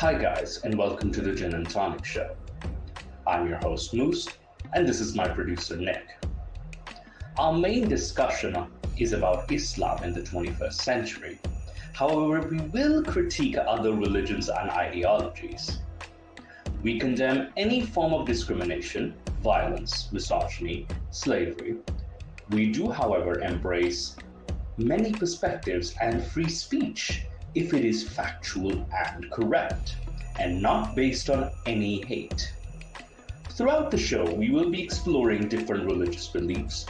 Hi, guys, and welcome to the Gin and Tonic Show. I'm your host, Moose, and this is my producer, Nick. Our main discussion is about Islam in the 21st century. However, we will critique other religions and ideologies. We condemn any form of discrimination, violence, misogyny, slavery. We do, however, embrace many perspectives and free speech if it is factual and correct, and not based on any hate. Throughout the show, we will be exploring different religious beliefs,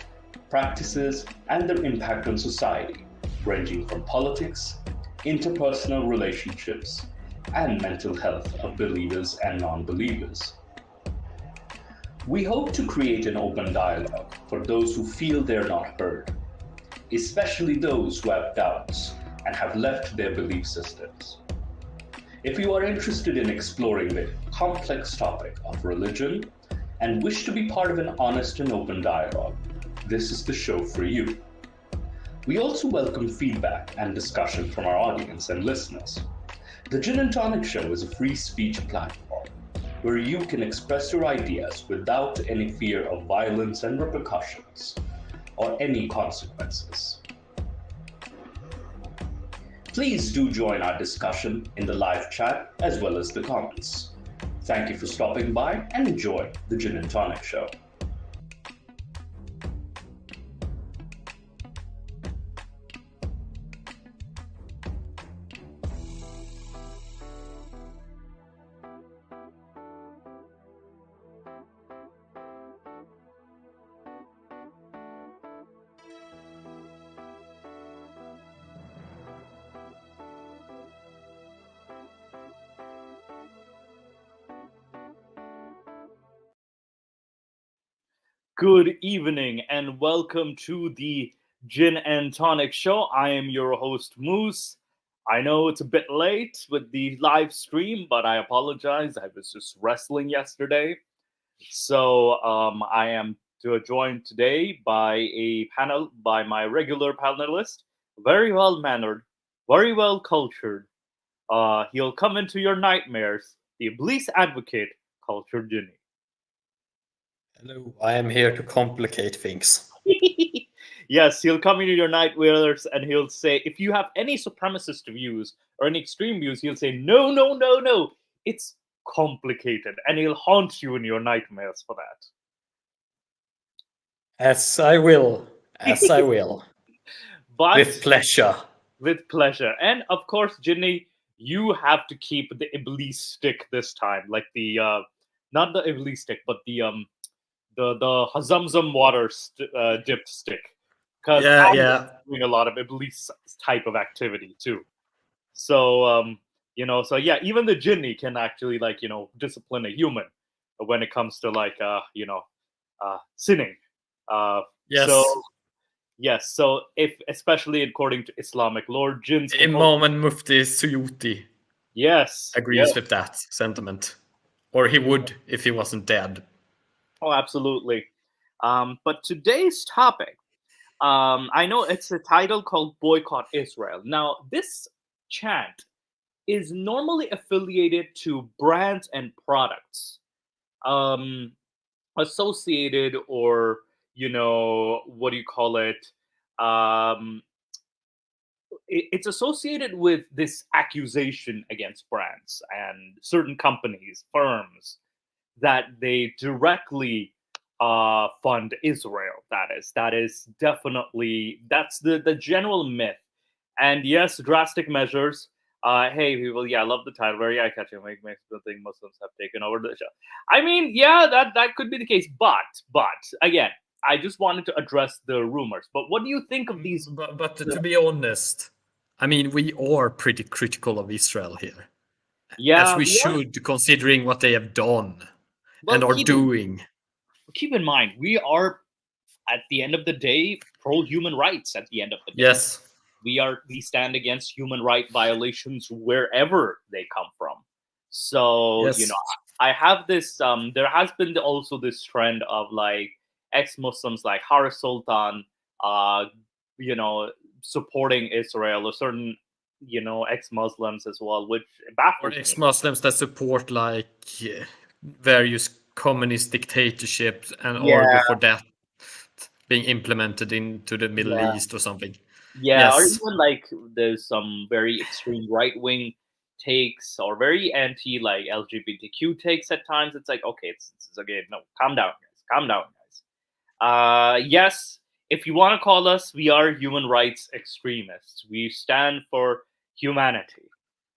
practices, and their impact on society, ranging from politics, interpersonal relationships, and mental health of believers and non-believers. We hope to create an open dialogue for those who feel they're not heard, especially those who have doubts and have left their belief systems. If you are interested in exploring the complex topic of religion and wish to be part of an honest and open dialogue, this is the show for you. We also welcome feedback and discussion from our audience and listeners. The Gin and Tonic Show is a free speech platform where you can express your ideas without any fear of violence and repercussions or any consequences. Please do join our discussion in the live chat as well as the comments. Thank you for stopping by and enjoy the Gin and Tonic Show. Good evening and welcome to the Gin and Tonic Show. I am your host, Moose. I know it's a bit late with the live stream, but I apologize. I was just wrestling yesterday. So I am joined today by by my regular panelist, very well mannered, very well cultured. He'll come into your nightmares, the Iblis advocate, Cultured Ginny. Hello, I am here to complicate things. Yes, he'll come into your nightmares and he'll say, if you have any supremacist views or any extreme views, he'll say, no, no, no, no, it's complicated. And he'll haunt you in your nightmares for that. As I will. But With pleasure. With pleasure. And of course, Ginny, you have to keep the Iblis stick this time. Like the, not the Iblis stick, but the Hazamzam water dipped stick. Because I'm doing a lot of Iblis type of activity too. So, even the Jinni can actually, discipline a human when it comes to, sinning. Yes. So if, especially according to Islamic lore, jinns... Imam and Mufti Suyuti agrees with that sentiment. Or he would if he wasn't dead. Oh, absolutely. But today's topic, I know it's a title called Boycott Israel. Now, this chant is normally affiliated to brands and products associated, or, what do you call it? It's associated with this accusation against brands and certain companies, firms, that they directly fund Israel. That is definitely, that's the general myth. And yes, drastic measures. Hey people, I love the title, very eye-catching. Makes me think Muslims have taken over the show. I mean, that could be the case, but again, I just wanted to address the rumors. But what do you think of these? But to be honest, I mean, we are pretty critical of Israel here. Yeah, as we should, considering what they have done and are doing. Keep in mind, we are, at the end of the day, pro-human rights. At the end of the day, yes, we stand against human right violations wherever they come from. So yes. I have this. There has been also this trend of ex-Muslims like Haris Sultan, supporting Israel, or certain ex-Muslims as well, which baffles or me. ex-Muslims that support like various communist dictatorships and Yeah, argue for that being implemented into the Middle East or something. yeah, or Yes. even like there's some very extreme right-wing takes or very anti like LGBTQ takes at times. It's like, okay, it's okay, no, calm down, guys, calm down, guys. Yes, if you want to call us, we are human rights extremists. We stand for humanity.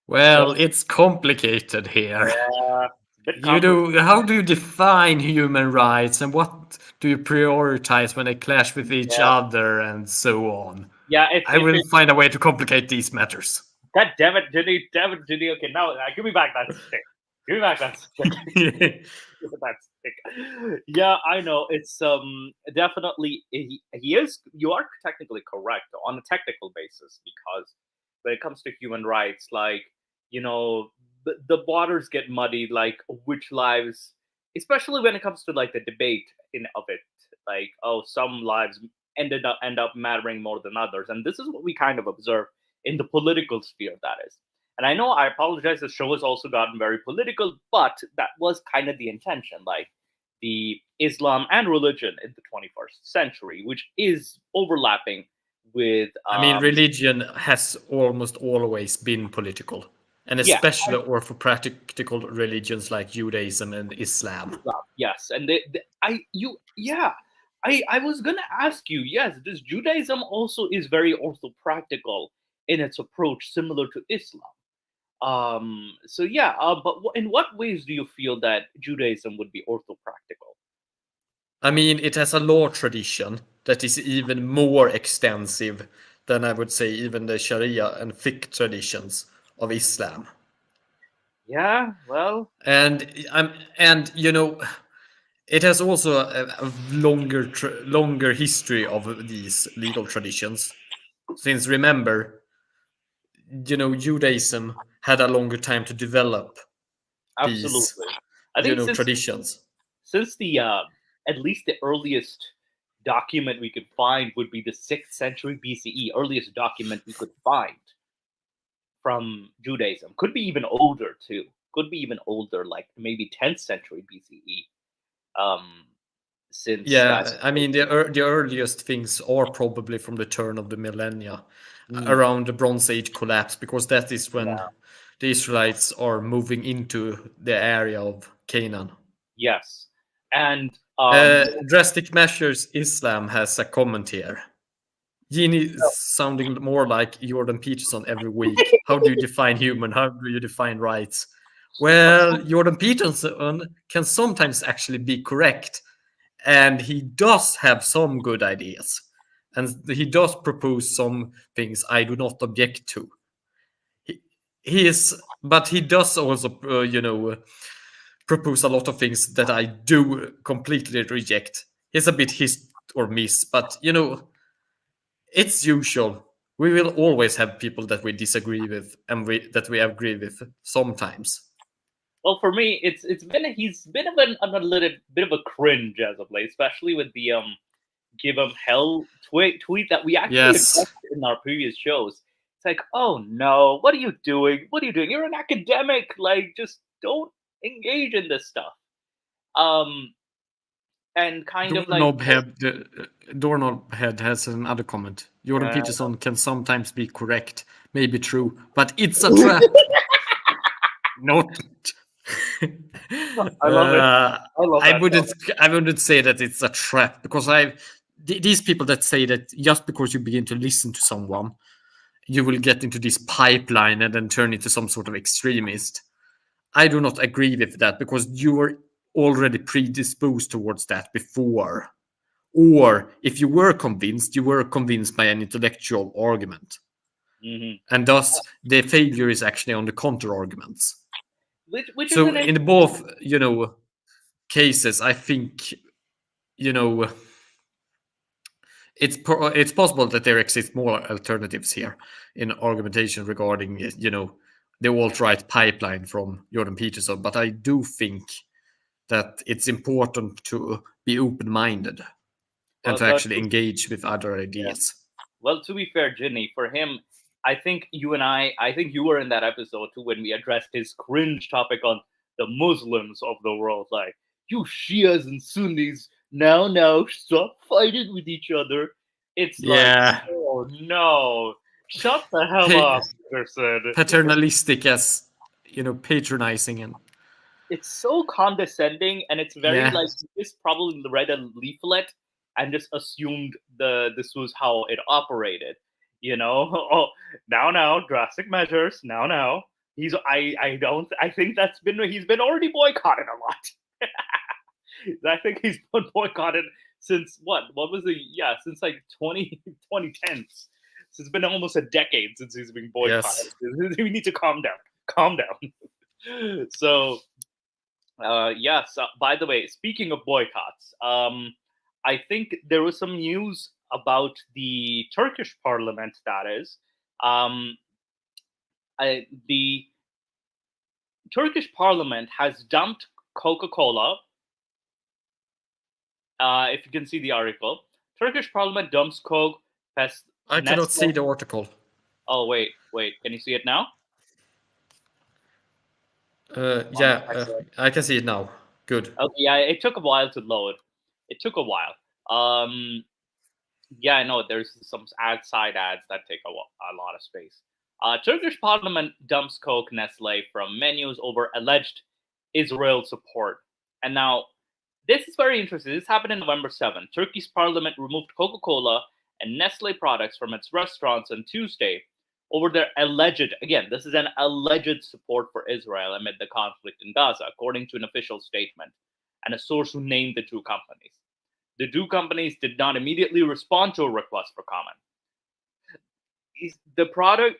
Well, So, it's complicated here. yeah, a bit complicated. How do you define human rights and what do you prioritize when they clash with each Yeah, other and so on? yeah. I If will it, find a way to complicate these matters. God damn it, Damn it, Ginny. Okay, now give me back that stick. Give me back that stick. That stick. Yeah, I know. It's definitely he is. You are technically correct on a technical basis, because when it comes to human rights, like the borders get muddied, like which lives, especially when it comes to like the debate of it, like, oh, some lives end up mattering more than others, and this is what we kind of observe in the political sphere, that is. And I know, I apologize, the show has also gotten very political, but that was kind of the intention, like the Islam and religion in the 21st century, which is overlapping with I mean, religion has almost always been political, and yeah, especially or for practical religions like Judaism and Islam. yes, and I was gonna ask you, yes, this Judaism also is very orthopractical in its approach, similar to Islam. So yeah, but in what ways do you feel that Judaism would be orthopractical? I mean, it has a law tradition that is even more extensive than I would say even the Sharia and fiqh traditions of Islam. Yeah, well, And it has also a longer history of these legal traditions. Since remember, Judaism had a longer time to develop these, absolutely. I think traditions. since the at least the earliest document we could find would be the 6th century BCE, earliest document we could find from Judaism. Could be even older too. Could be even older, like maybe 10th century BCE. Um, since Yeah, I mean the earliest things are probably from the turn of the millennia, mm, around the Bronze Age collapse, because that is when yeah, the Israelites are moving into the area of Canaan. yes, and Drastic Measures Islam has a comment here. Gene is sounding more like Jordan Peterson every week. How do you define human? How do you define rights? Well, Jordan Peterson can sometimes actually be correct, and he does have some good ideas, and he does propose some things I do not object to. He is, but he does also, propose a lot of things that I do completely reject. He's a bit hit or miss, but it's usual. We will always have people that we disagree with and that we agree with sometimes. well, for me, he's been a little bit of a cringe as of late, especially with the give him hell tweet that we actually Yes. addressed in our previous shows. It's like, oh no, what are you doing? What are you doing? You're an academic. Like, just don't engage in this stuff. And kind of like, Doorknob Head has another comment. Jordan uh, Peterson can sometimes be correct, maybe true, but it's a trap. Not. I love it. I love I that. wouldn't say that it's a trap, because these people that say that just because you begin to listen to someone, you will get into this pipeline and then turn into some sort of extremist. I do not agree with that, because you were already predisposed towards that before. Or if you were convinced by an intellectual argument. Mm-hmm. And thus, the failure is actually on the counter arguments. Which is So, an in both, cases, I think, it's possible that there exist more alternatives here in argumentation regarding, the alt-right pipeline from Jordan Peterson. But I do think that it's important to be open-minded and well, to actually engage with other yeah. ideas. Well, to be fair, Ginny, for him, I think you were in that episode too when we addressed his cringe topic on the Muslims of the world. Like, you Shias and Sunnis, now, stop fighting with each other. It's like, Yeah. oh no, shut the hell Pa- up, Peterson. Paternalistic as, patronizing and It's so condescending, and it's very yeah. like he just probably read a leaflet and just assumed this was how it operated. Oh, now, drastic measures. Now. I think he's been already boycotted a lot. I think he's been boycotted since what was since like 2010s. So it's been almost a decade since he's been boycotted. Yes. We need to calm down. So yes. By the way, speaking of boycotts, I think there was some news about the Turkish parliament. That is, um, the Turkish parliament has dumped Coca-Cola. If you can see the article, Turkish parliament dumps Coke. I cannot see the article. Oh wait, can you see it now? I can see it now. Good. Okay, yeah, it took a while to load. It took a while. Yeah, I know there's some side ads that take a lot of space. Turkish parliament dumps Coke Nestle from menus over alleged Israel support. And now, this is very interesting. This happened on November 7th. Turkey's parliament removed Coca-Cola and Nestle products from its restaurants on Tuesday over their alleged, again, this is an alleged support for Israel amid the conflict in Gaza, according to an official statement and a source who named the two companies. The two companies did not immediately respond to a request for comment. The product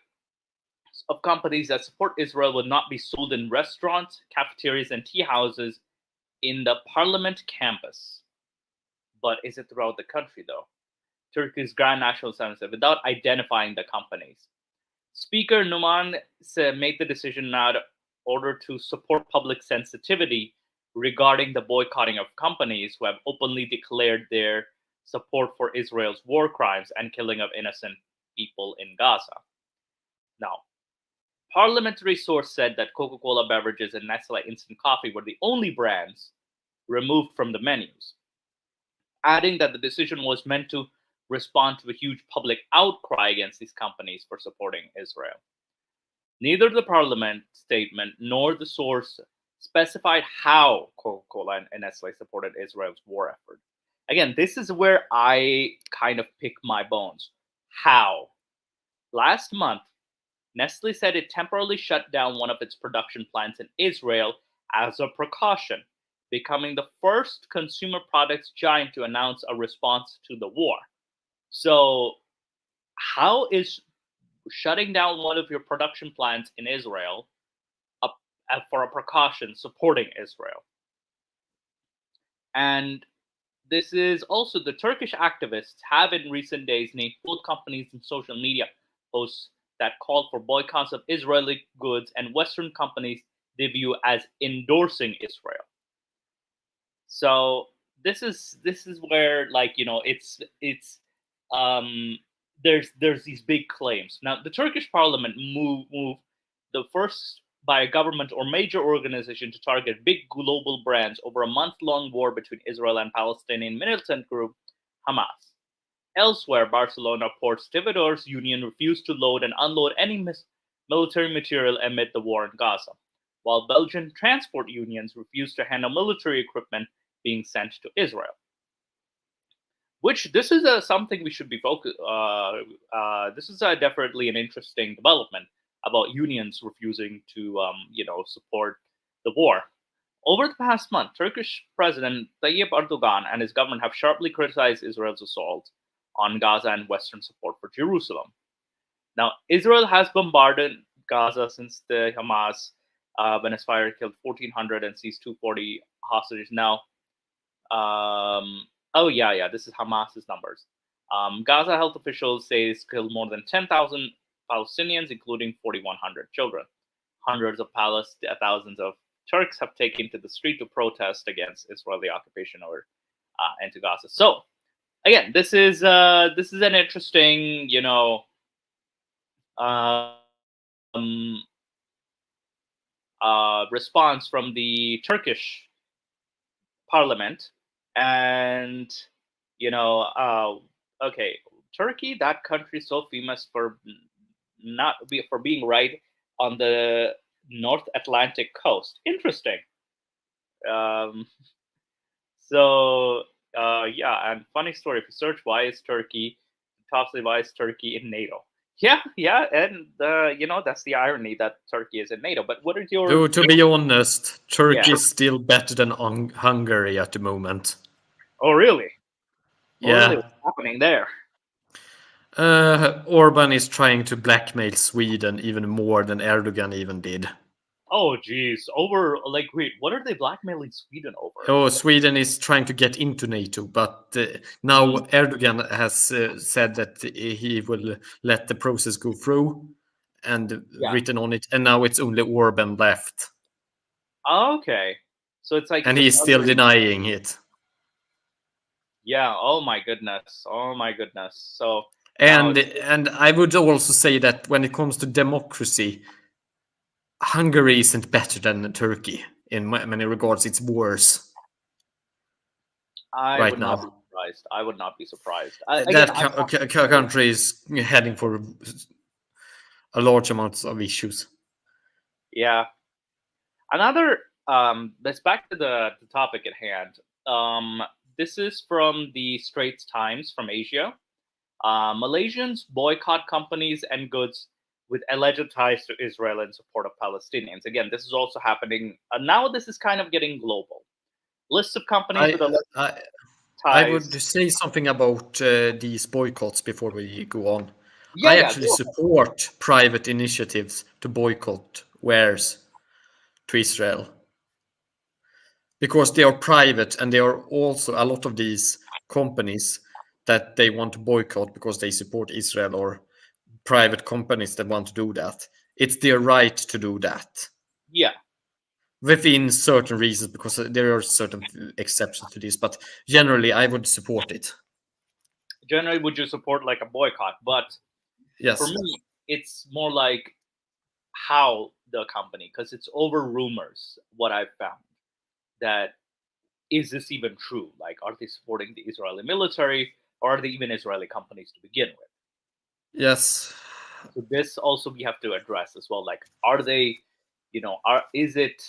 of companies that support Israel will not be sold in restaurants, cafeterias, and tea houses in the parliament campus. But is it throughout the country, though? Turkey's Grand National Assembly said, without identifying the companies. Speaker Numan made the decision in order to support public sensitivity regarding the boycotting of companies who have openly declared their support for Israel's war crimes and killing of innocent people in Gaza. Now, parliamentary source said that Coca-Cola beverages and Nestle instant coffee were the only brands removed from the menus, adding that the decision was meant to respond to a huge public outcry against these companies for supporting Israel. Neither the parliament statement nor the source specified how Coca-Cola and Nestle supported Israel's war effort. Again, this is where I kind of pick my bones. How? Last month, Nestle said it temporarily shut down one of its production plants in Israel as a precaution, becoming the first consumer products giant to announce a response to the war. So, how is shutting down one of your production plants in Israel for a precaution supporting Israel? And this is also the Turkish activists have in recent days named both companies in social media posts that called for boycotts of Israeli goods and Western companies they view as endorsing Israel. So this is where, like, there's these big claims. Now, the Turkish parliament moved the first by a government or major organization to target big global brands over a month-long war between Israel and Palestinian militant group Hamas. Elsewhere, Barcelona Port Stevedores Union refused to load and unload any military material amid the war in Gaza, while Belgian transport unions refused to handle military equipment being sent to Israel. Which this is something we should be focused. This is definitely an interesting development about unions refusing to, support the war. Over the past month, Turkish President Tayyip Erdogan and his government have sharply criticized Israel's assault on Gaza and Western support for Jerusalem. Now, Israel has bombarded Gaza since the Hamas Venice fire killed 1,400 and seized 240 hostages. Now, this is Hamas's numbers. Gaza health officials say it's killed more than 10,000 Palestinians, including 4,100 children. Hundreds of thousands of Turks have taken to the street to protest against Israeli occupation into Gaza. So, again, this is an interesting, um, response from the Turkish parliament, and okay, Turkey, that country is so famous for not be for being right on the North Atlantic coast. Interesting. Um, so yeah, and funny story. If you search why is Turkey, top say why is Turkey in NATO? Yeah, yeah, and that's the irony that Turkey is in NATO. But what are your Though, to be honest, yeah? Turkey is still better than Hungary at the moment. Oh, really? Oh, really? Yeah. What's happening there? Orban is trying to blackmail Sweden even more than Erdogan even did. Oh, geez. Over, like, wait, what are they blackmailing Sweden over? Oh, Sweden is trying to get into NATO, but now Erdogan has said that he will let the process go through and Yeah. written on it, and now it's only Orban left. Oh, okay. So it's like And he's still denying it. Yeah. Oh my goodness. Oh my goodness. So And I would also say that when it comes to democracy, Hungary isn't better than Turkey in many regards. It's worse. I right would now. not be surprised. I would not be surprised. That country is heading for a large amount of issues. Yeah. Another. Let's back to the topic at hand. This is from the Straits Times from Asia. Malaysians boycott companies and goods with alleged ties to Israel in support of Palestinians. Again, this is also happening. Now this is kind of getting global. Lists of companies with alleged ties. I would say something about these boycotts before we go on. Yeah, I yeah, actually support private initiatives to boycott wares to Israel because they are private, and there are also a lot of these companies that they want to boycott because they support Israel, or private companies that want to do that. It's their right to do that. Yeah. Within certain reasons, because there are certain exceptions to this, but generally I would support it. Generally, would you support like a boycott? But Yes. for me, it's more like how the company, because it's over rumors. What I've found that is this even true? Like, are they supporting the Israeli military, or are they even Israeli companies to begin with? Yes. So this also we have to address as well. Like, are they, is it,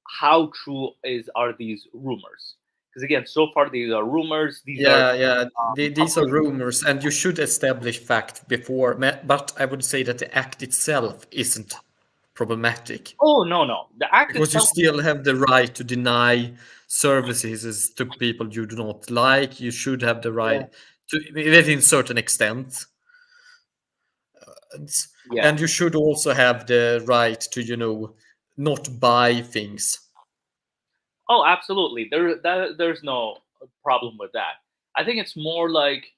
how true are these rumors? Because again, so far these are rumors. These are these are rumors, and you should establish fact before. But I would say that the act itself isn't problematic. Oh no, the act because itself, you still have the right to deny services to people you do not like. You should have the right to, within certain extent. And you should also have the right to not buy things. Oh, absolutely. There's no problem with that. I think it's more like,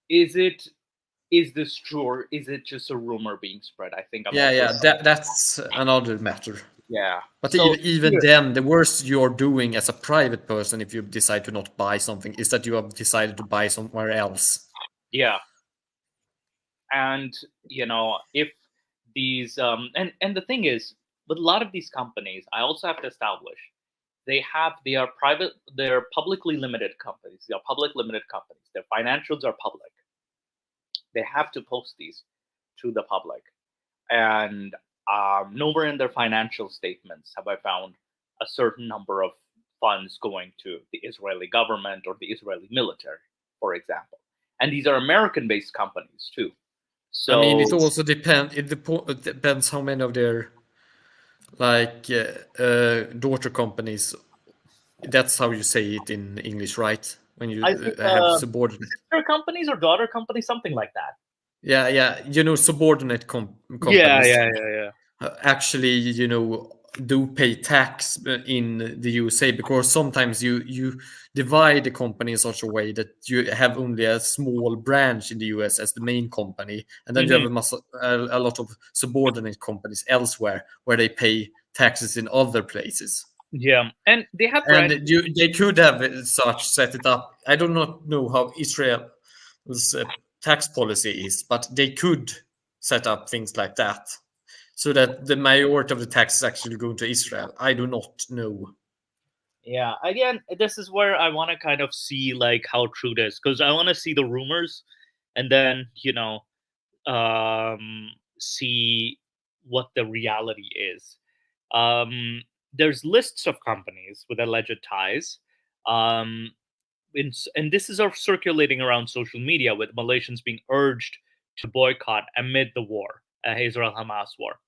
is this true, or is it just a rumor being spread? I think That's another matter. Yeah. But So even then, the worst you're doing as a private person, if you decide to not buy something, is that you have decided to buy somewhere else. Yeah. And if these and the thing is, with a lot of these companies, I also have to establish they are publicly limited companies. They are public limited companies. Their financials are public. They have to post these to the public, and nowhere in their financial statements have I found a certain number of funds going to the Israeli government or the Israeli military, for example. And these are American-based companies too. So I mean, it also depends. It depends how many of their daughter companies. That's how you say it in English, right? When you have subordinate sister companies or daughter companies, something like that. Yeah. Subordinate companies. Yeah. Actually, do pay tax in the USA, because sometimes you divide the company in such a way that you have only a small branch in the US as the main company, and then you have a lot of subordinate companies elsewhere where they pay taxes in other places. Yeah, and they have they could have set it up. I do not know how Israel's tax policy is, but they could set up things like that, so that the majority of the tax is actually going to Israel? I do not know. Yeah, again, this is where I want to kind of see like how true it is, because I want to see the rumors, and then see what the reality is. There's lists of companies with alleged ties, um, and this is circulating around social media, with Malaysians being urged to boycott amid the war, Israel-Hamas war.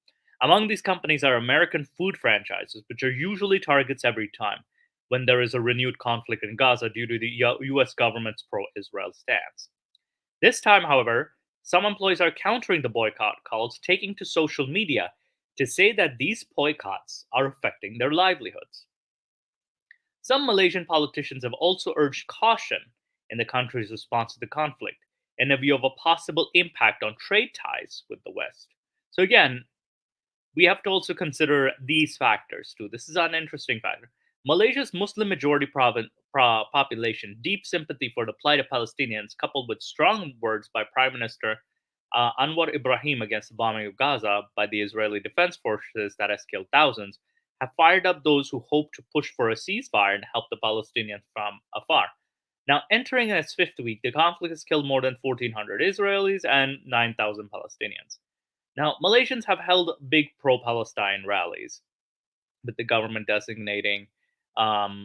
Among these companies are American food franchises, which are usually targets every time when there is a renewed conflict in Gaza due to the U.S. government's pro-Israel stance. This time, however, some employees are countering the boycott calls, taking to social media to say that these boycotts are affecting their livelihoods. Some Malaysian politicians have also urged caution in the country's response to the conflict, in a view of a possible impact on trade ties with the West. So, again, we have to also consider these factors too. This is an interesting factor. Malaysia's Muslim majority population, deep sympathy for the plight of Palestinians, coupled with strong words by Prime Minister Anwar Ibrahim against the bombing of Gaza by the Israeli Defense Forces that has killed thousands, have fired up those who hope to push for a ceasefire and help the Palestinians from afar. Now, entering in its fifth week, the conflict has killed more than 1,400 Israelis and 9,000 Palestinians. Now, Malaysians have held big pro-Palestine rallies, with the government designating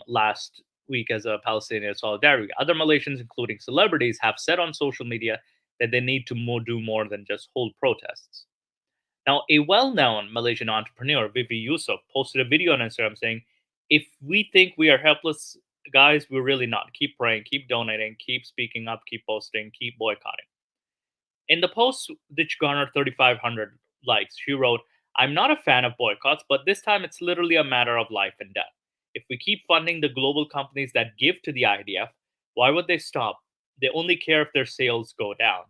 last week as a Palestinian solidarity. Other Malaysians, including celebrities, have said on social media that they need to do more than just hold protests. Now, a well-known Malaysian entrepreneur, Vivi Yusuf, posted a video on Instagram saying, "If we think we are helpless, guys, we're really not. Keep praying, keep donating, keep speaking up, keep posting, keep boycotting." In the post, which garnered 3,500 likes, she wrote, "I'm not a fan of boycotts, but this time it's literally a matter of life and death. If we keep funding the global companies that give to the IDF, why would they stop? They only care if their sales go down."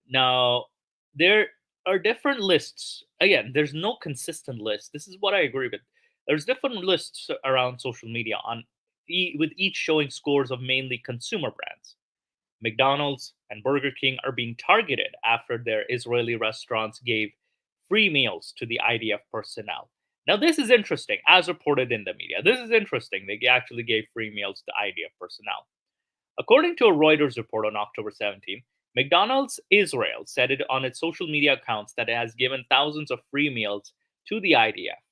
Now, there are different lists. Again, there's no consistent list. This is what I agree with. There's different lists around social media with each showing scores of mainly consumer brands. McDonald's and Burger King are being targeted after their Israeli restaurants gave free meals to the IDF personnel. Now, this is interesting, as reported in the media. This is interesting. They actually gave free meals to IDF personnel. According to a Reuters report on October 17, McDonald's Israel said it on its social media accounts that it has given thousands of free meals to the IDF.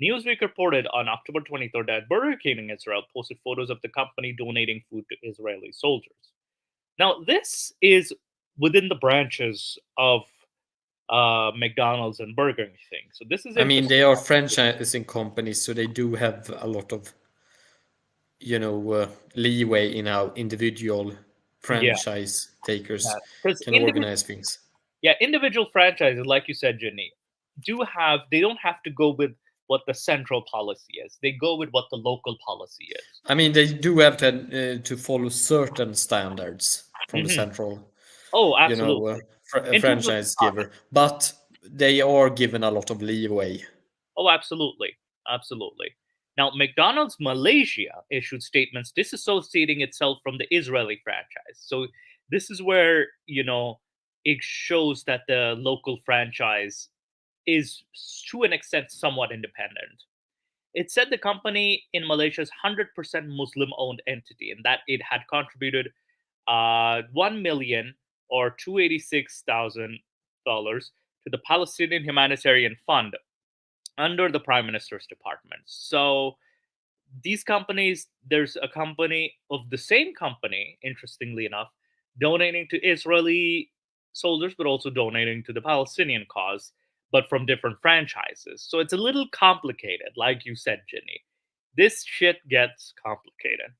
Newsweek reported on October 23rd that Burger King in Israel posted photos of the company donating food to Israeli soldiers. Now, this is within the branches of McDonald's and Burger King. So this is I mean, they are franchising companies, so they do have a lot of, leeway in how individual franchise takers can organize things. Yeah, individual franchises, like you said, Jenny, they don't have to go with what the central policy is. They go with what the local policy is. I mean, they do have to follow certain standards from the central, Oh, absolutely. franchise giver, but they are given a lot of leeway. Oh, absolutely. Absolutely. Now, McDonald's Malaysia issued statements disassociating itself from the Israeli franchise. So this is where, it shows that the local franchise is, to an extent, somewhat independent. It said the company in Malaysia is 100% Muslim-owned entity, and that it had contributed 1 million or $286,000 to the Palestinian Humanitarian Fund under the Prime Minister's department. So these companies, there's a company of the same company, interestingly enough, donating to Israeli soldiers, but also donating to the Palestinian cause, but from different franchises. So it's a little complicated, like you said, Ginny. This shit gets complicated.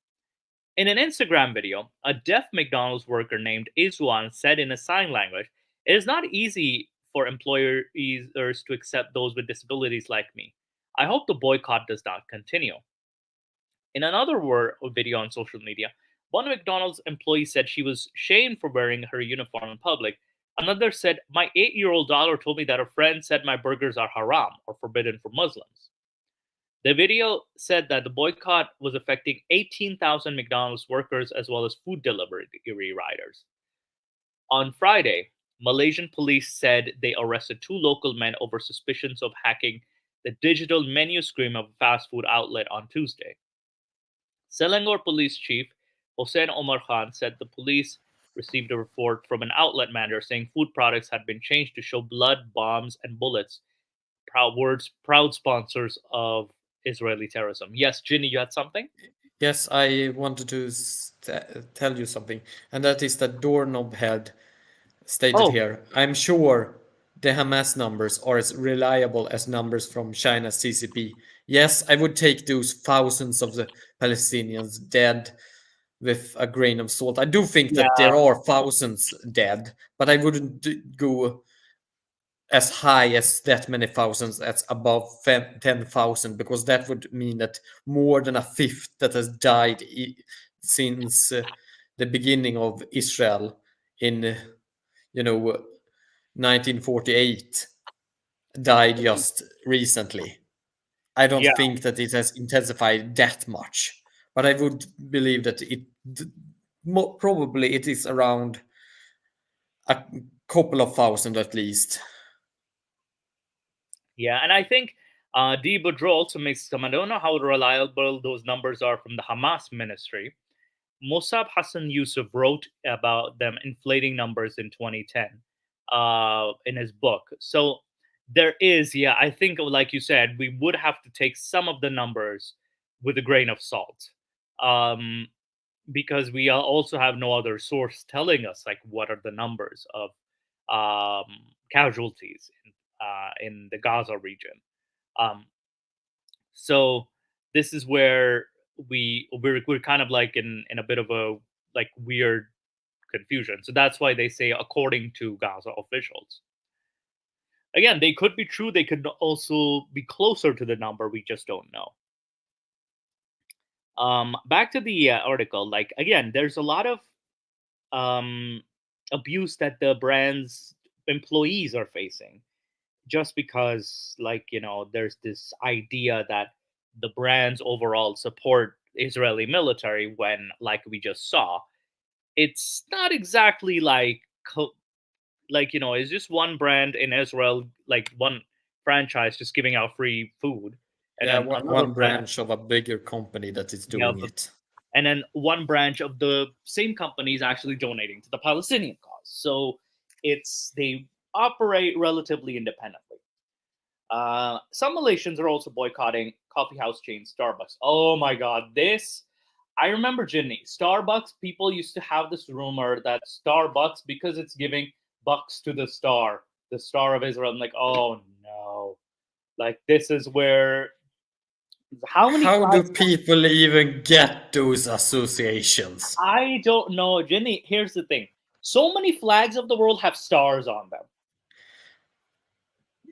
In an Instagram video, a deaf McDonald's worker named Izwan said in a sign language, "It is not easy for employers to accept those with disabilities like me. I hope the boycott does not continue." In another video on social media, one McDonald's employee said she was shamed for wearing her uniform in public. Another said, "My 8-year-old daughter told me that a friend said my burgers are haram or forbidden for Muslims." The video said that the boycott was affecting 18,000 McDonald's workers as well as food delivery riders. On Friday, Malaysian police said they arrested 2 local men over suspicions of hacking the digital menu screen of a fast food outlet on Tuesday. Selangor Police Chief Hossein Omar Khan said the police received a report from an outlet manager saying food products had been changed to show blood, bombs, and bullets. Proud sponsors of Israeli terrorism. Yes, Ginny, you had something? Yes, I wanted to tell you something, and that is that Doorknob had stated Oh, here, I'm sure the Hamas numbers are as reliable as numbers from China's CCP. Yes, I would take those thousands of the Palestinians dead with a grain of salt. I do think that yeah, there are thousands dead, but I wouldn't go as high as that many thousands, that's above 10,000, because that would mean that more than a fifth that has died since the beginning of Israel in, 1948 died just recently. I don't yeah. think that it has intensified that much, but I would believe that probably it is around a couple of thousand at least. Yeah, and I think D. Boudreaux also makes some. I don't know how reliable those numbers are from the Hamas ministry. Mossab Hassan Yusuf wrote about them inflating numbers in 2010 in his book. So there is, yeah, I think, like you said, we would have to take some of the numbers with a grain of salt. Because we also have no other source telling us like what are the numbers of casualties in the Gaza region. Um, so this is where we're kind of like in a bit of a like weird confusion. So that's why they say according to Gaza officials. Again, they could be true. They could also be closer to the number. We just don't know. Back to the article. Like again, there's a lot of um, abuse that the brand's employees are facing just because there's this idea that the brands overall support Israeli military when, like we just saw, it's not exactly it's just one brand in Israel, like one franchise just giving out free food, and Yeah, then another one brand, branch of a bigger company that is yeah, doing it. and then one branch of the same company is actually donating to the Palestinian cause. So they operate relatively independently. Some Malaysians are also boycotting coffee house chain Starbucks. Oh my God, this. I remember, Ginny, Starbucks, people used to have this rumor that Starbucks, because it's giving bucks to the Star of Israel. I'm like, oh no. Like, this is where. How many How do flags? people even get those associations? I don't know. Ginny, here's the thing. So many flags of the world have stars on them.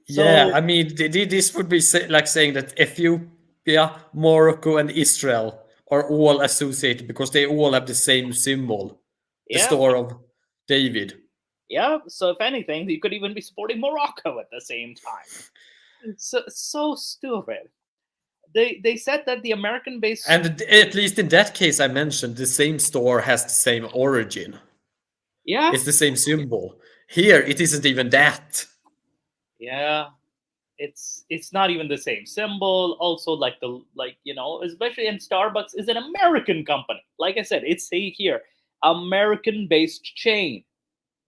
Yeah, So, I mean, this would be like saying that Ethiopia, Morocco, and Israel are all associated because they all have the same symbol, the yeah. Star of David. Yeah, so if anything, you could even be supporting Morocco at the same time. So stupid. They said that the American based. And at least in that case, I mentioned the same star has the same origin. Yeah, It's the same symbol. Here, it isn't even that. yeah, it's not even the same symbol. Also, especially in Starbucks is an American company. Like I said, it's say here, American based chain.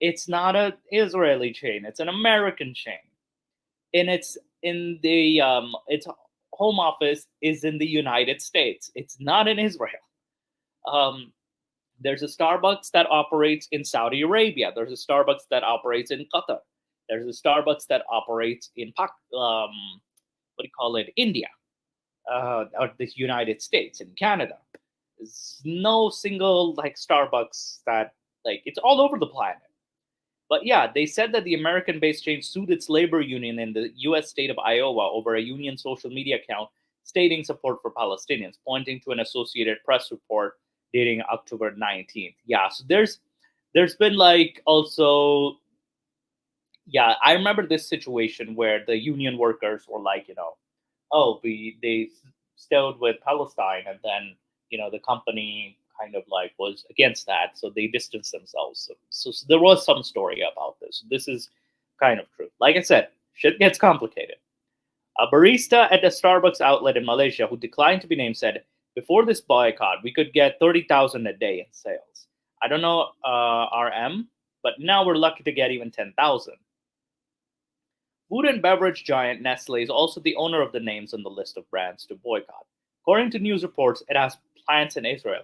It's not a Israeli chain. It's an American chain, and it's in the its home office is in the United States. It's not in Israel. Um, there's a Starbucks that operates in Saudi Arabia. There's a Starbucks that operates in Qatar. There's a Starbucks that operates in what do you call it, India, or the United States, and Canada. There's no single like Starbucks that it's all over the planet. But yeah, they said that the American based chain sued its labor union in the US state of Iowa over a union social media account stating support for Palestinians, pointing to an Associated Press report dating October 19th. Yeah, so there's been also, yeah, I remember this situation where the union workers were like, oh, they stood with Palestine, and then the company kind of like was against that, so they distanced themselves. So there was some story about this. This is kind of true. Like I said, shit gets complicated. A barista at a Starbucks outlet in Malaysia who declined to be named said, "Before this boycott, we could get 30,000 a day in sales. I don't know RM, but now we're lucky to get even 10,000." Food and beverage giant Nestle is also the owner of the names on the list of brands to boycott. According to news reports, it has plants in Israel.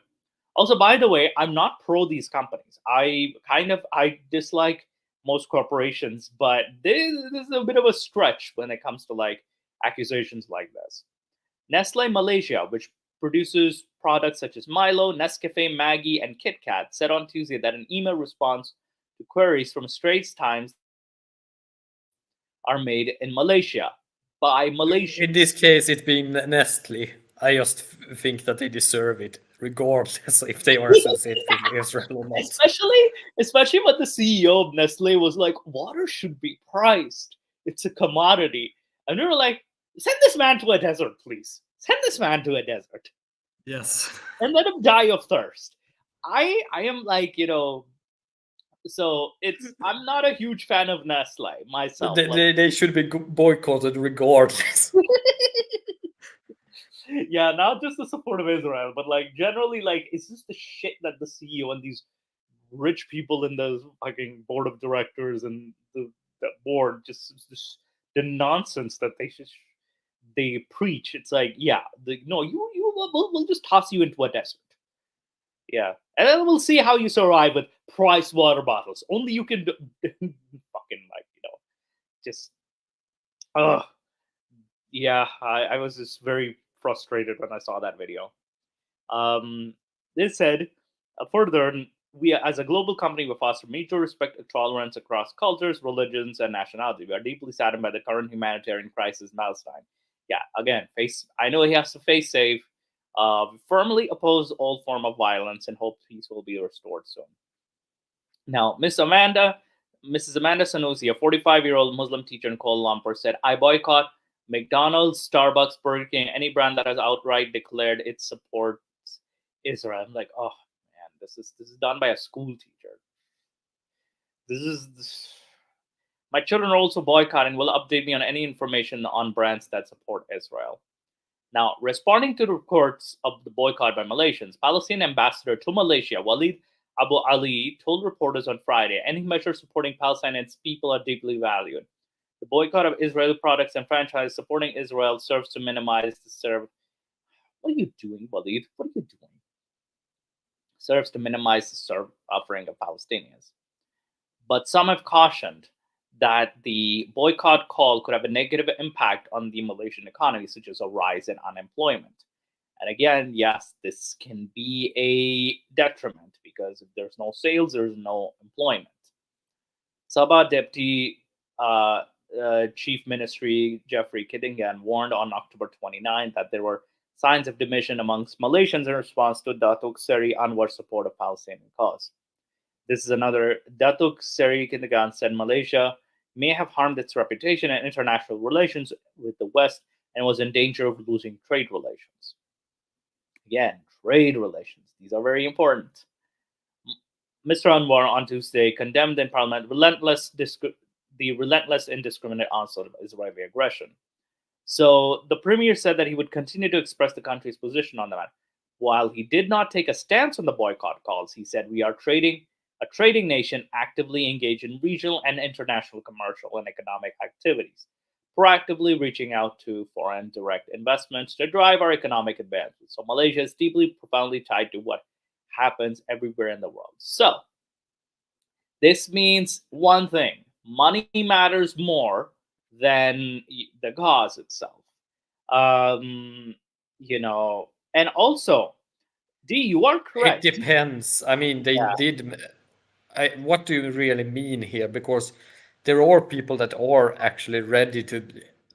Also, by the way, I'm not pro these companies. I dislike most corporations, but this is a bit of a stretch when it comes to like accusations like this. Nestle Malaysia, which produces products such as Milo, Nescafe, Maggi, and Kit Kat, said on Tuesday that an email response to queries from Straits Times are made in Malaysia by Malaysia. In this case, it being Nestle, I just think that they deserve it, regardless if they are associated with Israel or not. Especially when the CEO of Nestle was like, water should be priced. It's a commodity. And they were like, send this man to a desert, please. Send this man to a desert. Yes. And let him die of thirst. I am like, so I'm not a huge fan of Nestle myself. They should be boycotted regardless. Yeah, not just the support of Israel, but like generally, like it's just the shit that the CEO and these rich people in the fucking board of directors and the board just the nonsense that they preach. It's like, yeah, we'll just toss you into a desert. Yeah, and then we'll see how you survive with priced water bottles. Only you can fucking like just yeah. I was just very frustrated when I saw that video. They said further, we as a global company we foster mutual respect and tolerance across cultures, religions, and nationality. We are deeply saddened by the current humanitarian crisis in Palestine. Yeah, again, I know he has to face save. Firmly oppose all form of violence and hope peace will be restored soon. Now, Mrs. Amanda Sanusi, a 45-year-old Muslim teacher in Kuala Lumpur, said, "I boycott McDonald's, Starbucks, Burger King, any brand that has outright declared it supports Israel." I'm like, oh man, this is done by a school teacher. My children are also boycotting. Will update me on any information on brands that support Israel. Now, responding to the reports of the boycott by Malaysians, Palestinian ambassador to Malaysia, Walid Abu Ali, told reporters on Friday, "Any measure supporting Palestine and its people are deeply valued. The boycott of Israeli products and franchises supporting Israel serves to minimize the serve." What are you doing, Walid? What are you doing? Serves to minimize the offering of Palestinians. But some have cautioned that the boycott call could have a negative impact on the Malaysian economy, such as a rise in unemployment. And again, yes, this can be a detriment because if there's no sales, there's no employment. Sabah Deputy Chief Ministry Jeffrey Kitingan warned on October 29 that there were signs of division amongst Malaysians in response to Datuk Seri Anwar's support of Palestinian cause. This is another. Datuk Seri Kitingan said Malaysia may have harmed its reputation and international relations with the West and was in danger of losing trade relations. Again, trade relations. These are very important. Mr. Anwar on Tuesday condemned in Parliament the relentless indiscriminate onslaught of Israeli aggression. So the premier said that he would continue to express the country's position on the matter. While he did not take a stance on the boycott calls, he said, "We are a trading nation actively engaged in regional and international commercial and economic activities, proactively reaching out to foreign direct investments to drive our economic advancement. So Malaysia is deeply, profoundly tied to what happens everywhere in the world." So this means one thing: money matters more than the cause itself. And also, D, you are correct. It depends. I mean, they did. What do you really mean here? Because there are people that are actually ready to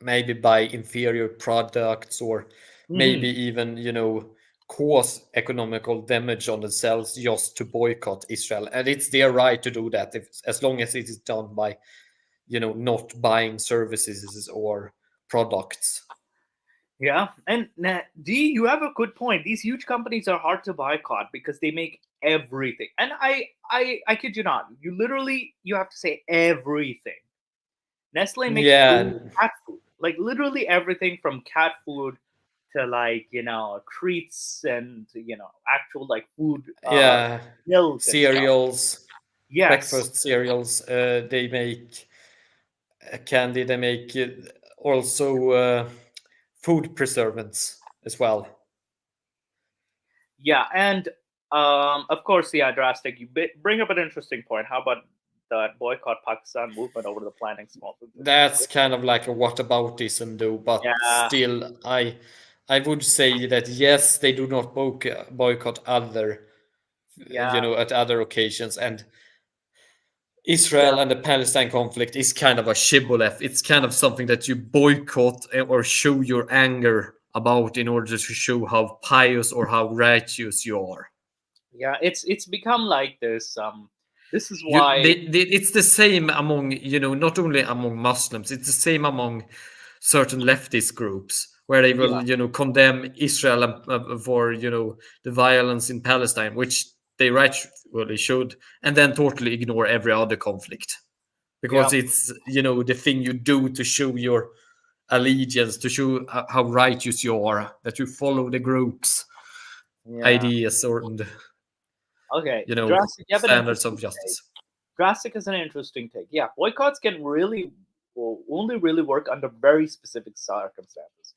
maybe buy inferior products or maybe even, cause economical damage on themselves just to boycott Israel. And it's their right to do that as long as it is done by, not buying services or products. Yeah, and D, you have a good point. These huge companies are hard to boycott because they make everything. And I kid you not. You have to say everything. Nestle makes Yeah, food, cat food, like literally everything from cat food to like treats and actual like food, yeah, milk and stuff. cereals, Yes, breakfast cereals. They make candy. They make also food preservatives as well. yeah, and of course, yeah, drastic. You bring up an interesting point. How about that boycott Pakistan movement over the planning small food That's businesses? kind of like a whataboutism, though. But Yeah, still, I would say that yes, they do not boycott other, yeah, at other occasions, and yeah, Israel and the Palestine conflict is kind of a shibboleth. It's kind of something that you boycott or show your anger about in order to show how pious or how righteous you are. yeah. It's become like this. This is You, why. it's the same among, not only among Muslims, it's the same among certain leftist groups where they Yeah, will, condemn Israel for, the violence in Palestine, which they rightfully should, and then totally ignore every other conflict yeah, because it's the thing you do to show your allegiance, to show how righteous you are, that you follow the group's yeah. ideas or and, Okay, drastic. You have an standards interesting of take. justice. Drastic is an interesting take. Yeah, boycotts can really will only really work under very specific circumstances,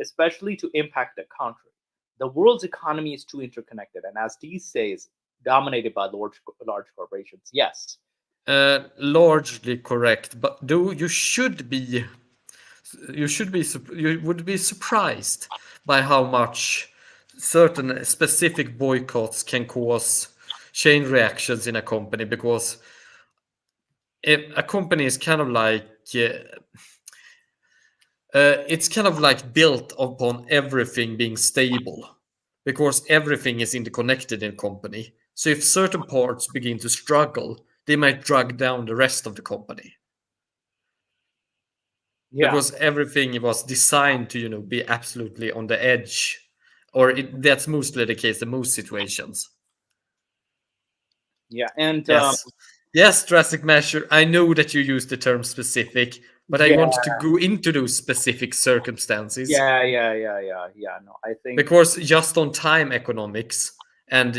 especially to impact a country. The world's economy is too interconnected, and as Dee says, dominated by large corporations. Yes. Largely correct, but though you would be surprised by how much certain specific boycotts can cause chain reactions in a company, because if a company is kind of like it's kind of like built upon everything being stable, because everything is interconnected in a company. So if certain parts begin to struggle, they might drag down the rest of the company, Yeah. because everything was designed to be absolutely on the edge, or that's mostly the case in most situations. Yeah. And Yes, yes, drastic measure, I know that you use the term specific, but I yeah, wanted to go into those specific circumstances, yeah. No, I think because just on time economics and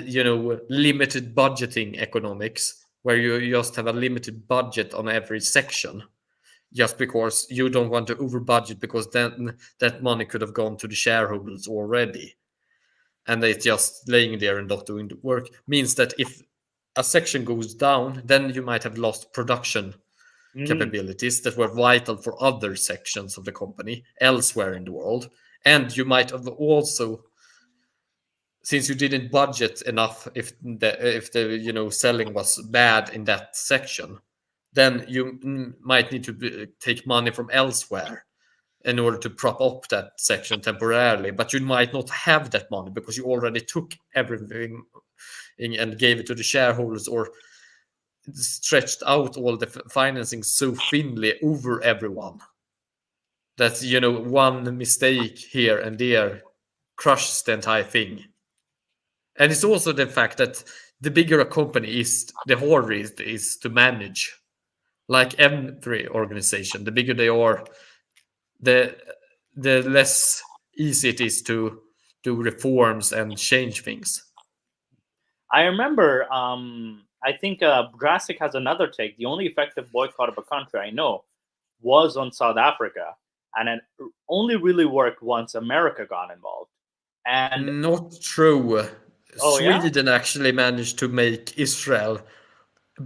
limited budgeting economics, where you just have a limited budget on every section, just because you don't want to over budget, because then that money could have gone to the shareholders already, and it's just laying there and not doing the work, means that if a section goes down, then you might have lost production mm, capabilities that were vital for other sections of the company elsewhere in the world. And you might have also, since you didn't budget enough, if the selling was bad in that section, then you might need to take money from elsewhere in order to prop up that section temporarily. But you might not have that money because you already took everything and gave it to the shareholders, or stretched out all the financing so thinly over everyone that one mistake here and there crushes the entire thing. And it's also the fact that the bigger a company is, the harder it is to manage. Like every organization, the bigger they are, the less easy it is to do reforms and change things. I remember. I think Drastic has another take. The only effective boycott of a country I know was on South Africa, and it only really worked once America got involved. And Not true. oh yeah, Sweden actually managed to make Israel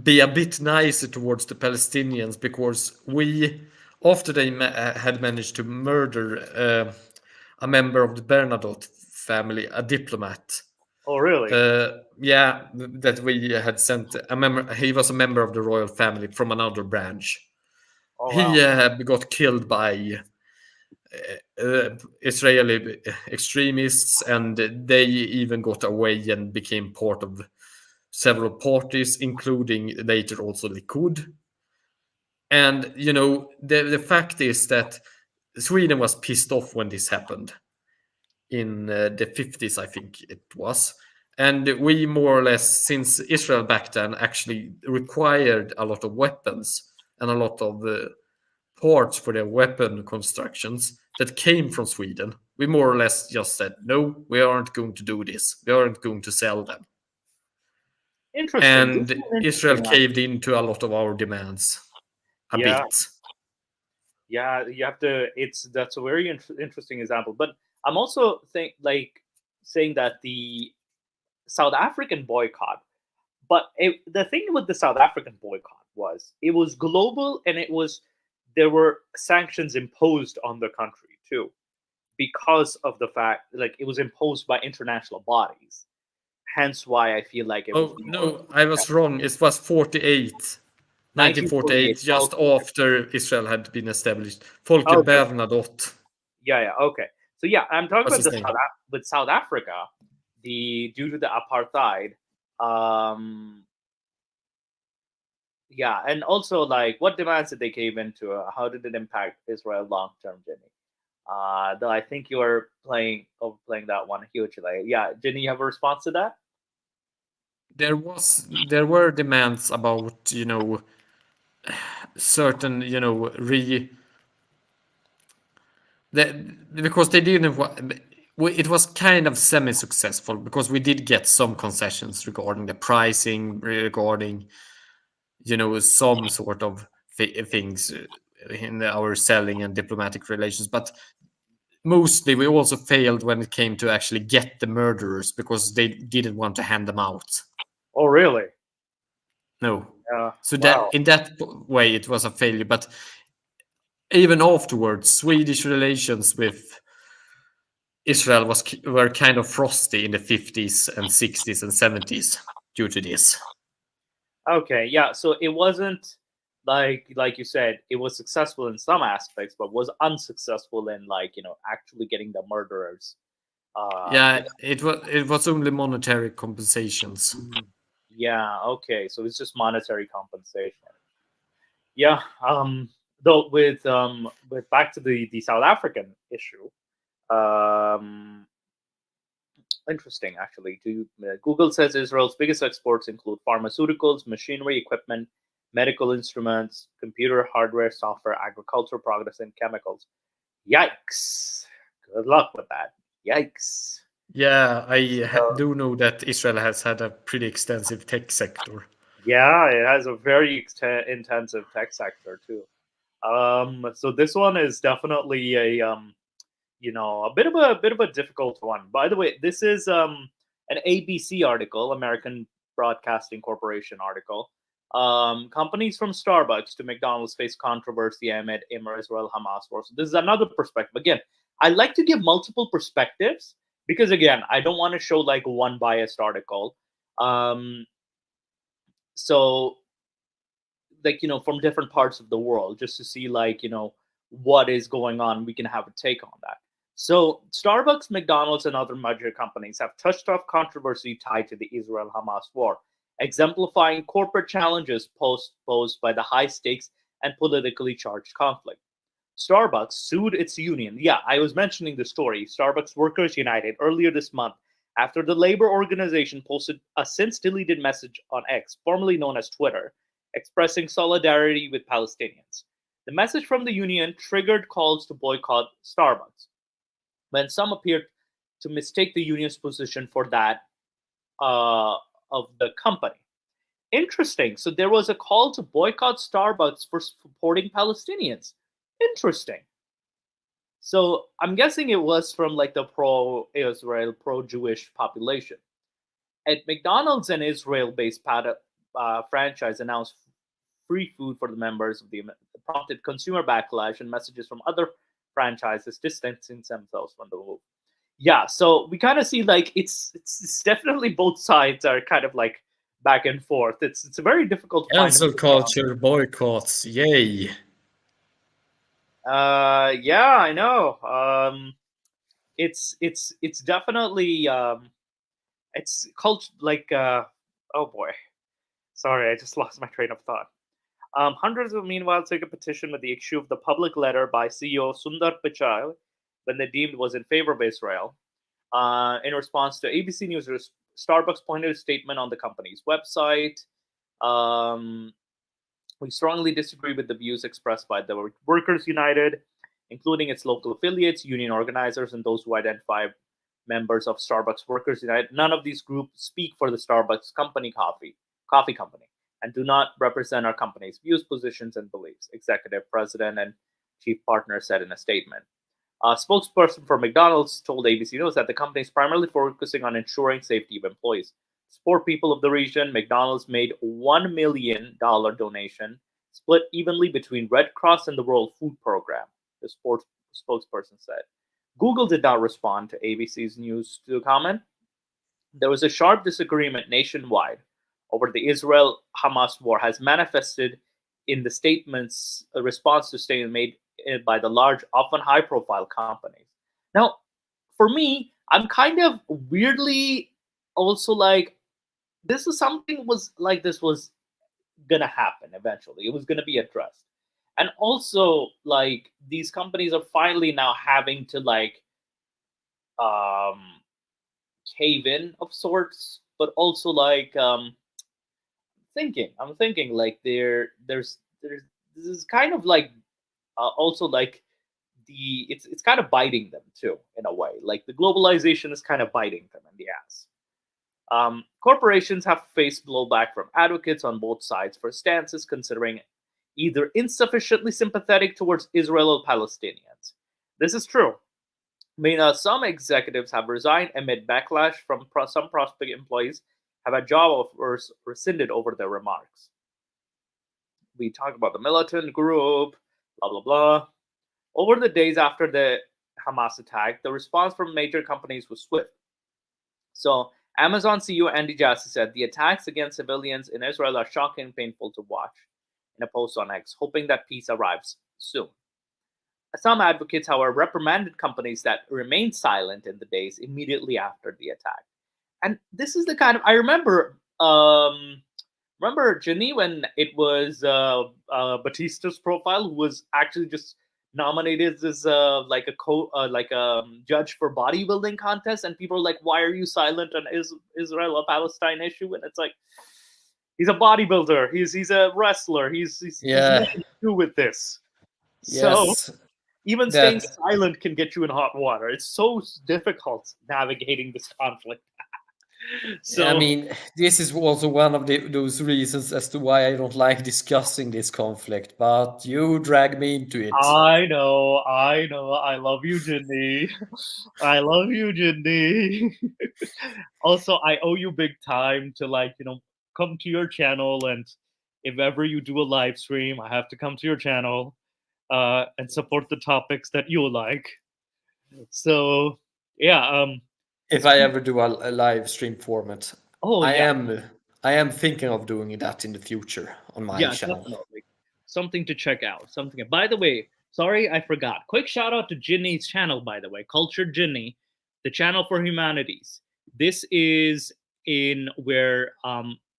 be a bit nicer towards the Palestinians, because after they had managed to murder a member of the Bernadotte family, a diplomat. oh really? Yeah, that we had sent a member. He was a member of the royal family from another branch. Oh wow. He got killed by Israeli extremists, and they even got away and became part of several parties, including later also Likud. And the fact is that Sweden was pissed off when this happened in the 50s, I think it was. And we more or less, since Israel back then actually required a lot of weapons and a lot of parts for their weapon constructions that came from Sweden, we more or less just said, no, we aren't going to do this. We aren't going to sell them. Interesting. And Israel caved into a lot of our demands a bit. Yeah, you have to. That's a very interesting example. But I'm also saying that the South African boycott. But the thing with the South African boycott was it was global, and there were sanctions imposed on the country too, because of the fact it was imposed by international bodies. Hence why I feel like it was. No, I was wrong. It was 1948, just after Israel had been established. Folke Bernadotte. Yeah, okay. So yeah, I'm talking about with South Africa, due to the apartheid, and also what demands did they cave into? How did it impact Israel long term, Jenny? Though I think you are overplaying that one hugely. Yeah, Jenny, you have a response to that? There were demands about certain because they didn't. It was kind of semi-successful because we did get some concessions regarding the pricing, regarding some sort of things in our selling and diplomatic relations, but mostly we also failed when it came to actually get the murderers because they didn't want to hand them out. Oh, really? No. So that in that way it was a failure, but even afterwards, Swedish relations with Israel were kind of frosty in the 50s and 60s and 70s due to this. Okay, yeah. So it wasn't like you said, it was successful in some aspects, but was unsuccessful in actually getting the murderers. It was only monetary compensations. Yeah. Okay. So it's just monetary compensation. Yeah. Though with back to the South African issue. Interesting, actually. Google says Israel's biggest exports include pharmaceuticals, machinery, equipment, medical instruments, computer hardware, software, agricultural products, and chemicals. Yikes! Good luck with that. Yikes! Yeah, I do know that Israel has had a pretty extensive tech sector. Yeah, it has a very intensive tech sector too. So this one is definitely a bit of a difficult one. By the way, this is an ABC article, American Broadcasting Corporation article. Companies from Starbucks to McDonald's face controversy amid Israel-Hamas war. So this is another perspective. Again, I like to give multiple perspectives because, again, I don't want to show one biased article. So, from different parts of the world, just to see what is going on, we can have a take on that. So Starbucks, McDonald's, and other major companies have touched off controversy tied to the Israel-Hamas war, exemplifying corporate challenges posed by the high stakes and politically charged conflict. Starbucks sued its union. Yeah, I was mentioning the story. Starbucks Workers United earlier this month after the labor organization posted a since-deleted message on X, formerly known as Twitter, expressing solidarity with Palestinians. The message from the union triggered calls to boycott Starbucks, when some appeared to mistake the union's position for that of the company. Interesting. So there was a call to boycott Starbucks for supporting Palestinians. Interesting. So I'm guessing it was from the pro-Israel, pro-Jewish population. At McDonald's, an Israel-based franchise announced free food for the members of the prompted consumer backlash and messages from other franchises distancing themselves from the move. Yeah, so we kind of see it's definitely both sides are kind of back and forth. It's a very difficult cancel culture boycotts. Yay. Yeah, I know. It's definitely it's culture oh boy. Sorry, I just lost my train of thought. Hundreds of meanwhile took a petition with the issue of the public letter by CEO Sundar Pichai when they deemed was in favor of Israel. In response to ABC News, Starbucks pointed a statement on the company's website. We strongly disagree with the views expressed by the Workers United, including its local affiliates, union organizers, and those who identify members of Starbucks Workers United. None of these groups speak for the Starbucks coffee company, and do not represent our company's views, positions, and beliefs, executive president and chief partner said in a statement. A spokesperson for McDonald's told ABC News that the company is primarily focusing on ensuring safety of employees. To support people of the region, McDonald's made $1 million donation, split evenly between Red Cross and the World Food Program, the spokesperson said. Google did not respond to ABC's news to comment. There was a sharp disagreement nationwide over the Israel-Hamas war has manifested in the statements, a response to statements made by the large, often high-profile companies. Now, for me, I'm kind of weirdly also like, this was gonna happen eventually. It was gonna be addressed. And also, like, these companies are finally now having to like cave in of sorts, but also like I'm thinking like there's this is kind of like also like it's kind of biting them too in a way. Like the globalization is kind of biting them in the ass. Corporations have faced blowback from advocates on both sides for stances considering either insufficiently sympathetic towards Israel or Palestinians. This is true. I mean, some executives have resigned amid backlash from some prospective employees have had job offers rescinded over their remarks. We talk about the militant group, blah, blah, blah. Over the days after the Hamas attack, the response from major companies was swift. So, Amazon CEO Andy Jassy said the attacks against civilians in Israel are shocking and painful to watch in a post on X, hoping that peace arrives soon. Some advocates, however, reprimanded companies that remained silent in the days immediately after the attack. And this is the kind of I remember Jenny when it was Batista's profile who was actually just nominated as like a judge for bodybuilding contest, and people are like, "Why are you silent on Israel or Palestine issue?" And it's like, he's a bodybuilder, he's a wrestler, he's nothing to do with this. Yes. So even staying silent can get you in hot water. It's so difficult navigating this conflict. So I mean, this is also one of those reasons as to why I don't like discussing this conflict, but you drag me into it. I know. I love you, Jindy. I love you, Jindy. Also, I owe you big time to come to your channel, and if ever you do a live stream, I have to come to your channel and support the topics that you like. So yeah. If I ever do a live stream format, I am thinking of doing that in the future on my channel. Definitely. Something to check out. By the way, sorry, I forgot. Quick shout out to Ginny's channel, by the way, Cultured Ginny, the channel for humanities. This is in where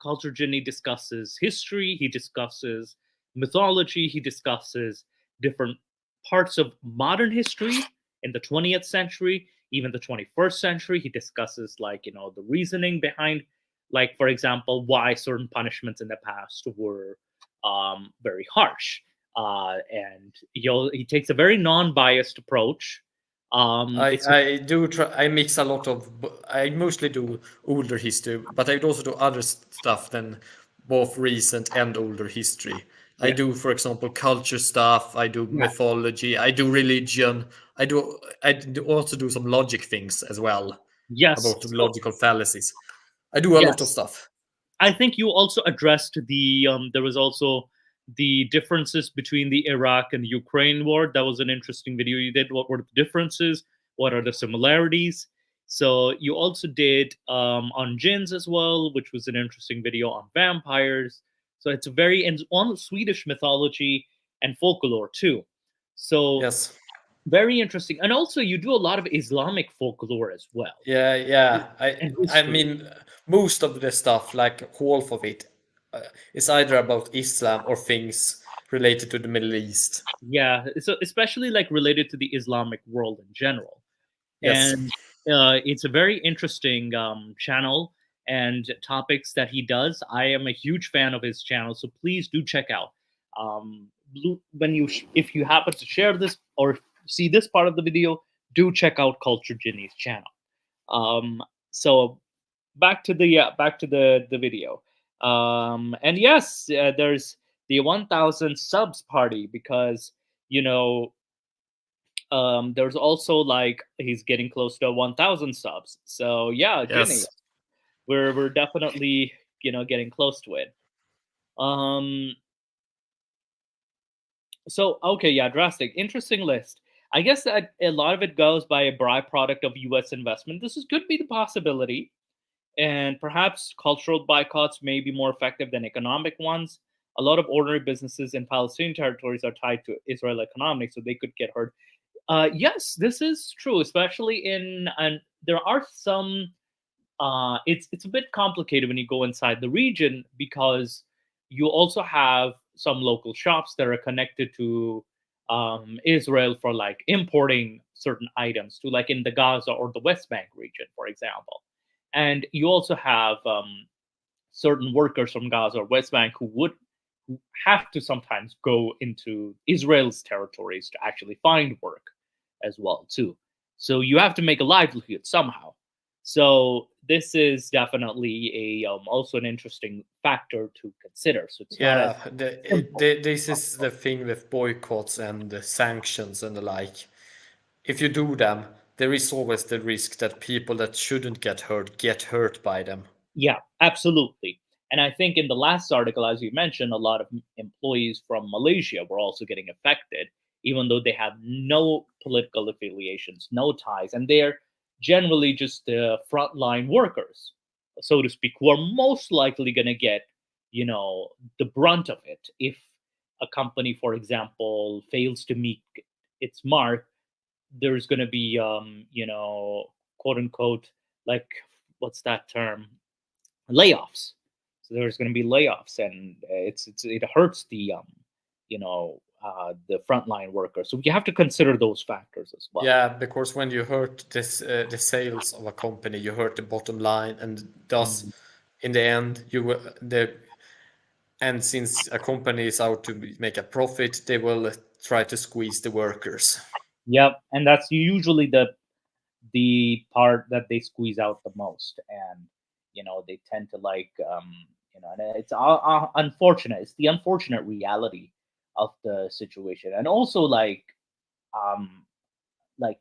Cultured Ginny discusses history, he discusses mythology, he discusses different parts of modern history in the 20th century, even the 21st century. He discusses the reasoning behind, like, for example, why certain punishments in the past were very harsh. And he takes a very non-biased approach. I do try. I mix a lot of. I mostly do older history, but I also do other stuff than both recent and older history. Yeah. I do, for example, culture stuff. I do mythology. I do religion. I do also do some logic things as well. Yes, about logical fallacies. I do a lot of stuff. I think you also addressed there was also the differences between the Iraq and the Ukraine war. That was an interesting video you did. What were the differences? What are the similarities? So you also did on jinns as well, which was an interesting video on vampires. So it's on Swedish mythology and folklore too. So yes. Very interesting. And also you do a lot of Islamic folklore as well. Yeah. I mean, most of the stuff, like half of it, it's either about Islam or things related to the Middle East. Yeah, so especially like related to the Islamic world in general. Yes. And it's a very interesting channel and topics that he does. I am a huge fan of his channel, so please do check out. When if you happen to share this or see this part of the video, do check out Culture Ginny's channel. So back to the video. And yes, there's the 1,000 subs party because you know there's also like he's getting close to 1,000 subs. So yeah, Ginny, Yes. we're definitely getting close to it. Um, so okay, yeah, drastic, interesting list. I guess that a lot of it goes by a byproduct of U.S. investment. Could be the possibility, and perhaps cultural boycotts may be more effective than economic ones. A lot of ordinary businesses in Palestinian territories are tied to Israel economics, so they could get hurt. Yes, this is true, especially and there are some. It's a bit complicated when you go inside the region because you also have some local shops that are connected to Israel for like importing certain items to like in the Gaza or the West Bank region, for example, and you also have certain workers from Gaza or West Bank who have to sometimes go into Israel's territories to actually find work as well too. So you have to make a livelihood somehow. So this is definitely a also an interesting factor to consider. So it's not as Yeah, simple. this is the thing with boycotts and the sanctions and the like. If you do them, there is always the risk that people that shouldn't get hurt by them. Yeah, absolutely. And I think in the last article, as you mentioned, a lot of employees from Malaysia were also getting affected, even though they have no political affiliations, no ties, and they're generally just the frontline workers, so to speak, who are most likely going to get, the brunt of it if a company, for example, fails to meet its mark. There's going to be, quote unquote, like what's that term? Layoffs. So there's going to be layoffs, and it hurts the frontline workers. So you have to consider those factors as well. Yeah, because when you hurt the sales of a company, you hurt the bottom line, and thus, Mm. in the end, you will the and since a company is out to make a profit, they will try to squeeze the workers. Yep, and that's usually the part that they squeeze out the most, and they tend to like and it's unfortunate. It's the unfortunate reality of the situation, and also um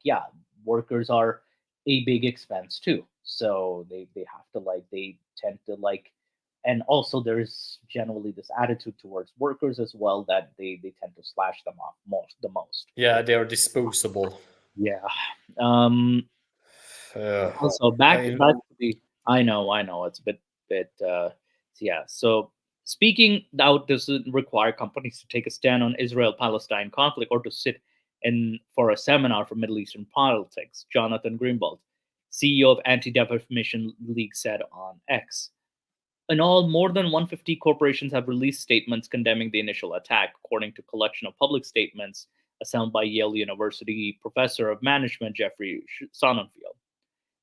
yeah, workers are a big expense too, so they have to like they tend to like, and also there's generally this attitude towards workers as well that they tend to slash them off the most. Yeah, they are disposable. Yeah. um Uh, Also, I back to the. I know, it's a bit. Yeah. So speaking out doesn't require companies to take a stand on Israel-Palestine conflict or to sit in for a seminar for Middle Eastern politics. Jonathan Greenwald, CEO of Anti-Defamation League, said on X. In all, more than 150 corporations have released statements condemning the initial attack, according to a collection of public statements assembled by Yale University professor of management Jeffrey Sonnenfeld.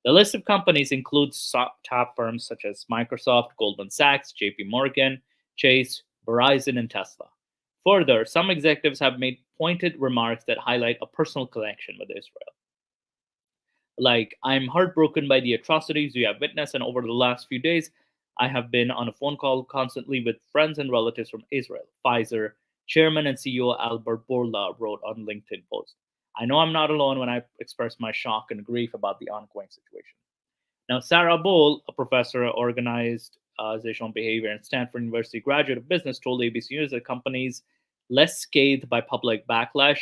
The list of companies includes top firms such as Microsoft, Goldman Sachs, JP Morgan, Chase, Verizon, and Tesla. Further, some executives have made pointed remarks that highlight a personal connection with Israel. Like, I'm heartbroken by the atrocities we have witnessed, and over the last few days, I have been on a phone call constantly with friends and relatives from Israel. Pfizer chairman and CEO Albert Bourla wrote on LinkedIn post. I know I'm not alone when I express my shock and grief about the ongoing situation. Now, Sarah Bowl, a professor of organizational behavior and Stanford University graduate of business, told ABC News that companies less scathed by public backlash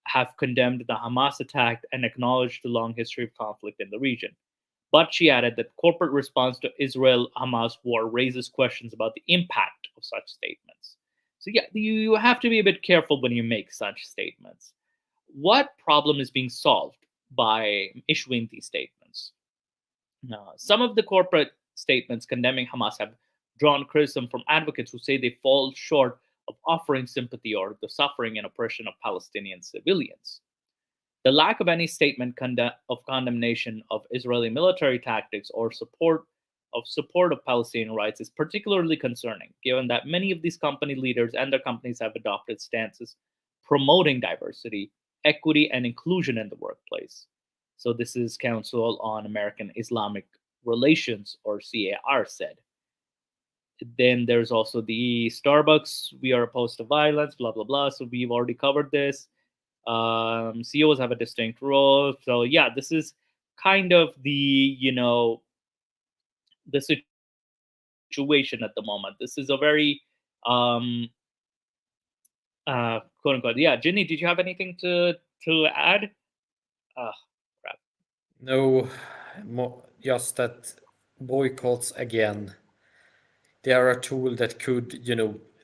have condemned the Hamas attack and acknowledged the long history of conflict in the region. But she added that corporate response to Israel-Hamas war raises questions about the impact of such statements. So yeah, you have to be a bit careful when you make such statements. What problem is being solved by issuing these statements? Some of the corporate statements condemning Hamas have drawn criticism from advocates who say they fall short of offering sympathy or the suffering and oppression of Palestinian civilians. The lack of any statement of condemnation of Israeli military tactics or support of Palestinian rights is particularly concerning, given that many of these company leaders and their companies have adopted stances promoting diversity, equity, and inclusion in the workplace. So this is Council on American Islamic Relations, or CAR, said. Then there's also the Starbucks, we are opposed to violence, blah, blah, blah. So we've already covered this. CEOs have a distinct role. So yeah, this is kind of the, the situation at the moment. This is a very, quote unquote. Yeah, Ginny, did you have anything to add? Crap. No, just that boycotts, again, they are a tool that could,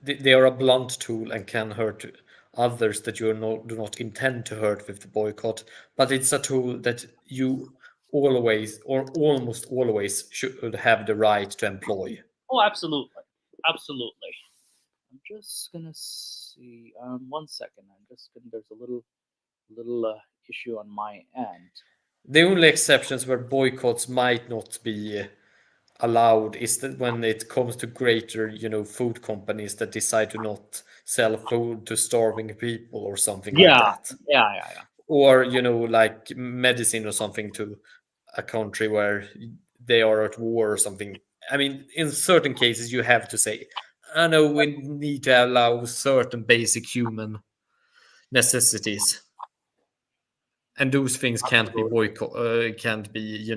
they are a blunt tool and can hurt others that you do not intend to hurt with the boycott. But it's a tool that you always, or almost always, should have the right to employ. Oh, absolutely. Absolutely. I'm just gonna see. 1 second. There's a little issue on my end. The only exceptions where boycotts might not be allowed is that when it comes to greater, food companies that decide to not sell food to starving people or something like that. Yeah. Or, like medicine or something to a country where they are at war or something. I mean, in certain cases, you have to say, I know we need to allow certain basic human necessities. And those things can't be can't be,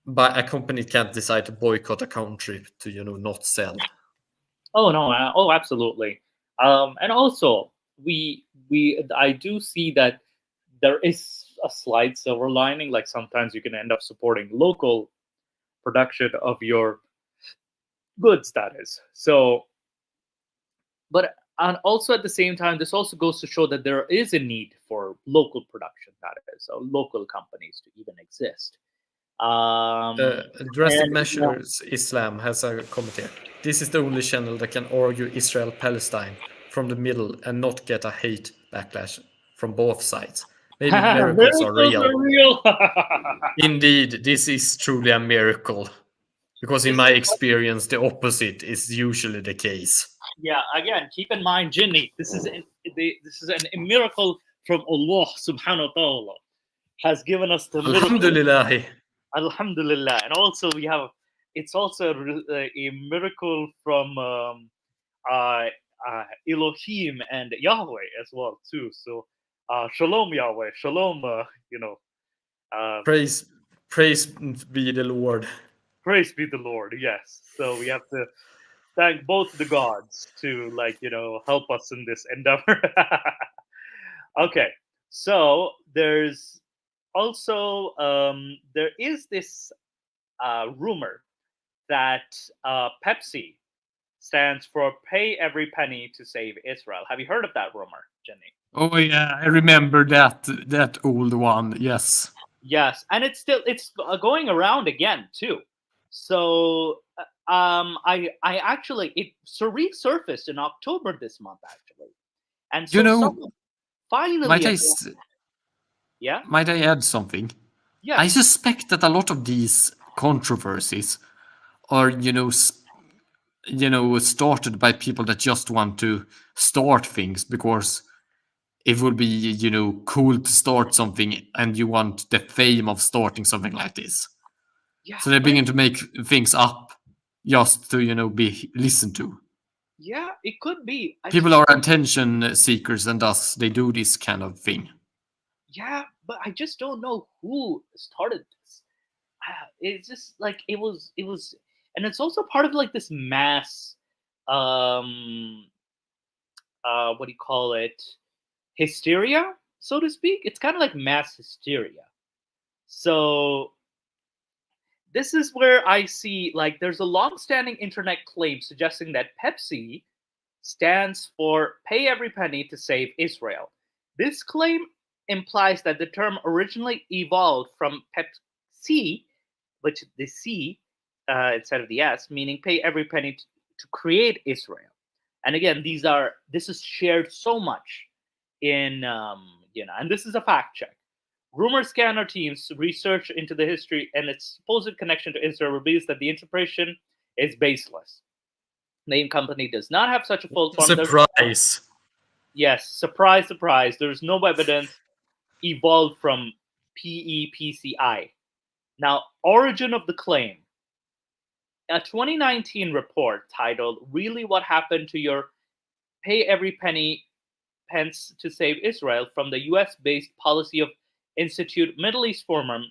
but a company can't decide to boycott a country to, not sell. Oh no! Oh, absolutely. And also, I do see that there is a slight silver lining. Like sometimes you can end up supporting local production of your goods. That is so. But and also at the same time, this also goes to show that there is a need for local production. That is, so local companies to even exist. Drastic Measures Islam has a comment here. This is the only channel that can argue Israel-Palestine from the middle and not get a hate backlash from both sides. Maybe miracles are real. Indeed, this is truly a miracle. Because in my experience, the opposite is usually the case. Yeah, again, keep in mind, Jinni, this is a miracle from Allah subhanahu wa ta'ala. Has given us the miracle. Alhamdulillah. Alhamdulillah. And also it's also a miracle from Elohim and Yahweh as well too. So shalom Yahweh, shalom, praise be the Lord. Praise be the Lord, yes. So we have to thank both the gods to help us in this endeavor. Okay, so there's also there is this rumor that Pepsi stands for "Pay Every Penny to Save Israel." Have you heard of that rumor, Jenny? Oh yeah, I remember that old one. Yes. Yes, and it's going around again too. So I actually it resurfaced in October this month actually, and so finally. Might I add something? Yeah. I suspect that a lot of these controversies are, started by people that just want to start things because it would be, cool to start something and you want the fame of starting something like this. Yeah. So they begin to make things up just to, be listened to. Yeah, it could be. People are attention seekers and thus they do this kind of thing. Yeah, but I just don't know who started this. It's just like it was, and it's also part of like this mass, what do you call it, hysteria, so to speak. It's kind of like mass hysteria. So this is where I see like there's a long-standing internet claim suggesting that Pepsi stands for "Pay Every Penny to Save Israel." This claim implies that the term originally evolved from Pepsi, which the C instead of the S, meaning pay every penny to create Israel. And again, this is shared so much in and this is a fact check. Rumor scanner teams research into the history and its supposed connection to Israel reveals that the interpretation is baseless. Name company does not have such a full form. Surprise. Yes, surprise, surprise. There's no evidence evolved from PEPCI. Now, origin of the claim. A 2019 report titled "Really What Happened to Your Pay Every Penny Pence to Save Israel" from the US-based Policy of Institute Middle East Forum,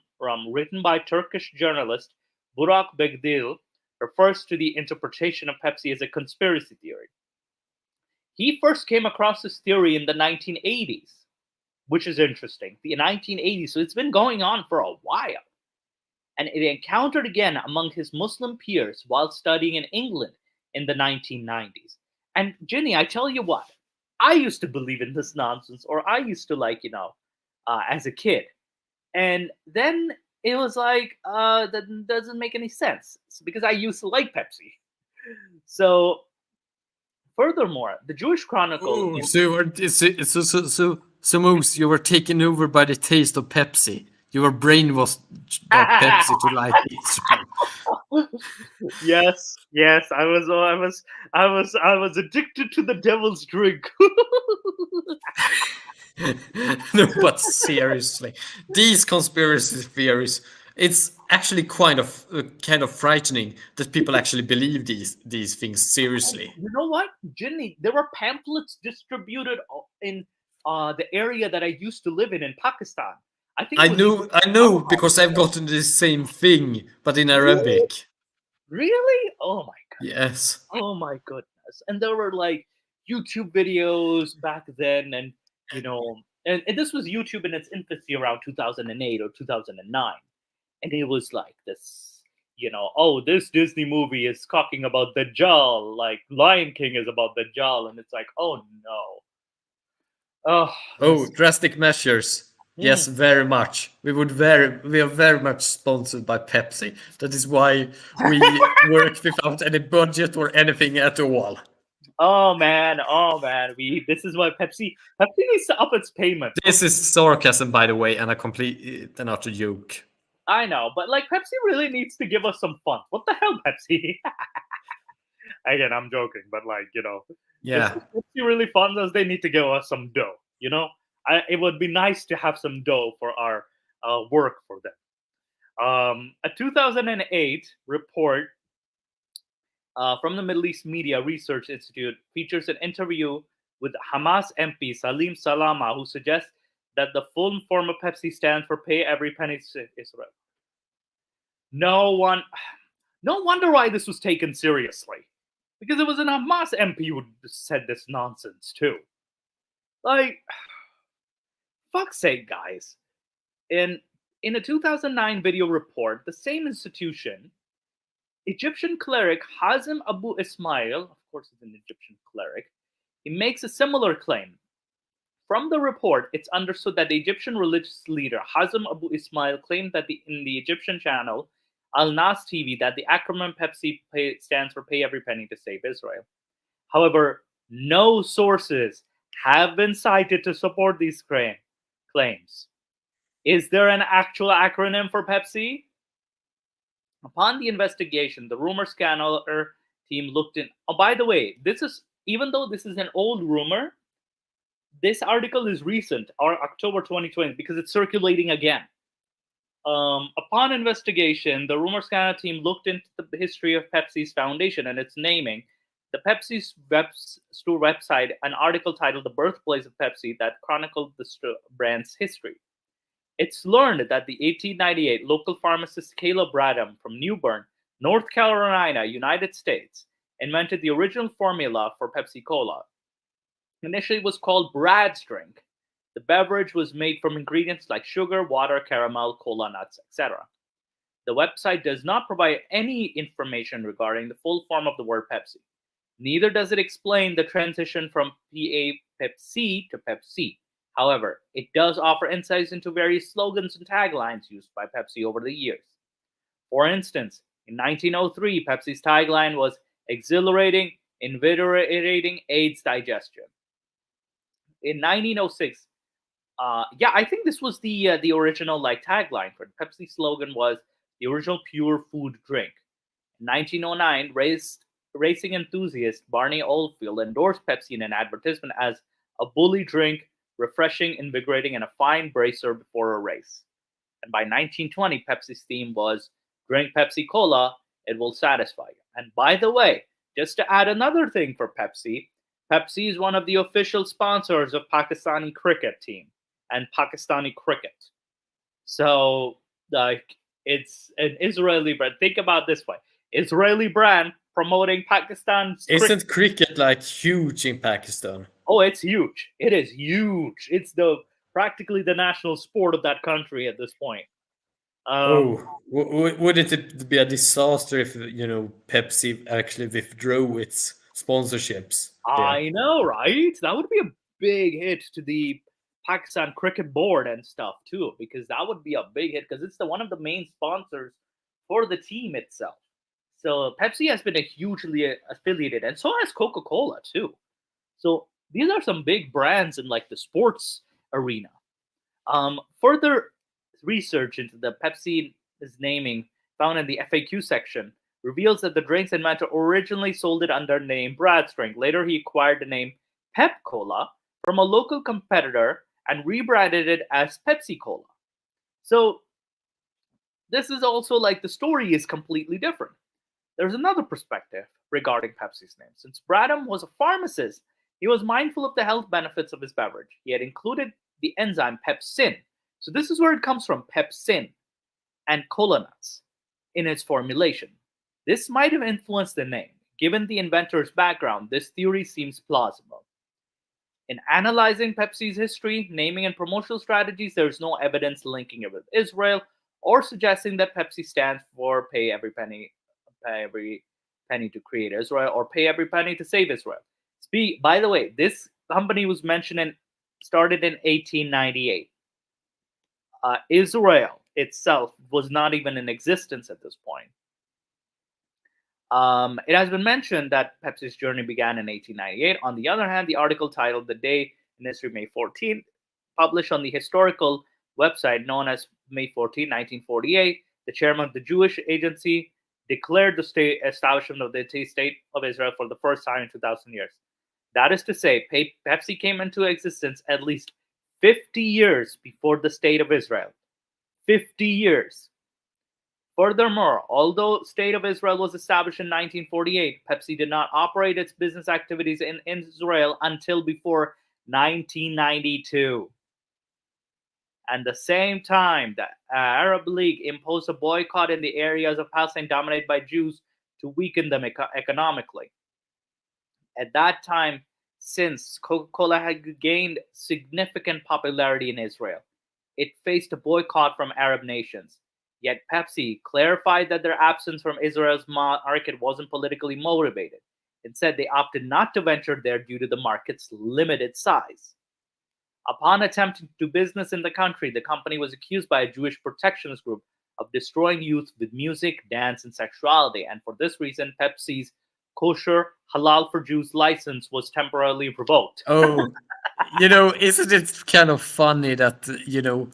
written by Turkish journalist Burak Begdil, refers to the interpretation of Pepsi as a conspiracy theory. He first came across this theory in the 1980s, which is interesting. The 1980s, so it's been going on for a while. And it encountered again among his Muslim peers while studying in England in the 1990s. And Ginny, I tell you what, I used to believe in this nonsense, or I used to as a kid. And then it was like, that doesn't make any sense because I used to like Pepsi. So, furthermore, the Jewish Chronicle. So Moose, you were taken over by the taste of Pepsi. Your brain was by Pepsi to like Israel. Yes, I was addicted to the devil's drink. No, but seriously, these conspiracy theories, it's actually kind of frightening that people actually believe these things seriously. You know what, Ginny? There were pamphlets distributed in the area that I used to live in Pakistan. I know, because I've gotten the same thing, but in Arabic. Really? Oh my god. Yes. Oh my goodness. And there were like YouTube videos back then, and and this was YouTube in its infancy around 2008 or 2009. And it was like this, this Disney movie is talking about Dajjal, like Lion King is about Dajjal, and it's like, oh no. Drastic measures. Yes, very much. We are very much sponsored by Pepsi. That is why we work without any budget or anything at all. Oh man. This is why Pepsi needs to up its payment. This is sarcasm, by the way, and a complete and utter joke. I know, but like Pepsi really needs to give us some fun. What the hell, Pepsi? Again, I'm joking, but yeah, if Pepsi really funds us, they need to give us some dough. It would be nice to have some dough for our work for them. A 2008 report from the Middle East Media Research Institute features an interview with Hamas MP Salim Salama, who suggests that the full form of Pepsi stands for "Pay Every Penny to Israel." No wonder why this was taken seriously, because it was an Hamas MP who said this nonsense too. Like, fuck's sake, guys. In a 2009 video report, the same institution, Egyptian cleric Hazem Abu Ismail, of course he's an Egyptian cleric, he makes a similar claim. From the report, it's understood that the Egyptian religious leader Hazem Abu Ismail claimed that in the Egyptian channel Al Nas TV that the acronym Pepsi stands for "Pay Every Penny to Save Israel." However, no sources have been cited to support these claims. Is there an actual acronym for Pepsi? Upon the investigation, the rumor scanner team looked in. Oh, by the way, even though this is an old rumor, this article is recent, or October 2020, because it's circulating again. Upon investigation, the rumor scanner team looked into the history of Pepsi's foundation and its naming. The Pepsi's store website, an article titled "The Birthplace of Pepsi" that chronicled the brand's history. It's learned that the 1898 local pharmacist Caleb Bradham from New Bern, North Carolina, United States, invented the original formula for Pepsi Cola. Initially, it was called Brad's Drink. The beverage was made from ingredients like sugar, water, caramel, cola nuts, etc. The website does not provide any information regarding the full form of the word Pepsi. Neither does it explain the transition from Pepsi to Pepsi. However, it does offer insights into various slogans and taglines used by Pepsi over the years. For instance, In 1903, Pepsi's tagline was exhilarating, invigorating, aids digestion. In 1906, I think this was the original like tagline for it. Pepsi slogan was the original pure food drink. In 1909, racing enthusiast Barney Oldfield endorsed Pepsi in an advertisement as a bully drink, refreshing, invigorating, and a fine bracer before a race. And by 1920, Pepsi's theme was drink Pepsi Cola, it will satisfy you. And by the way, just to add another thing for Pepsi, Pepsi is one of the official sponsors of Pakistani cricket team and Pakistani cricket. So, like, it's an Israeli brand. Think about it this way: Israeli brand promoting Pakistan's Isn't cricket like huge in Pakistan? Oh, it's huge. It is huge. It's practically the national sport of that country at this point. Wouldn't it be a disaster if Pepsi actually withdrew its sponsorships? I know, right? That would be a big hit to the Pakistan Cricket Board and stuff too, because that would be a big hit because it's one of the main sponsors for the team itself. So Pepsi has been a hugely affiliated, and so has Coca-Cola too. So these are some big brands in like the sports arena. Further research into the Pepsi's naming found in the FAQ section reveals that the drink's inventor originally sold it under the name Brad's Drink. Later, he acquired the name Pep Cola from a local competitor and rebranded it as Pepsi Cola. So this is also like the story is completely different. There's another perspective regarding Pepsi's name. Since Bradham was a pharmacist, he was mindful of the health benefits of his beverage. He had included the enzyme pepsin. So this is where it comes from, pepsin, and cola nuts in its formulation. This might have influenced the name. Given the inventor's background, this theory seems plausible. In analyzing Pepsi's history, naming, and promotional strategies, there is no evidence linking it with Israel or suggesting that Pepsi stands for pay every penny to create Israel or pay every penny to save Israel. By the way, this company was mentioned and started in 1898. Israel itself was not even in existence at this point. It has been mentioned that Pepsi's journey began in 1898. On the other hand, the article titled The Day in History, May 14th, published on the historical website known as May 14, 1948, the chairman of the Jewish Agency declared the state establishment of the state of Israel for the first time in 2,000 years. That is to say, Pepsi came into existence at least 50 years before the state of Israel. 50 years. Furthermore, although state of Israel was established in 1948, Pepsi did not operate its business activities in Israel until before 1992. At the same time, the Arab League imposed a boycott in the areas of Palestine dominated by Jews to weaken them economically. At that time, since Coca-Cola had gained significant popularity in Israel, it faced a boycott from Arab nations. Yet Pepsi clarified that their absence from Israel's market wasn't politically motivated. Instead, they opted not to venture there due to the market's limited size. Upon attempting to do business in the country, the company was accused by a Jewish protectionist group of destroying youth with music, dance, and sexuality. And for this reason, Pepsi's kosher halal for Jews license was temporarily revoked. Oh, isn't it kind of funny that the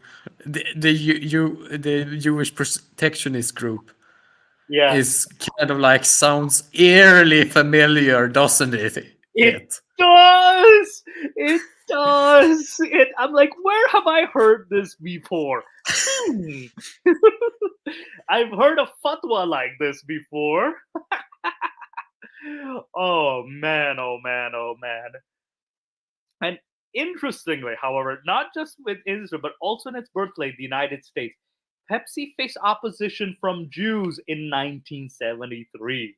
Jewish protectionist group is kind of like sounds eerily familiar, doesn't it? It does. It does. I'm like, where have I heard this before? I've heard a fatwa like this before. Oh man, oh man, oh man. And interestingly, however, not just with Israel, but also in its birthplace, the United States, Pepsi faced opposition from Jews in 1973.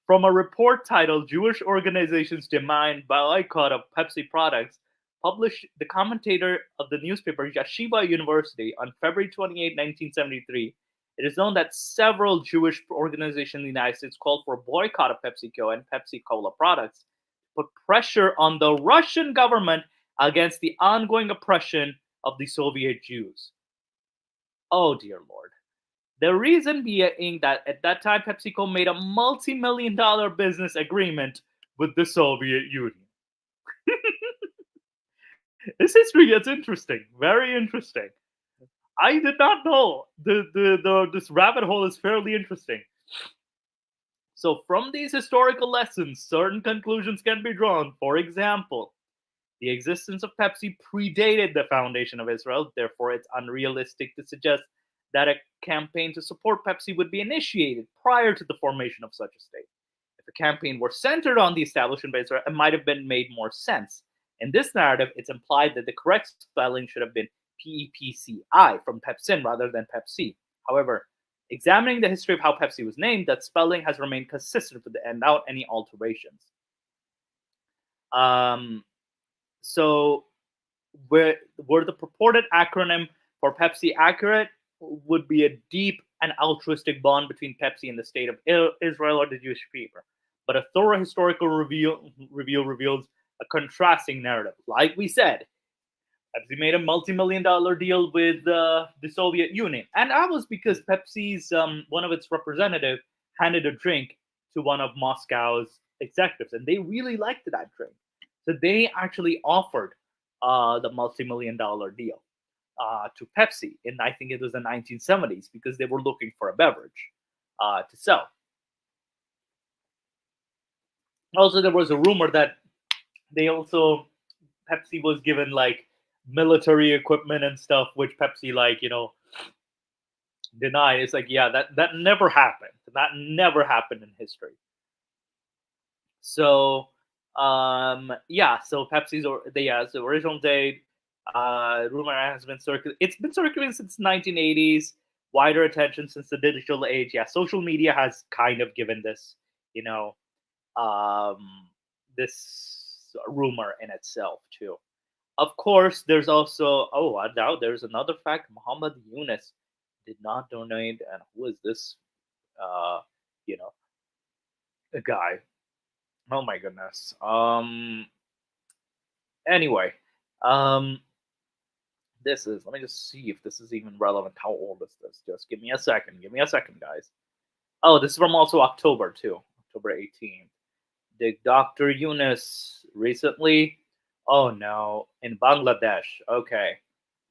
From a report titled Jewish Organizations Demand Boycott of Pepsi Products, published the commentator of the newspaper Yeshiva University on February 28, 1973, it is known that several Jewish organizations in the United States called for a boycott of PepsiCo and Pepsi Cola products to put pressure on the Russian government against the ongoing oppression of the Soviet Jews. Oh, dear Lord. The reason being that at that time, PepsiCo made a multi-million-dollar business agreement with the Soviet Union. This history gets interesting, very interesting. I did not know. This rabbit hole is fairly interesting. So, from these historical lessons, certain conclusions can be drawn. For example, the existence of Pepsi predated the foundation of Israel, therefore, it's unrealistic to suggest that a campaign to support Pepsi would be initiated prior to the formation of such a state. If a campaign were centered on the establishment of Israel, it might have been made more sense. In this narrative, it's implied that the correct spelling should have been PEPCI from Pepsin rather than Pepsi. However, examining the history of how Pepsi was named, that spelling has remained consistent without any alterations. So, were the purported acronym for Pepsi accurate? Would be a deep and altruistic bond between Pepsi and the state of Israel or the Jewish people. But a thorough historical review reveals a contrasting narrative. Like we said, Pepsi made a multi-million-dollar deal with the Soviet Union, and that was because Pepsi's one of its representatives handed a drink to one of Moscow's executives, and they really liked that drink. So they actually offered the multi-million-dollar deal to Pepsi in, I think it was the 1970s, because they were looking for a beverage to sell. Also, there was a rumor that Pepsi was given like military equipment and stuff, which Pepsi denied. It's like, yeah, that never happened. That never happened in history. So yeah, so Pepsi's the original date. Rumor has been circulating. It's been circulating since 1980s. Wider attention since the digital age. Yeah, social media has kind of given this, this rumor in itself too. Of course, there's also I doubt there's another fact. Muhammad Yunus did not donate, and who is this? You know, a guy. Oh my goodness. Anyway, um, this is. Let me just see if this is even relevant. How old is this? Just give me a second. Give me a second, guys. Oh, this is from also October too. October 18th. Did Dr. Yunus recently? Oh no, in Bangladesh. Okay.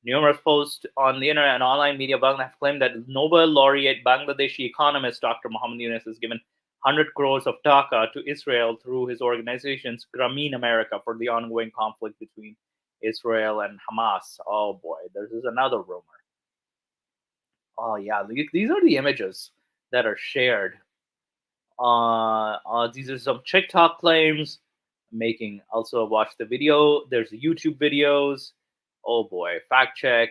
Numerous posts on the internet and online media Bangladesh have claimed that Nobel laureate Bangladeshi economist Dr. Muhammad Yunus has given 100 crores of taka to Israel through his organization's Grameen America for the ongoing conflict between Israel and Hamas. Oh boy, this is another rumor. Oh yeah, these are the images that are shared. These are some TikTok claims. Making also watch the video. There's YouTube videos. Oh boy, fact check.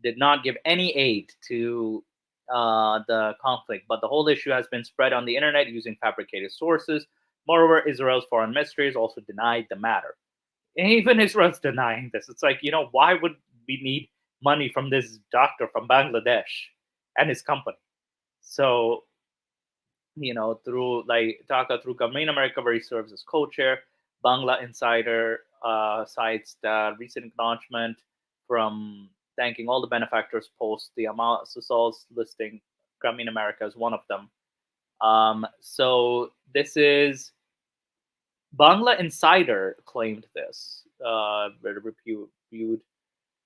Did not give any aid to the conflict, but the whole issue has been spread on the internet using fabricated sources. Moreover, Israel's foreign ministry has also denied the matter. Even Israel's denying this. It's like, why would we need money from this doctor from Bangladesh and his company? So, through like Dhaka through Grameen America, where he serves as co-chair. Bangla Insider cites the recent acknowledgement from thanking all the benefactors post the amount Susal's listing Grameen America as one of them. So this is Bangla Insider claimed this. Very reviewed.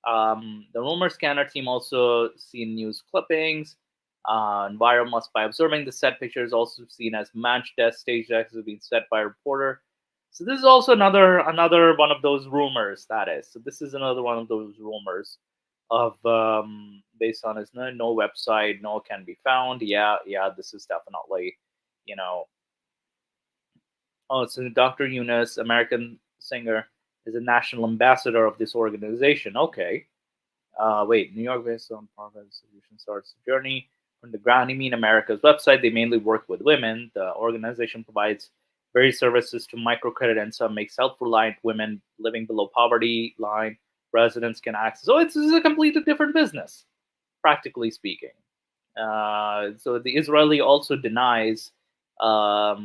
The rumor scanner team also seen news clippings. Viral must by observing the set picture is also seen as match desk stage decks has been set by a reporter. So this is also another one of those rumors that is. So this is another one of those rumors of based on his no website, no can be found. Yeah, this is definitely, Oh, so Dr. Yunus, American singer, is a national ambassador of this organization. Okay. Wait, New York-based on Progress Solution starts the journey from the Grameen America's website. They mainly work with women. The organization provides various services to microcredit and some make self-reliant women living below poverty line residents can access. So it's a completely different business, practically speaking. So the Israeli also denies what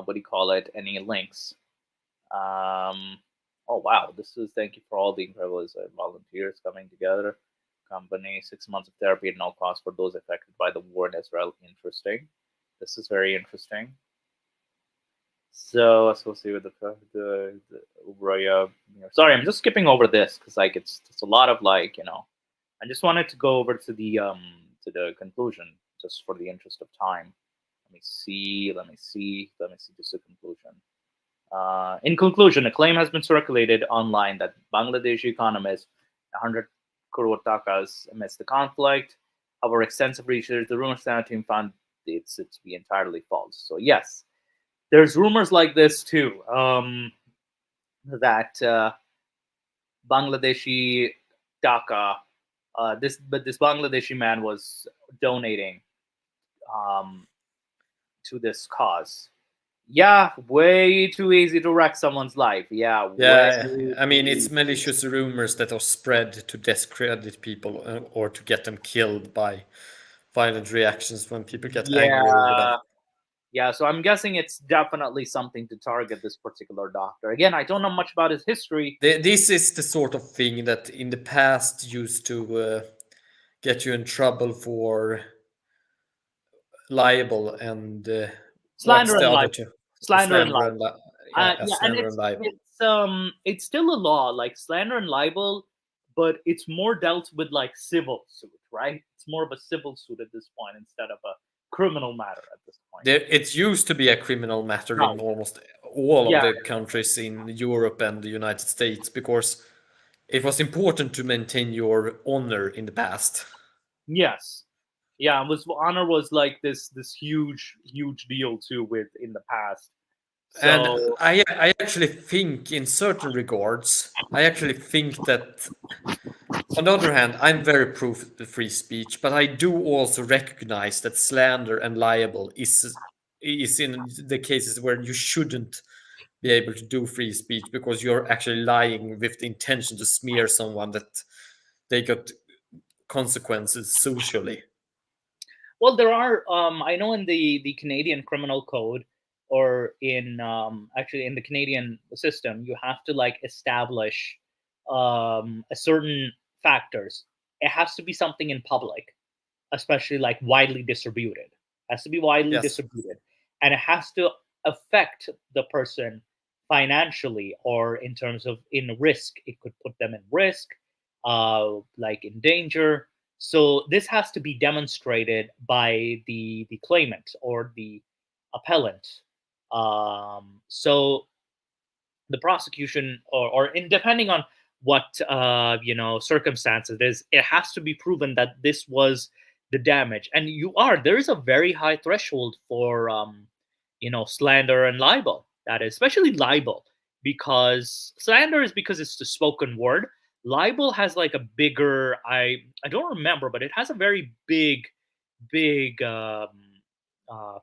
do you call it? Any links? Oh wow, this is thank you for all the incredible volunteers coming together. company. 6 months of therapy at no cost for those affected by the war in Israel. Interesting. This is very interesting. So associated with the Ubraya. Sorry, I'm just skipping over this because like it's a lot of like I just wanted to go over to the conclusion just for the interest of time. Let me see just the conclusion. In conclusion, a claim has been circulated online that Bangladeshi economist 100 crore takas amidst the conflict. However, extensive research, the rumor standard team found it to be entirely false. So yes, there's rumors like this too, that Bangladeshi taka, this Bangladeshi man was donating to this cause. Yeah, way too easy to wreck someone's life. Yeah, I mean, it's malicious rumors that are spread to discredit people or to get them killed by violent reactions when people get angry over them. Yeah, so I'm guessing it's definitely something to target this particular doctor. Again, I don't know much about his history. This is the sort of thing that in the past used to get you in trouble for libel and Slander and libel. Slander and libel. Slander and libel. It's still a law like slander and libel, but it's more dealt with like civil suit, right? It's more of a civil suit at this point instead of a criminal matter at this point. It used to be a criminal matter in almost all of the countries in Europe and the United States because it was important to maintain your honor in the past. Yes. Yeah, honor was like this huge deal too with in the past. So, and I actually think in certain regards, I actually think that on the other hand, I'm very pro free speech, but I do also recognize that slander and libel is in the cases where you shouldn't be able to do free speech because you're actually lying with the intention to smear someone that they got consequences socially. Well, there are. I know in the Canadian Criminal Code, or in actually in the Canadian system, you have to like establish a certain factors. It has to be something in public, especially like widely distributed. It has to be widely distributed, and it has to affect the person financially or in terms of in risk. It could put them in risk, like in danger. So this has to be demonstrated by the claimant or the appellant. So the prosecution, or in depending on what circumstances it is, it has to be proven that this was the damage. And there is a very high threshold for slander and libel. That is especially libel, because slander is because it's the spoken word. Libel has like a bigger, I don't remember, but it has a very big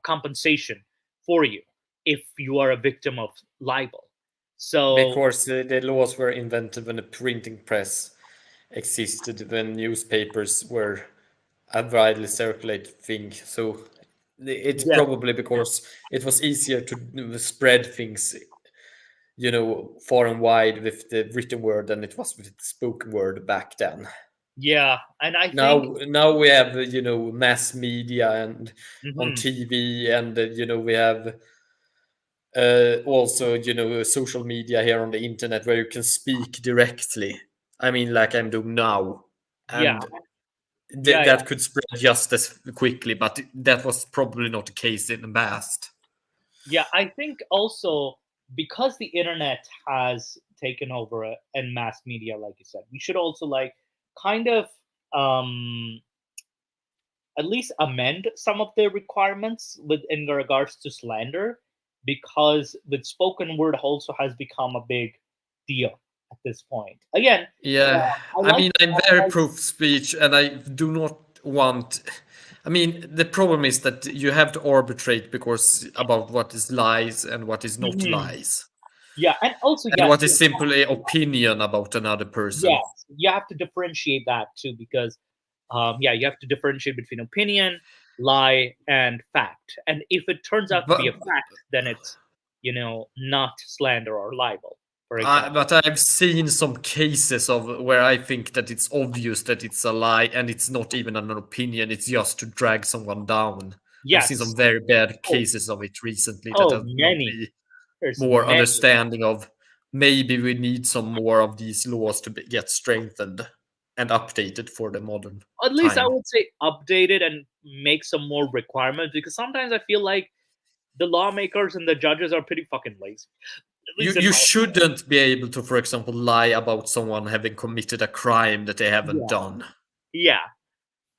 compensation for you if you are a victim of libel. So because the laws were invented when the printing press existed, when newspapers were a widely circulated thing. So it's probably because it was easier to spread things, far and wide with the written word than it was with the spoken word back then. Yeah, and I think now we have mass media and on TV, and we have also social media here on the internet where you can speak directly. I mean, like I'm doing now, and that could spread just as quickly, but that was probably not the case in the past. Yeah, I think also because the internet has taken over and mass media, like you said, we should also like kind of at least amend some of the requirements in regards to slander, because with spoken word also has become a big deal at this point. Again, I mean, I'm very pro speech, and I do not want. I mean, the problem is that you have to arbitrate about what is lies and what is not lies. Yeah, and also what is simply opinion about another person. Yes, you have to differentiate that too, because you have to differentiate between opinion, lie, and fact. And if it turns out to be a fact, then it's not slander or libel for example. But I've seen some cases of where I think that it's obvious that it's a lie and it's not even an opinion. It's just to drag someone down. I've seen Yes. some very bad Oh, cases of it recently that oh, have not many. be There's more many. understanding of maybe we need some more of these laws to get strengthened and updated for the modern At least I time. would say updated and make some more requirements, because sometimes I feel like the lawmakers and the judges are pretty fucking lazy. At You least in you my opinion. shouldn't be able to, for example, lie about someone having committed a crime that they haven't Yeah. done. Yeah.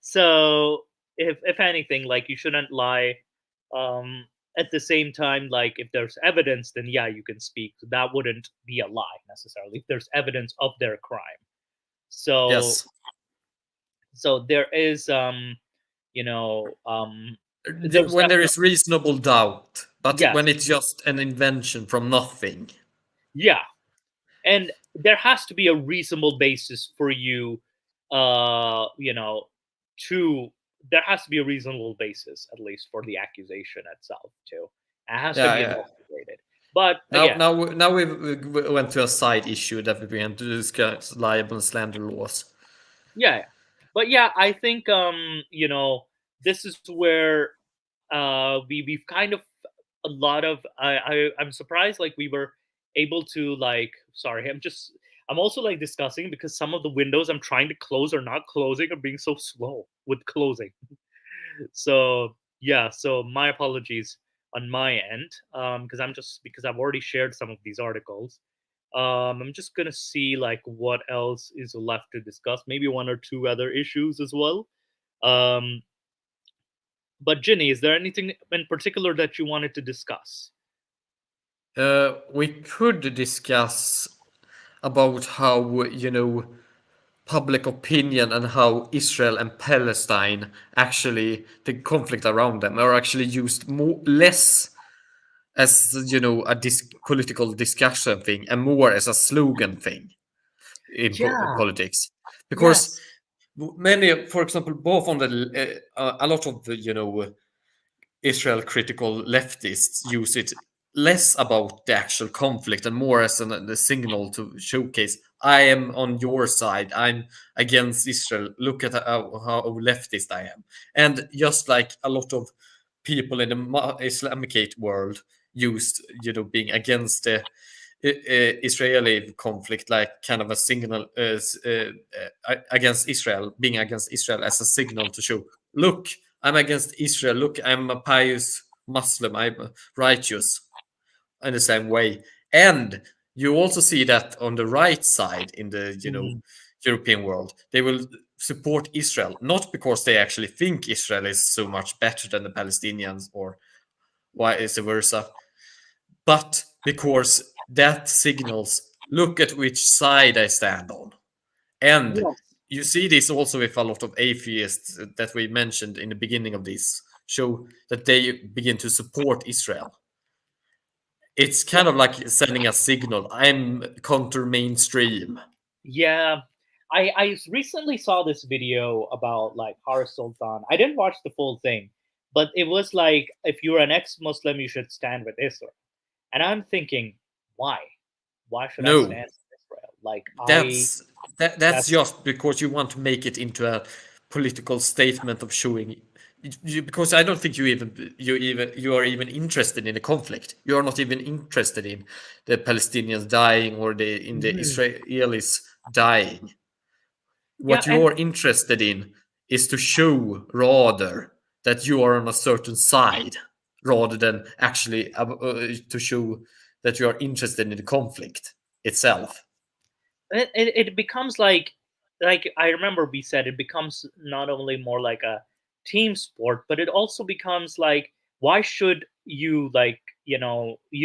So if anything, like you shouldn't lie. At the same time, like if there's evidence, then yeah, you can speak. That wouldn't be a lie necessarily if there's evidence of their crime. So Yes. so there is there's When there definitely, is reasonable doubt, but when yes, it's just an invention from nothing. yeah, and there has to be a reasonable basis for you, you know, to there has to be a reasonable basis at least for the accusation itself too. It has to Yeah, be yeah. investigated. But Now, again, now we went to a side issue that we began to discuss libel and slander laws. yeah, but yeah, I think this is where we've kind of a lot of I'm surprised like we were able to like sorry I'm also like discussing because some of the windows I'm trying to close are not closing or being so slow with closing. So yeah, so my apologies on my end, because I've already shared some of these articles. I'm just gonna see like what else is left to discuss, maybe one or two other issues as well. um but Ginny, is there anything in particular that you wanted to discuss? We could discuss about how, public opinion and how Israel and Palestine actually, the conflict around them, are actually used less as, a political discussion thing and more as a slogan thing in Yeah. politics. Because Yes. many, for example, both on the, a lot of the, Israel critical leftists use it less about the actual conflict and more as a signal to showcase I am on your side. I'm against Israel. Look at how leftist I am. And just like a lot of people in the Islamic world used, being against the Israeli conflict, like kind of a signal against Israel, being against Israel as a signal to show, look, I'm against Israel. Look, I'm a pious Muslim. I'm righteous in the same way. And you also see that on the right side in the Mhm. European world, they will support Israel not because they actually think Israel is so much better than the Palestinians or vice versa, but because that signals look at which side I stand on. And Yes. you see this also with a lot of atheists that we mentioned in the beginning of this show that they begin to support Israel. It's Yeah. kind of like sending a signal. I'm counter mainstream. Yeah. I recently saw this video about like Har Sultan. I didn't watch the full thing, but it was like if you're an ex-Muslim, you should stand with Israel. And I'm thinking, why? Why should I No, stand with Israel? Like that's that's just because you want to make it into a political statement of showing because I don't think you are even interested in the conflict. You are not even interested in the Palestinians dying or the Mhm. Israelis dying. Yeah, What and you're interested in is to show rather that you are on a certain side rather than actually to show that you are interested in the conflict itself. it becomes like I remember we said it becomes not only more like a team sport, but it also becomes like why should you like you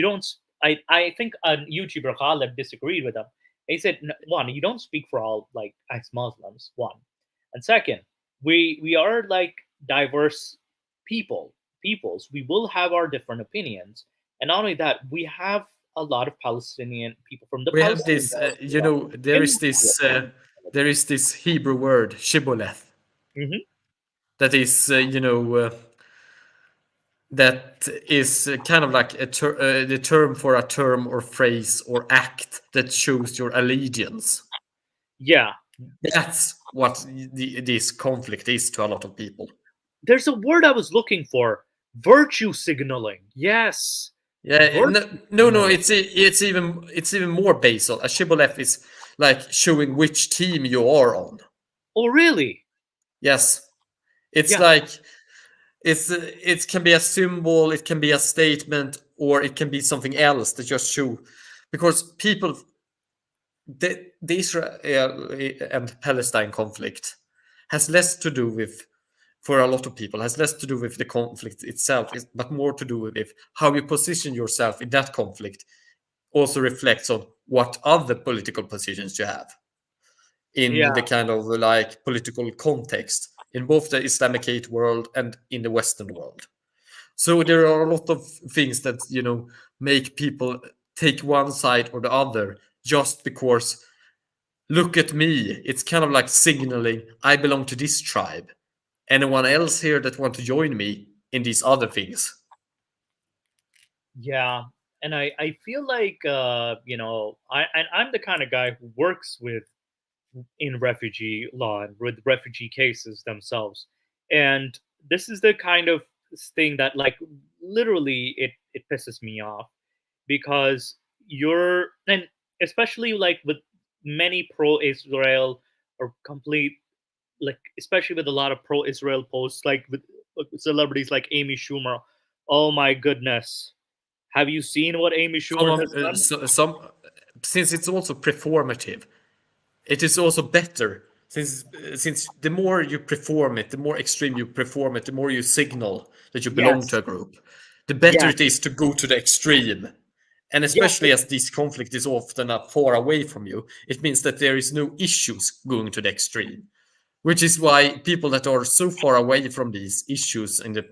don't I think a YouTuber Khaled disagreed with him. He said one, you don't speak for all like ex-Muslims, one, and second, we are like diverse peoples, we will have our different opinions, and not only that, we have a lot of Palestinian people from the We have Palestinian this, diaspora there in is this Hebrew word shibboleth Mhm. that is, that is kind of like the term for a term or phrase or act that shows your allegiance. Yeah. That's what this conflict is to a lot of people. There's a word I was looking for. Virtue signaling. Yes. Yeah, Virtue no, signaling. it's even more basal. A shibboleth is like showing which team you are on. Oh, really? Yes, it's Yeah. like it can be a symbol, it can be a statement, or it can be something else that just show, because people, the Israel and Palestine conflict has less to do with, for a lot of people, has less to do with the conflict itself, but more to do with how you position yourself in that conflict. Also reflects on what other political positions you have in Yeah. the kind of like political context in both the Islamicate world and in the Western world. So there are a lot of things that, make people take one side or the other just because, look at me. It's kind of like signaling I belong to this tribe. Anyone else here that want to join me in these other things? Yeah. And I feel like I'm the kind of guy who works with in refugee law and with refugee cases themselves. And this is the kind of thing that, like, literally it pisses me off, because you're, and especially like with many pro-Israel or complete, like, especially with a lot of pro-Israel posts, like with celebrities like Amy Schumer. Oh my goodness. Have you seen what Amy Some Schumer of has done? some, since it's also performative, it is also better, since the more you perform it, the more extreme you perform it, the more you signal that you belong to Yes. a group, the better Yes. it is to go to the extreme. And Yes. especially as this conflict is often far away from you, it means that there is no issues going to the extreme, which is why people that are so far away from these issues in the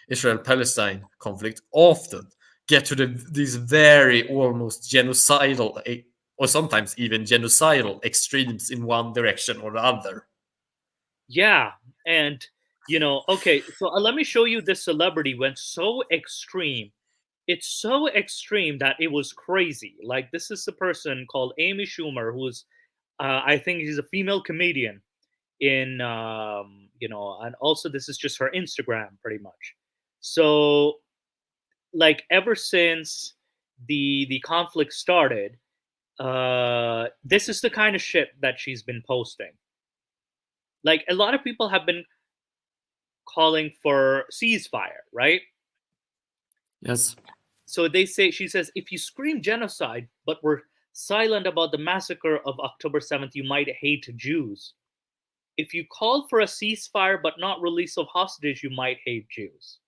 Israel-Palestine conflict often get to these very almost genocidal, or sometimes even genocidal extremes in one direction or the other. Yeah. And, okay, so let me show you, this celebrity went so extreme. It's so extreme that it was crazy. Like, this is a person called Amy Schumer, who's, I think she's a female comedian in, and also this is just her Instagram pretty much. So, like, ever since the conflict started, this is the kind of shit that she's been posting. Like, a lot of people have been calling for ceasefire, right? Yes. So she says, if you scream genocide but were silent about the massacre of October 7th, you might hate Jews. If you call for a ceasefire but not release of hostages, you might hate Jews.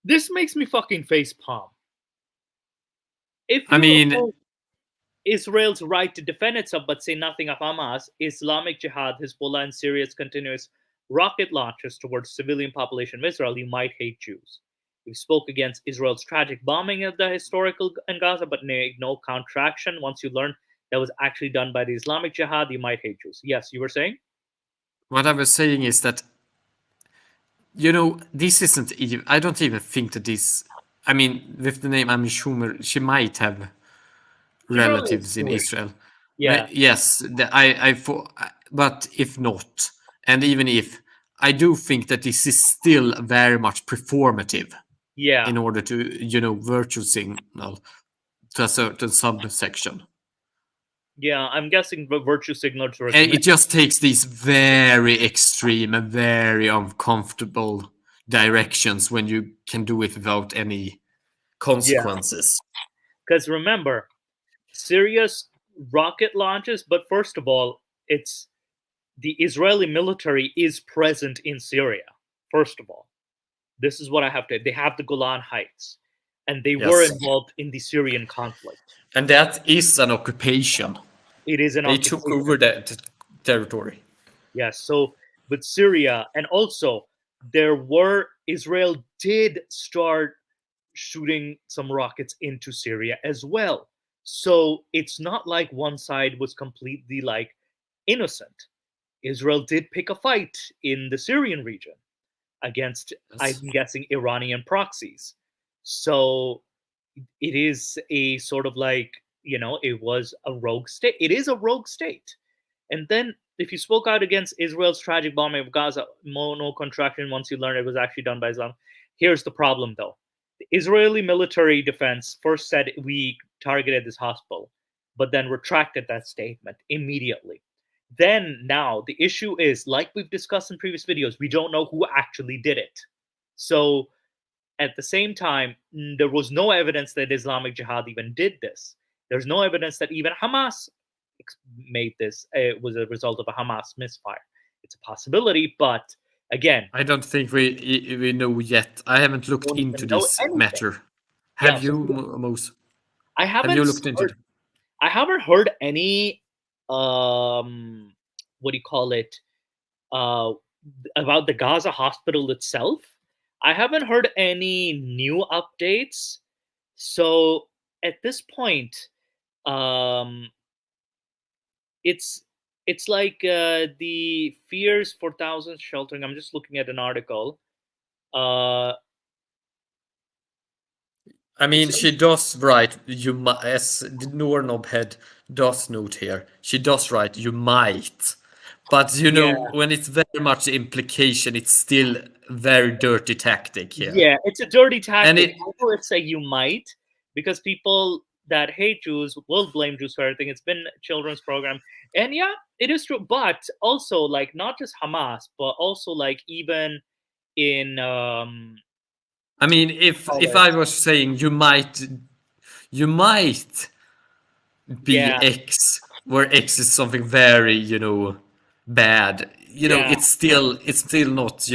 This makes me fucking face palm. If I you mean, oppose Israel's right to defend itself but say nothing of Hamas, Islamic Jihad, Hezbollah, and Syria's continuous rocket launches towards civilian population of Israel, you might hate Jews. You spoke against Israel's tragic bombing of the historical in Gaza, but made no counteraction. Once you learn that was actually done by the Islamic Jihad, you might hate Jews. Yes, you were saying? what I was saying is that, this isn't even, I don't even think that this, I mean, with the name Amy Schumer, she might have She probably is relatives in Jewish. Israel. Yeah, Yes, but if not, and even if, I do think that this is still very much performative yeah, in order to, virtue signal to a certain subsection. yeah. I'm guessing the virtue signal towards And men. it just takes these very extreme and very uncomfortable directions when you can do it without any Yeah, consequences. because remember, Syria's rocket launches, but first of all, it's the Israeli military is present in Syria. First of all, this is what I have to. They have the Golan Heights, and they were Yes. involved in the Syrian conflict. And that is an occupation. It is an They took occupation. over that territory. Yes. So with Syria, and also Israel did start shooting some rockets into Syria as well. So it's not like one side was completely like innocent. Israel did pick a fight in the Syrian region. against, I'm Yes. guessing, Iranian proxies. So it is a sort of like, it was a rogue state. It is a rogue state. And then if you spoke out against Israel's tragic bombing of Gaza, no contraction once you learned it was actually done by Islam. Here's the problem, though. The Israeli military defense first said we targeted this hospital, but then retracted that statement immediately. Then now the issue is, like we've discussed in previous videos, we don't know who actually did it. So at the same time, there was no evidence that Islamic Jihad even did this. There's no evidence that even Hamas made this. It was a result of a Hamas misfire. It's a possibility, but again, I don't think we know yet. I haven't looked don't into even know this anything. matter. Yeah, Have so you, Mos? I Have haven't you looked into heard, it? I haven't heard any what do you call it, uh about the Gaza hospital itself. I haven't heard any new updates. So at this point, um it's like the fears for thousands sheltering. I'm just looking at an article. I mean, So, she does write, as the Nornob head does note here, she does write, you might. But, yeah, when it's very much the implication, it's still very dirty tactic here. yeah, it's a dirty And tactic. it, I would say you might, because people that hate Jews will blame Jews for everything. It's been a children's program, and yeah, it is true. But also, like, not just Hamas, but also like even in I mean, if I was saying you might be yeah, X, where X is something very, bad, yeah, it's still not,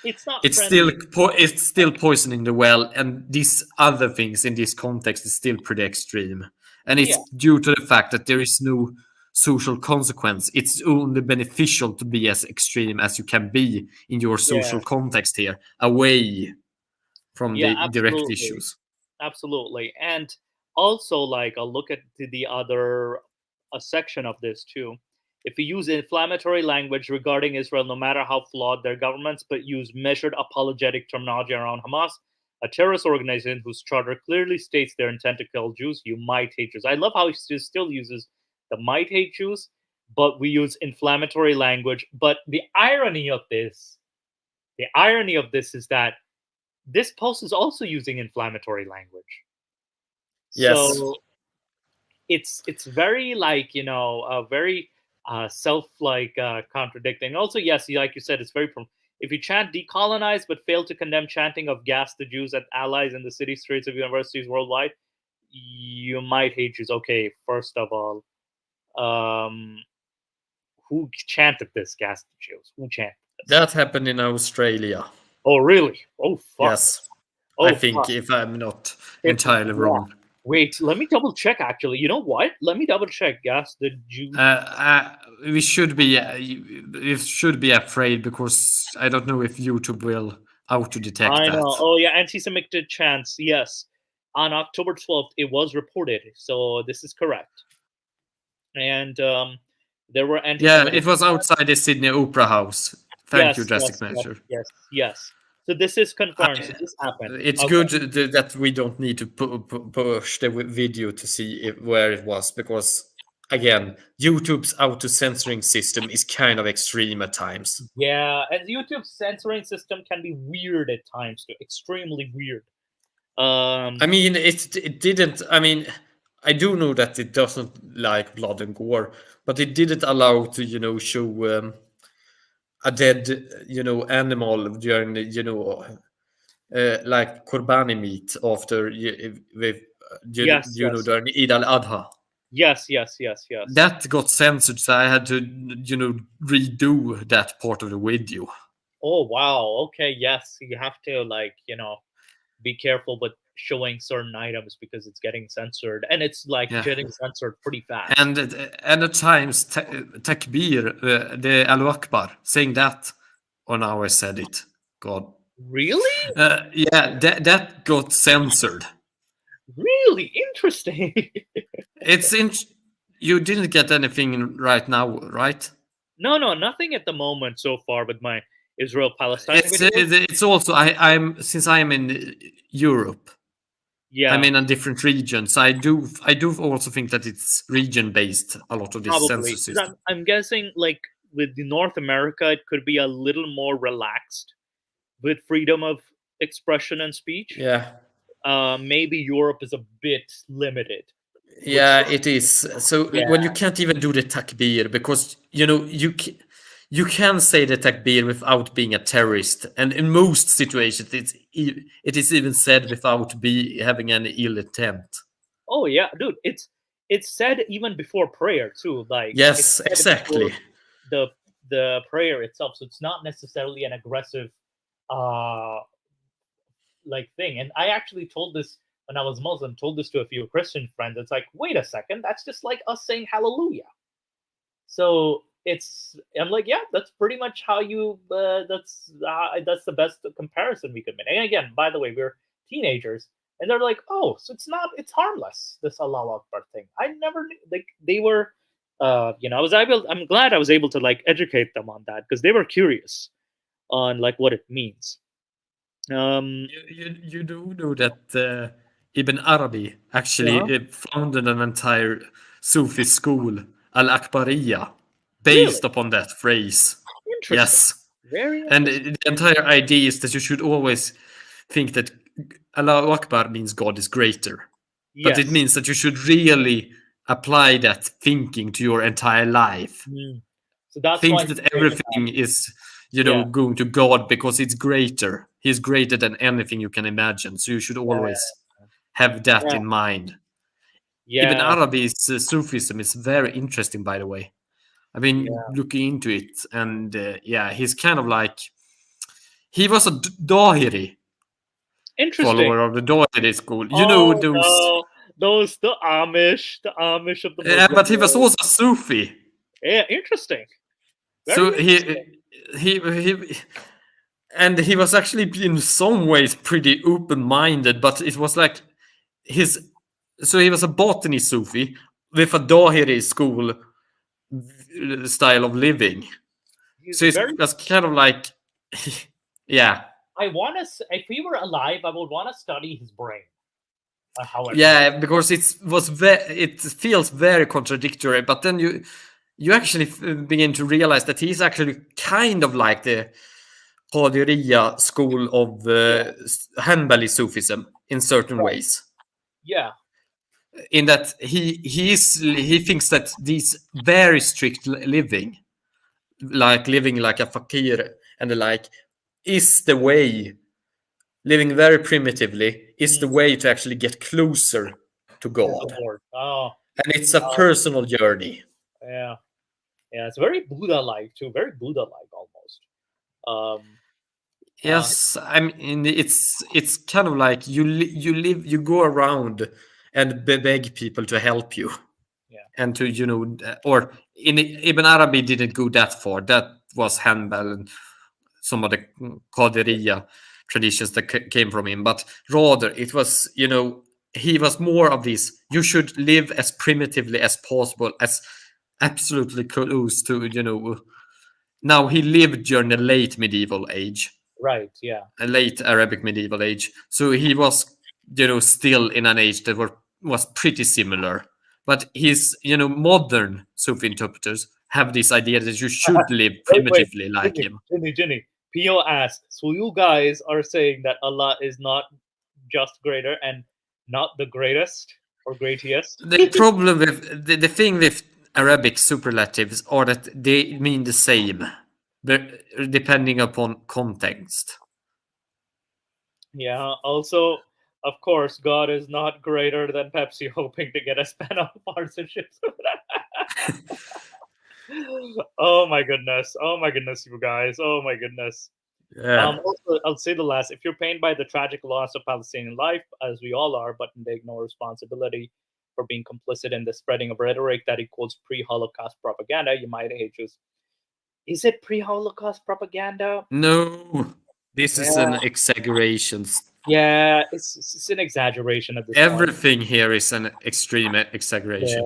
it's not it's still friendly. it's still poisoning the well, and these other things in this context is still pretty extreme, and Yeah, it's due to the fact that there is no social consequence. It's only beneficial to be as extreme as you can be in your yeah, social context here, away from yeah, the direct absolutely. issues. Absolutely. And also, like, I'll look at the other a section of this too. If we use inflammatory language regarding Israel, no matter how flawed their governments, but use measured apologetic terminology around Hamas, a terrorist organization whose charter clearly states their intent to kill Jews, you might hate Jews. I love how he still uses the might hate Jews, but we use inflammatory language. But the irony of this is that this post is also using inflammatory language. Yes. So it's very, like, very self, like, contradicting. Also, yes, like you said, it's very if you chant decolonize but fail to condemn chanting of gas the Jews and allies in the city streets of universities worldwide, you might hate Jews. Okay, first of all, who chanted this, gas the Jews? Who chanted this? That happened in Australia. Oh, really? Oh, fuck. Yes. I Oh, think, fuck. if I'm not If, entirely yeah. wrong. Wait, let me double check. Actually, you know what? Let me double check. Gas the Jews. We should be afraid, because I don't know if YouTube will auto detect I that. know. Oh yeah, anti-Semitic chants. Yes, on October 12th, it was reported. So this is correct. And there were Yeah, anti-Semitic. it was outside the Sydney Opera House. Thank you, Yes, Drastic yes, yes, Measure. yes, yes. So this is confirmed. So this happened. It's Okay. good that we don't need to push the video to see where it was, because, again, YouTube's auto censoring system is kind of extreme at times. Yeah, and YouTube's censoring system can be weird at times too. Extremely weird. I mean, it didn't. I mean, I do know that it doesn't like blood and gore, but it didn't allow to, show a dead, animal during the, like Korbani meat after with, Yes, yes, during Eid al-Adha. yes, yes, yes, yes. That got censored, so I had to, redo that part of the video. Oh wow. Okay. Yes, you have to, like, be careful with showing certain items because it's getting censored, and it's like Yeah. getting censored pretty fast. And at times, takbir, the Allahu Akbar, saying that on how I said it. God. Really? Yeah, that got censored. Really interesting. It's in. You didn't get anything right now, right? No, nothing at the moment so far with my Israel-Palestine video. It's also I'm since I'm in Europe. Yeah, I'm in a different region, so I do also think that it's region based. A lot of this probably. census 'Cause system. I'm guessing like with the North America, it could be a little more relaxed with freedom of expression and speech. Yeah, Maybe Europe is a bit limited with yeah, it is. So yeah. when you can't even do the takbir because you can say the takbir without being a terrorist, and in most situations it is even said without having any ill intent. Oh yeah, dude, it's said even before prayer too. Like it's Yes, said exactly. before the prayer itself. So it's not necessarily an aggressive uh like thing. And I actually told this when I was Muslim, told this to a few Christian friends. It's like, wait a second, that's just like us saying hallelujah. So I'm like, yeah, that's pretty much how you. That's the best comparison we could make. And again, by the way, we're teenagers, and they're like, oh, so it's harmless. This Allahu Akbar thing. I never like they were. I'm glad I was able to like educate them on that because they were curious on like what it means. You do know that Ibn Arabi actually Yeah. founded an entire Sufi school, Al Akbariya, Really based upon that phrase. interesting. Yes. Very And interesting. the entire idea is that you should always think that Allahu Akbar means God is greater. But it Yes. means that you should really apply that thinking to your entire life. Mm. So that's why Think you that say that. everything is, Yeah. going to God because it's greater. He's greater than anything you can imagine. So you should always have that Yeah. in mind. Ibn Yeah. Arabi's Sufism is very interesting, by the way. I've been Yeah. looking into it, and he's kind of like he was a Dahiri Interesting. follower of the Dahiri school. You know Oh those, no, those the Amish of the Muslim but he was world. also a Sufi. Yeah, interesting. Very So interesting. he and he was actually in some ways pretty open-minded, but it was like his. So he was a botany Sufi with a Dahiri school style of living. He's So it very. was kind of like, yeah, I want to. If he were alive, I would want to study his brain. However. yeah, because it feels very contradictory. But then you actually begin to realize that he's actually kind of like the Qadiriya school of Hanbali Sufism in certain ways. Yeah. In that he thinks that these very strict living, like living like a fakir and the like, is the way. Living very primitively is the way to actually get closer to God. Lord. Oh. And it's a personal journey. Yeah. Yeah. It's very Buddha-like too. Very Buddha-like almost. Yes, I mean it's kind of like you go around and beg people to help you. Yeah. And to or in Ibn Arabi didn't go that far. That was Hanbal and some of the Qadiriya traditions that came from him, but rather it was he was more of this. You should live as primitively as possible, as absolutely close to Now he lived during the late medieval age, Right. Yeah. a late Arabic medieval age, so he was still in an age that was pretty similar. But his modern Sufi interpreters have this idea that you should live primitively like him. Jenny. Pio asked, so you guys are saying that Allah is not just greater and not the greatest or greatest? The problem with the thing with Arabic superlatives are that they mean the same, but depending upon context. Yeah. Also, of course, God is not greater than Pepsi hoping to get a span of sponsorships. Oh my goodness, you guys, oh my goodness. Yeah. Also, I'll say the last. If you're pained by the tragic loss of Palestinian life, as we all are, but they ignore responsibility for being complicit in the spreading of rhetoric that equals pre-Holocaust propaganda, you might hate choose. Is it pre-Holocaust propaganda? No, this is an exaggeration. Yeah, it's an exaggeration at this point. Everything here is an extreme exaggeration.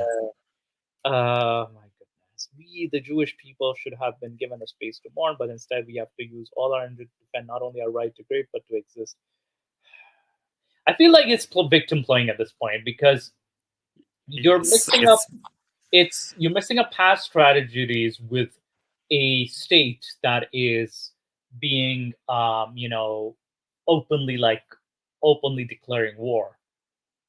My goodness. the Jewish people should have been given a space to mourn, but instead we have to use all our energy to defend not only our right to grieve but to exist. I feel like it's victim playing at this point because you're mixing up you're mixing up past tragedies with a state that is being openly declaring war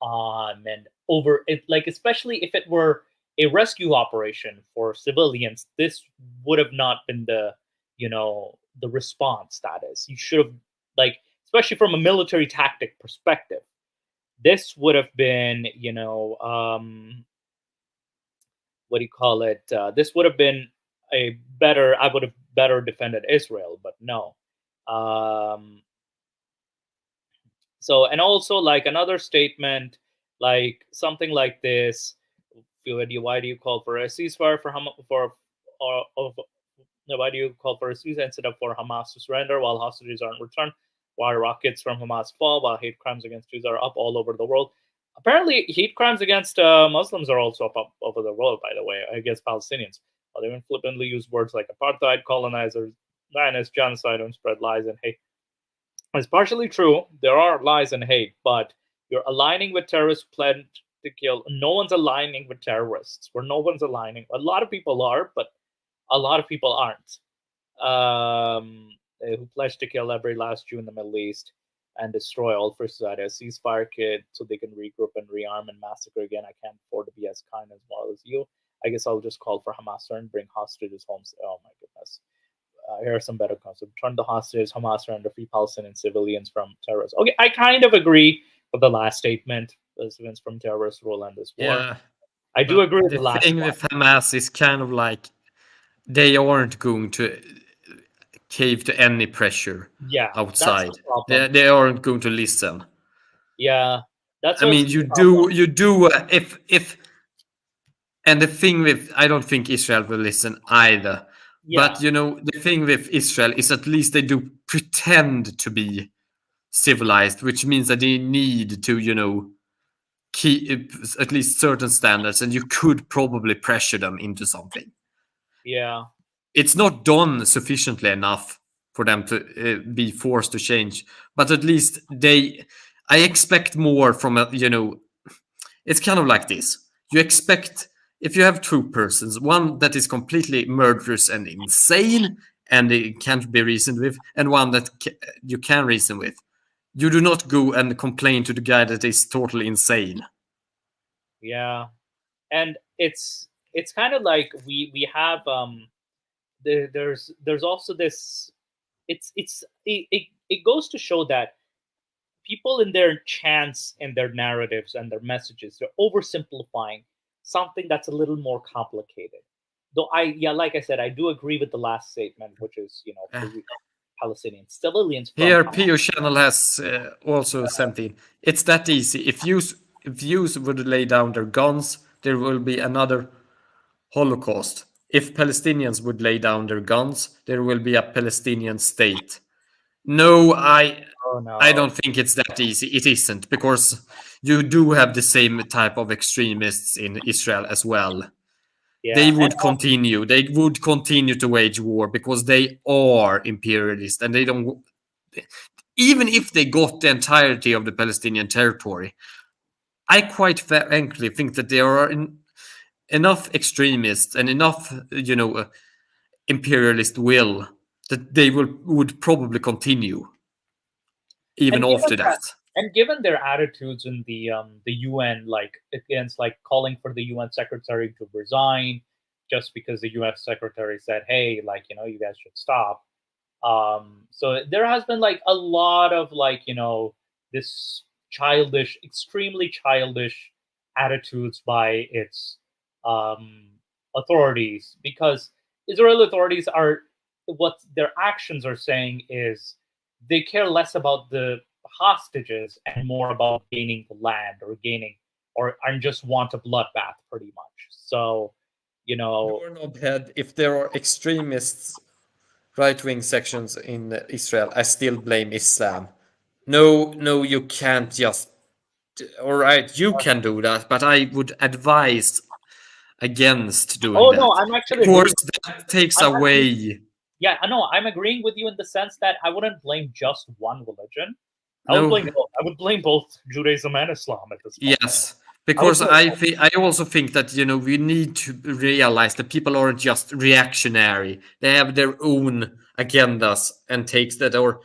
and over it, like especially if it were a rescue operation for civilians, this would have not been the response. That is, you should have, like, especially from a military tactic perspective, this would have been what do you call it? This would have been I would have better defended Israel, but no. So, and also like another statement, like something like this: why do you call for a ceasefire for why do you call for a ceasefire instead of for Hamas to surrender while hostages aren't returned? Why rockets from Hamas fall while hate crimes against Jews are up all over the world? Apparently, hate crimes against Muslims are also up over the world, by the way, against Palestinians. They even flippantly use words like apartheid, colonizers, Zionist, genocide, and spread lies and hate. It's partially true. There are lies and hate, but you're aligning with terrorists planned to kill. No one's aligning with terrorists. Where no one's aligning. A lot of people are, but a lot of people aren't. Who pledged to kill every last Jew in the Middle East and destroy all free society. A ceasefire kid so they can regroup and rearm and massacre again. I can't afford to be as kind as moral as you. I guess I'll just call for Hamas and bring hostages home. Oh my goodness. Here are some better concepts. Return the hostages, Hamas surrender, free Palestinian civilians from terrorists. Okay, I kind of agree with the last statement. Civilians from terrorists will end this war. Yeah, I do agree with the last thing one. with Hamas is kind of like they aren't going to cave to any pressure outside. They aren't going to listen. Yeah, that's. I mean, you do if. And the thing with, I don't think Israel will listen either. Yeah. But, the thing with Israel is at least they do pretend to be civilized, which means that they need to, keep at least certain standards, and you could probably pressure them into something. Yeah. It's not done sufficiently enough for them to be forced to change. But at least I expect more from, it's kind of like this. You expect... If you have two persons, one that is completely murderous and insane and it can't be reasoned with, and one that you can reason with, you do not go and complain to the guy that is totally insane. Yeah, and it's kind of like we have there's also this. It goes to show that people in their chants and their narratives and their messages, they're oversimplifying something that's a little more complicated. Though like I said, I do agree with the last statement, which is, Palestinian civilians. Here, PO Channel has also something. It's that easy. If Jews would lay down their guns, there will be another Holocaust. If Palestinians would lay down their guns, there will be a Palestinian state. No, I don't think it's that easy. It isn't, because you do have the same type of extremists in Israel as well. Yeah. They would continue. They would continue to wage war because they are imperialist, and they don't. Even if they got the entirety of the Palestinian territory, I quite frankly think that there are enough extremists and enough, imperialist will that they would probably continue even after that. And given their attitudes in the UN, like against like calling for the UN secretary to resign just because the UN secretary said, hey, like, you guys should stop. So there has been like a lot of like, this extremely childish attitudes by its authorities, because Israeli authorities what their actions are saying is they care less about the hostages and more about gaining the land and just want a bloodbath pretty much. So, if there are extremists, right-wing sections in Israel, I still blame Islam. No, you can't just... All right, you can do that, but I would advise against doing Oh that. no, I'm actually Of course, agreeing. that takes I'm away. Yeah, I know. I'm agreeing with you in the sense that I wouldn't blame just one religion. I No. would blame both. I would blame both Judaism and Islam at this point. Yes, because blame both. I also think that we need to realize that people aren't just reactionary. They have their own agendas and takes that are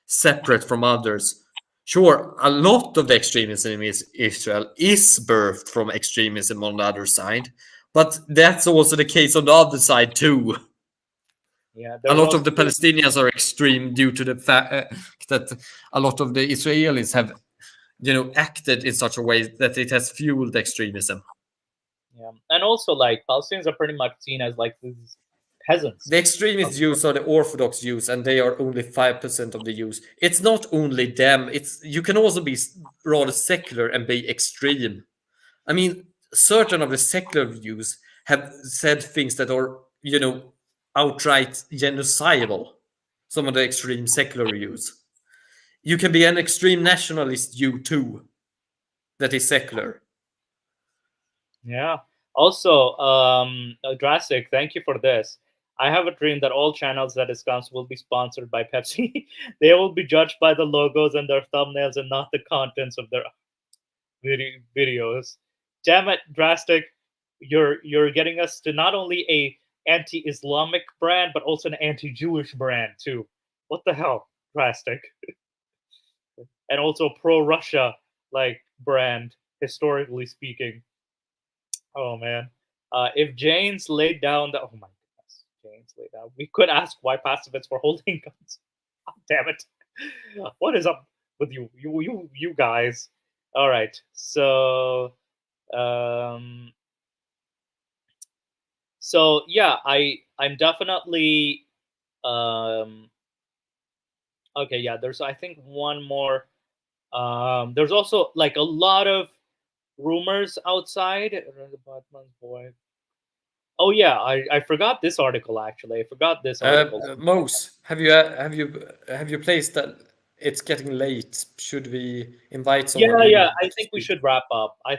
separate from others. Sure, a lot of the extremism in Israel is birthed from extremism on the other side, but that's also the case on the other side too. Yeah, A there's lot of the also Palestinians are extreme due to the fact that a lot of the Israelis have acted in such a way that it has fueled extremism. yeah, and also like Palestinians are pretty much seen as like these peasants. The extremist Jews are the Orthodox Jews, and they are only 5% of the Jews. It's not only them. You can also be rather secular and be extreme. I mean, certain of the secular Jews have said things that are, outright genocidal. Some of the extreme secular Jews. You can be an extreme nationalist Jew too, that is secular. Yeah. Also, Drastic, thank you for this. I have a dream that all channels that discuss will be sponsored by Pepsi. They will be judged by the logos and their thumbnails and not the contents of their videos. Damn it, Drastic. You're getting us to not only a anti-Islamic brand, but also an anti-Jewish brand too. What the hell, Drastic? And also pro-Russia like brand, historically speaking. Oh man. If Jane's laid down the oh my goodness, Jane's laid down. We could ask why pacifists were holding guns. Oh, damn it. What is up with you guys? All right. So yeah, I'm definitely okay, yeah, there's I think one more. There's also like a lot of rumors outside. Oh yeah, I forgot this article actually. I forgot this article. Mose, have you placed that? It's getting late. Should we invite someone in? Yeah. I think we should wrap up. Or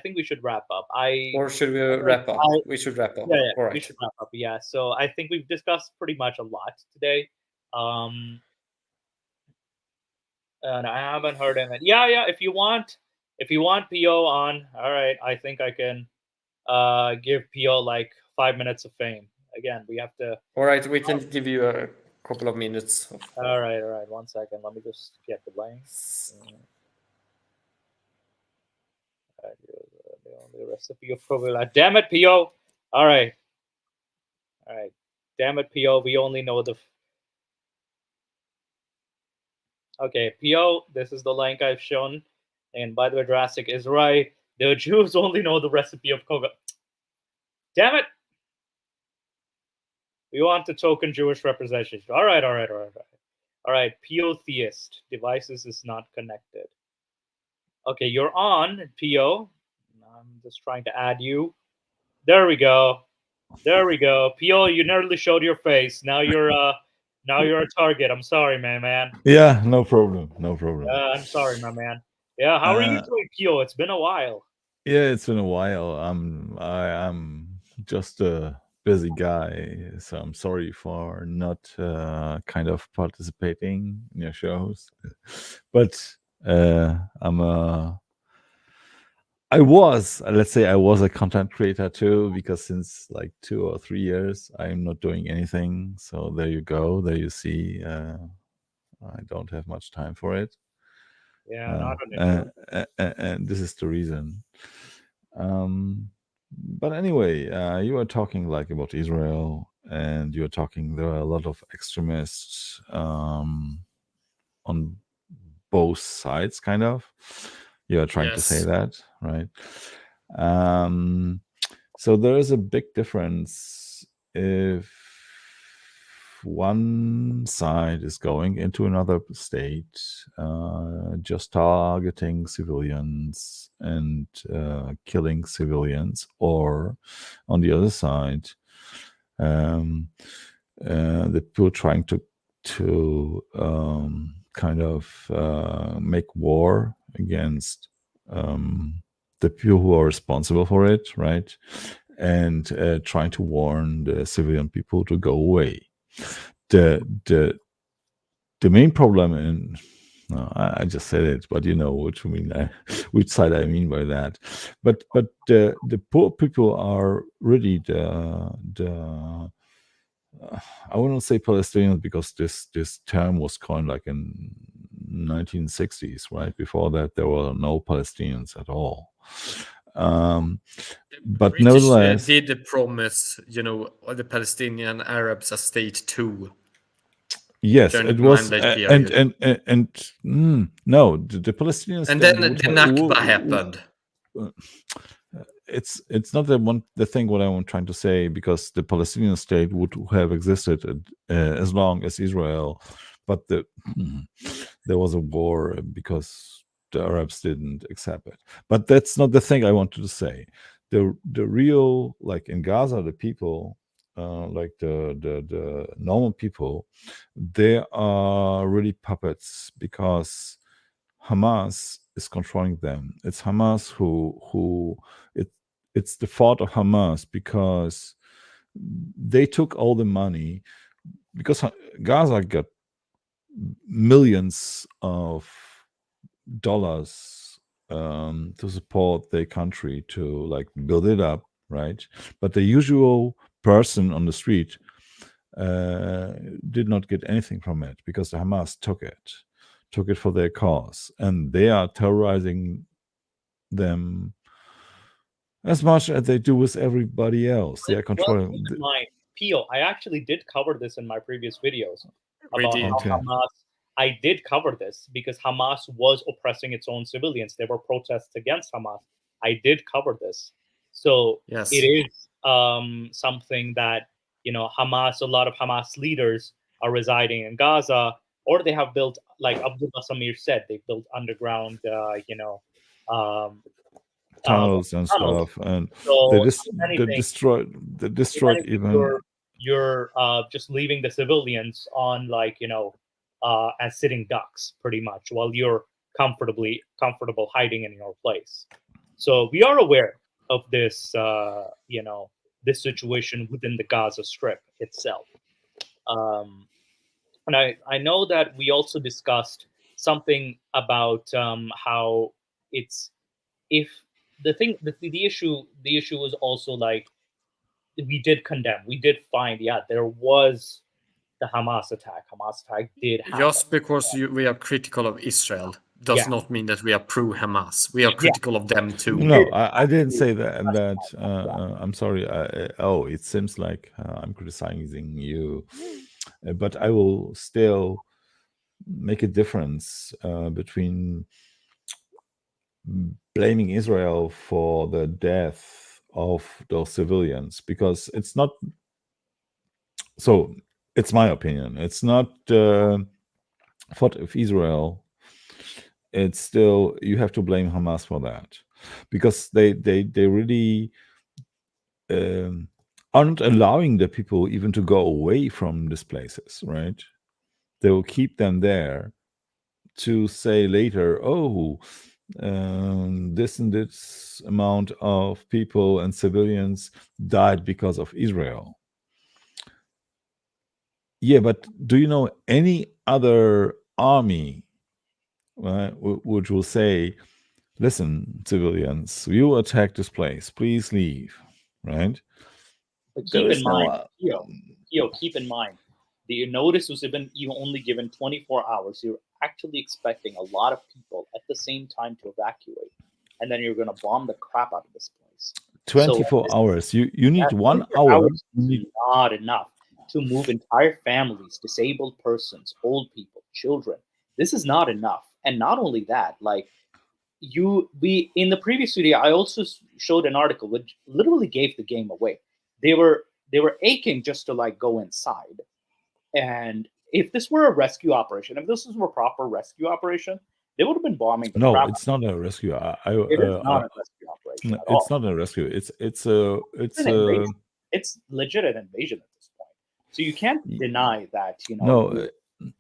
should we wrap up? We should wrap up. Yeah, All right. we should wrap up. Yeah. So I think we've discussed pretty much a lot today. And I haven't heard him. Yeah. If you want PO on, all right. I think I can give PO like 5 minutes of fame. Again, we have to. All right, we can give you a couple of minutes. All right. 1 second. Let me just get the link. The only recipe of Provilla. Damn it, PO. All right. Damn it, PO. We only know the. Okay, PO. This is the link I've shown. And by the way, Drastic is right. The Jews only know the recipe of Koga. Damn it. We want the token Jewish representation. All right. PO theist. Devices is not connected. Okay, you're on, PO. I'm just trying to add you. There we go. PO, you nearly showed your face. Now you're a target. I'm sorry, man. Yeah, no problem. I'm sorry, my man. Yeah, how are you doing, PO? It's been a while. Yeah, it's been a while. I'm just a busy guy, so I'm sorry for not kind of participating in your shows. But I was a content creator too, because since like 2 or 3 years I'm not doing anything. So there you go. There you see. I don't have much time for it. Yeah, and this is the reason. But anyway, you were talking like about Israel, and you were talking there are a lot of extremists on both sides, kind of. You are trying to say that, right? So there is a big difference if one side is going into another state, just targeting civilians and killing civilians, or on the other side, the people trying to kind of make war against the people who are responsible for it, right? and trying to warn the civilian people to go away. The main problem in I just said it, but you know which which side I mean by that. But the poor people are really the I wouldn't say Palestinians, because this term was coined like in 1960s, right? Before that, there were no Palestinians at all. But British nevertheless, did promise, the Palestinian Arabs a state too. yes, during it the was, mandate period. no, the Palestinians. And then the Nakba happened. It's not the thing what I'm trying to say, because the Palestinian state would have existed as long as Israel, but there was a war because the Arabs didn't accept it. But that's not the thing I wanted to say. The real, like in Gaza, the people, like the normal people, they are really puppets, because Hamas is controlling them. It's Hamas it's the fault of Hamas, because they took all the money, because Gaza got millions of dollars to support their country, to like build it up, right? But the usual person on the street did not get anything from it, because the Hamas took it for their cause, and they are terrorizing them as much as they do with everybody else. They are controlling. Well, keep in mind, Pio, I actually did cover this in my previous videos about how Okay. Hamas. I did cover this because Hamas was oppressing its own civilians. There were protests against Hamas. I did cover this, so Yes. it is something that Hamas. A lot of Hamas leaders are residing in Gaza, or they have built, like Abdullah Samir said, they built underground, tunnels and tunnels. stuff, and So they if anything, destroyed if anything, even. you're just leaving the civilians on, like, as sitting ducks pretty much, while you're comfortable hiding in your place. So we are aware of this, this situation within the Gaza Strip itself. And I know that we also discussed something about how it's, if the issue was also, like, we did condemn, we did find, there was the Hamas attack did happen. Just because we are critical of Israel does not mean that we are pro Hamas. We are critical of them too. No, I didn't say that. And I'm sorry. It seems like I'm criticizing you, but I will still make a difference between blaming Israel for the death of those civilians, because it's not. So it's my opinion. It's not fault of Israel. It's still, you have to blame Hamas for that, because they really aren't allowing the people even to go away from these places, right? They will keep them there to say later, this and this amount of people and civilians died because of Israel. Yeah, but do you know any other army, right, which will say, listen, civilians, you attack this place, please leave, right? But keep in mind, keep in mind, the notice was only given 24 hours. You're actually expecting a lot of people at the same time to evacuate, and then you're going to bomb the crap out of this place. 24 hours. You need 1 hour. Not enough to move entire families, disabled persons, old people, children. This is not enough. And not only that, like, we in the previous video, I also showed an article which literally gave the game away. They were aching just to, like, go inside. And if this were a rescue operation, if this was a proper rescue operation, they would have been bombing the crap. It's not a rescue. It is not a rescue operation. It's not a rescue. It's legit an invasion at this point. So you can't deny that. No,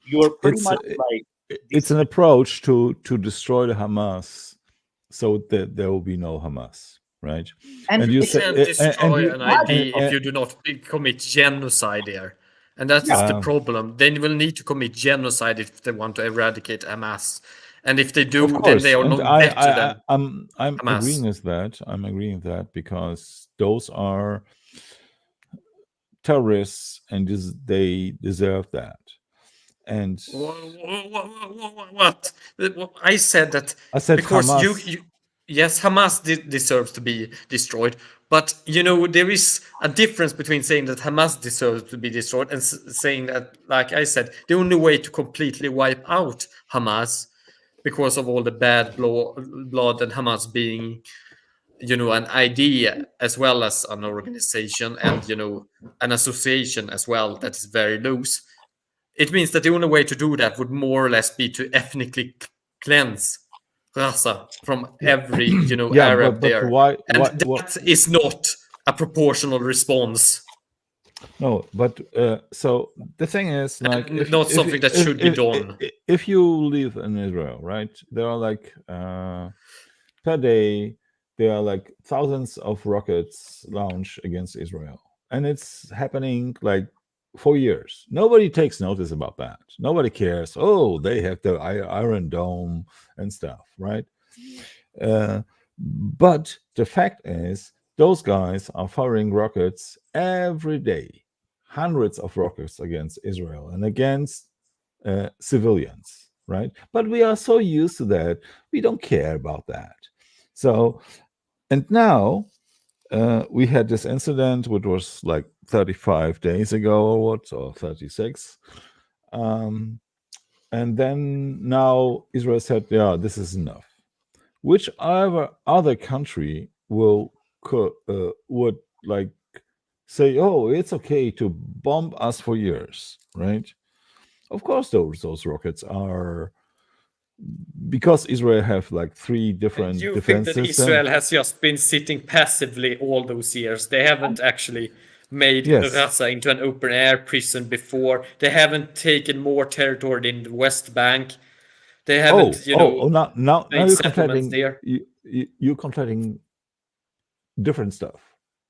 you're pretty much like. It's an approach to destroy the Hamas, so that there will be no Hamas, right? And you You say, can't and destroy you, an ID and- if you do not commit genocide there. And that's the Yeah. problem. They will need to commit genocide if they want to eradicate Hamas. And if they do, of then course, they are and not better than I'm Hamas. agreeing with that. I'm agreeing with that because those are terrorists, and they deserve that. And What? I said that I said because Hamas. yes, Hamas deserves to be destroyed, but there is a difference between saying that Hamas deserves to be destroyed and saying that, like I said, the only way to completely wipe out Hamas because of all the bad blood and Hamas being an idea as well as an organization and an association as well that is very loose. It means that the only way to do that would more or less be to ethnically cleanse Gaza from every Yeah, Arab but there, why? and Why? that is not a proportional response. No, but so the thing is, like, And not something that should be done. If you live in Israel, right? There are like per day there are like thousands of rockets launched against Israel, and it's happening like for years. Nobody takes notice about that. Nobody cares. Oh, they have the Iron Dome and stuff, right? But the fact is, those guys are firing rockets every day, hundreds of rockets against Israel and against civilians, right? But we are so used to that, we don't care about that. So, and now we had this incident, which was like 35 days ago or what, or 36. And then now Israel said, yeah, this is enough. Whichever other country would like say, oh, it's okay to bomb us for years, right? Of course, those rockets are, because Israel have like 3 different You think defense that systems. Israel has just been sitting passively all those years? They haven't actually made Yes. Gaza into an open air prison before. They haven't taken more territory in the West Bank. They haven't, now made you're settlements contradicting. there. You're contradicting different stuff.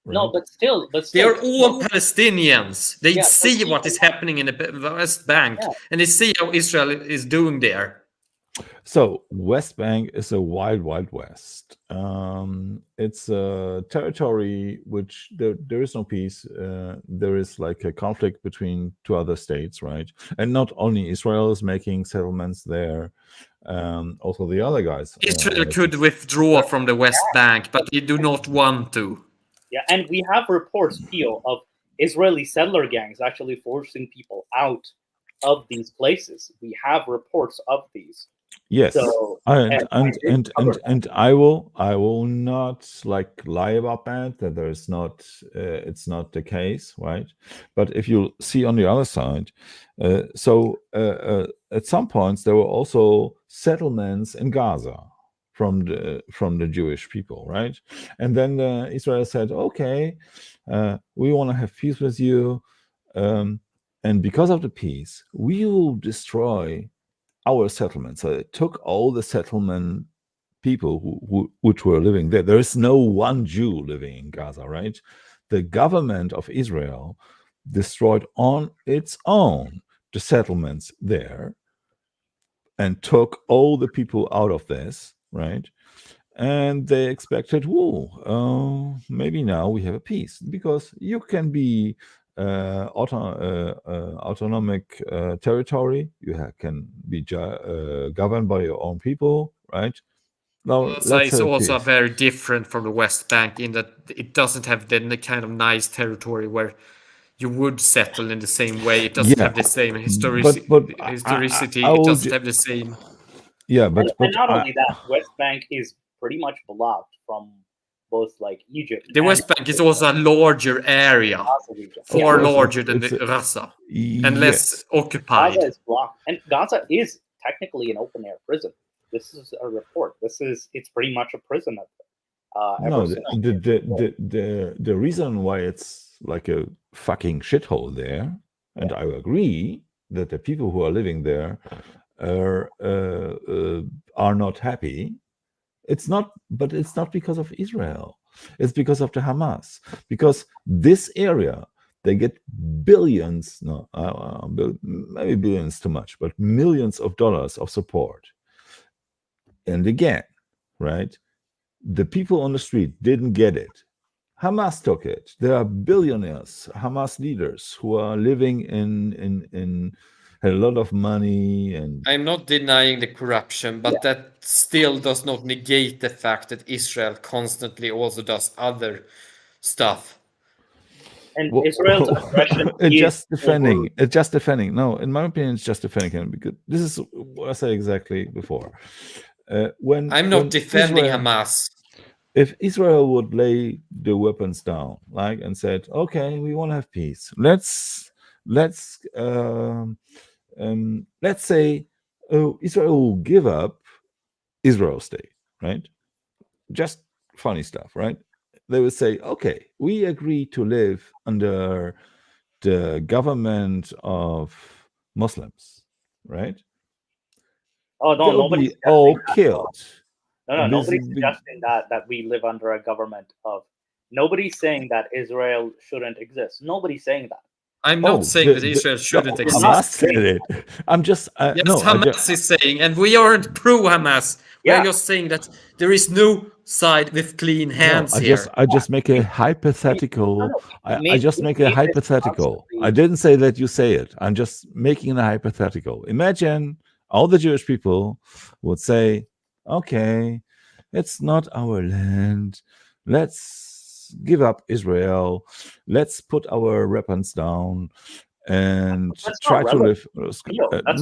Right? no, but still, They are all Palestinians. They Yeah, see what is happening in the West Bank, Yeah. and they see how Israel is doing there. So West Bank is a wild west. It's a territory which there is no peace. There is like a conflict between 2 other states, right? And not only Israel is making settlements there, also the other guys. Israel could withdraw from the West Bank, but they do not want to. Yeah, and we have reports, Pio, of Israeli settler gangs actually forcing people out of these places. We have reports of these. Yes, So, and I will not like lie about that there is not it's not the case, right? But if you see on the other side, at some points there were also settlements in Gaza from the Jewish people, right? And then Israel said, okay, we want to have peace with you, and because of the peace, we will destroy our settlement. So it took all the settlement people which were living there. There is no one Jew living in Gaza, right? The government of Israel destroyed on its own the settlements there and took all the people out of this, right? And they expected, maybe now we have a peace, because you can be autonomic territory. You can be governed by your own people, right? Now Gaza let's is have also peace. very different from the West Bank in that it doesn't have the kind of nice territory where you would settle in the same way. It doesn't have the same historicity. It doesn't have the same. Yeah, but not only that, West Bank is pretty much blocked from both like Egypt. The West Bank is also a larger area, far larger than the Gaza, and less occupied. Gaza is blocked, and Gaza is technically an open air prison. This is a report. It's pretty much a prison. No, the reason why it's like a fucking shithole there, and I agree that the people who are living there are not happy. It's not because of Israel. It's because of the Hamas. Because this area, they get billions, no, maybe billions too much, but millions of dollars of support. And again, right? The people on the street didn't get it. Hamas took it. There are billionaires, Hamas leaders, who are living in a lot of money, and I'm not denying the corruption, but that still does not negate the fact that Israel constantly also does other stuff. And Israel's aggression it's is just defending. It's just defending. No, in my opinion, it's just defending him, because this is what I said exactly before. When I'm not defending Israel, Hamas. if Israel would lay the weapons down, like, and said, "Okay, we want to have peace. Let's say Israel will give up Israel state, right? Just funny stuff, right? They would say, "Okay, we agree to live under the government of Muslims, right?" Oh no, They'll nobody's be all suggesting that. killed. No, And this nobody's is suggesting that we live under a government of. Nobody's saying that Israel shouldn't exist. Nobody's saying that. I'm not saying that Israel shouldn't no, exist. Hamas said it. I'm just Yes, no. Hamas is saying, and we aren't pro-Hamas. Yeah. We're just saying that there is no side with clean hands No, here. I just make a hypothetical. I just make a hypothetical. I didn't say that you say it. I'm just making a hypothetical. Imagine all the Jewish people would say, "Okay, it's not our land. Let's give up Israel. Let's put our weapons down and try to live."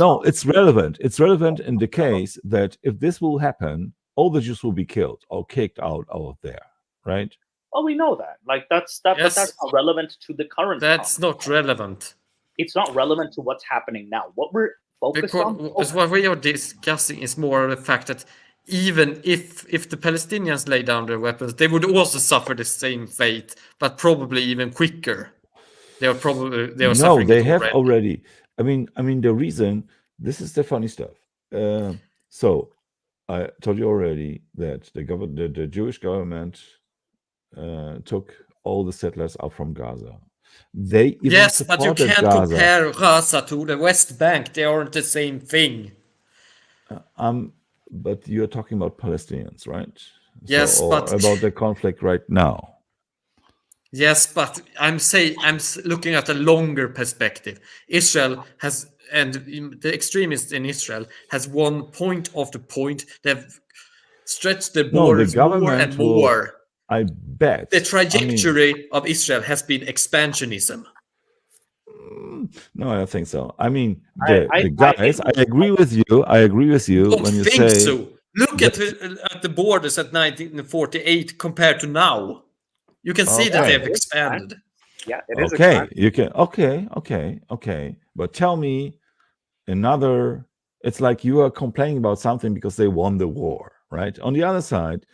No, it's relevant. It's relevant in the case that if this will happen, all the Jews will be killed or kicked out of there, right? Oh, we know that. Like that's that, Yes. but that's not relevant to the current. That's conflict. not relevant. It's not relevant to what's happening now. What we're focused on. Because what we are discussing is more of the fact that even if the Palestinians lay down their weapons, they would also suffer the same fate, but probably even quicker. They are no, suffering. They have already. I mean, the reason. This is the funny stuff. So I told you already that the Jewish government took all the settlers out from Gaza. They even yes, but you can't Gaza. compare Gaza to the West Bank. They aren't the same thing. But you're talking about Palestinians, right? Yes, but about the conflict right now. Yes, but I'm looking at a longer perspective. Israel has, and the extremists in Israel has one point after point. They've stretched the borders more and more. I bet the trajectory of Israel has been expansionism. No, I don't think so. I mean, the guys. I agree with you. I agree with you when you say so. Look at the borders at 1948 compared to now. You can see that they have expanded. Yeah, it is. Okay, you can. Okay. But tell me another. It's like you are complaining about something because they won the war, right? On the other side,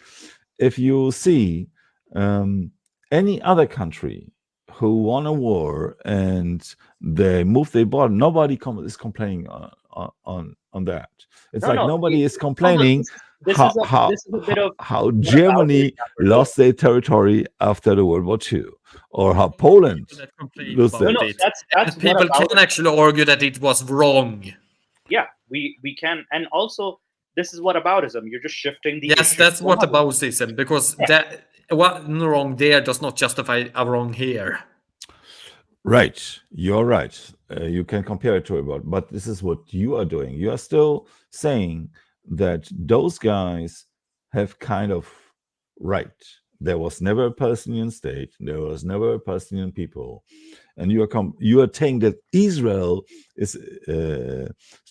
if you see any other country who won a war and they moved their border, nobody is complaining on that. It's nobody is complaining how Germany lost their territory after the World War II, or how Poland lost it. That's people can actually argue that it was wrong. Yeah, we can, and also this is whataboutism. You're just shifting the. Yes, that's whataboutism, because that one wrong there does not justify a wrong here. Right, you're right. You can compare it to about, but this is what you are doing. You are still saying that those guys have kind of right. There was never a Palestinian state. There was never a Palestinian people, and you are saying that Israel is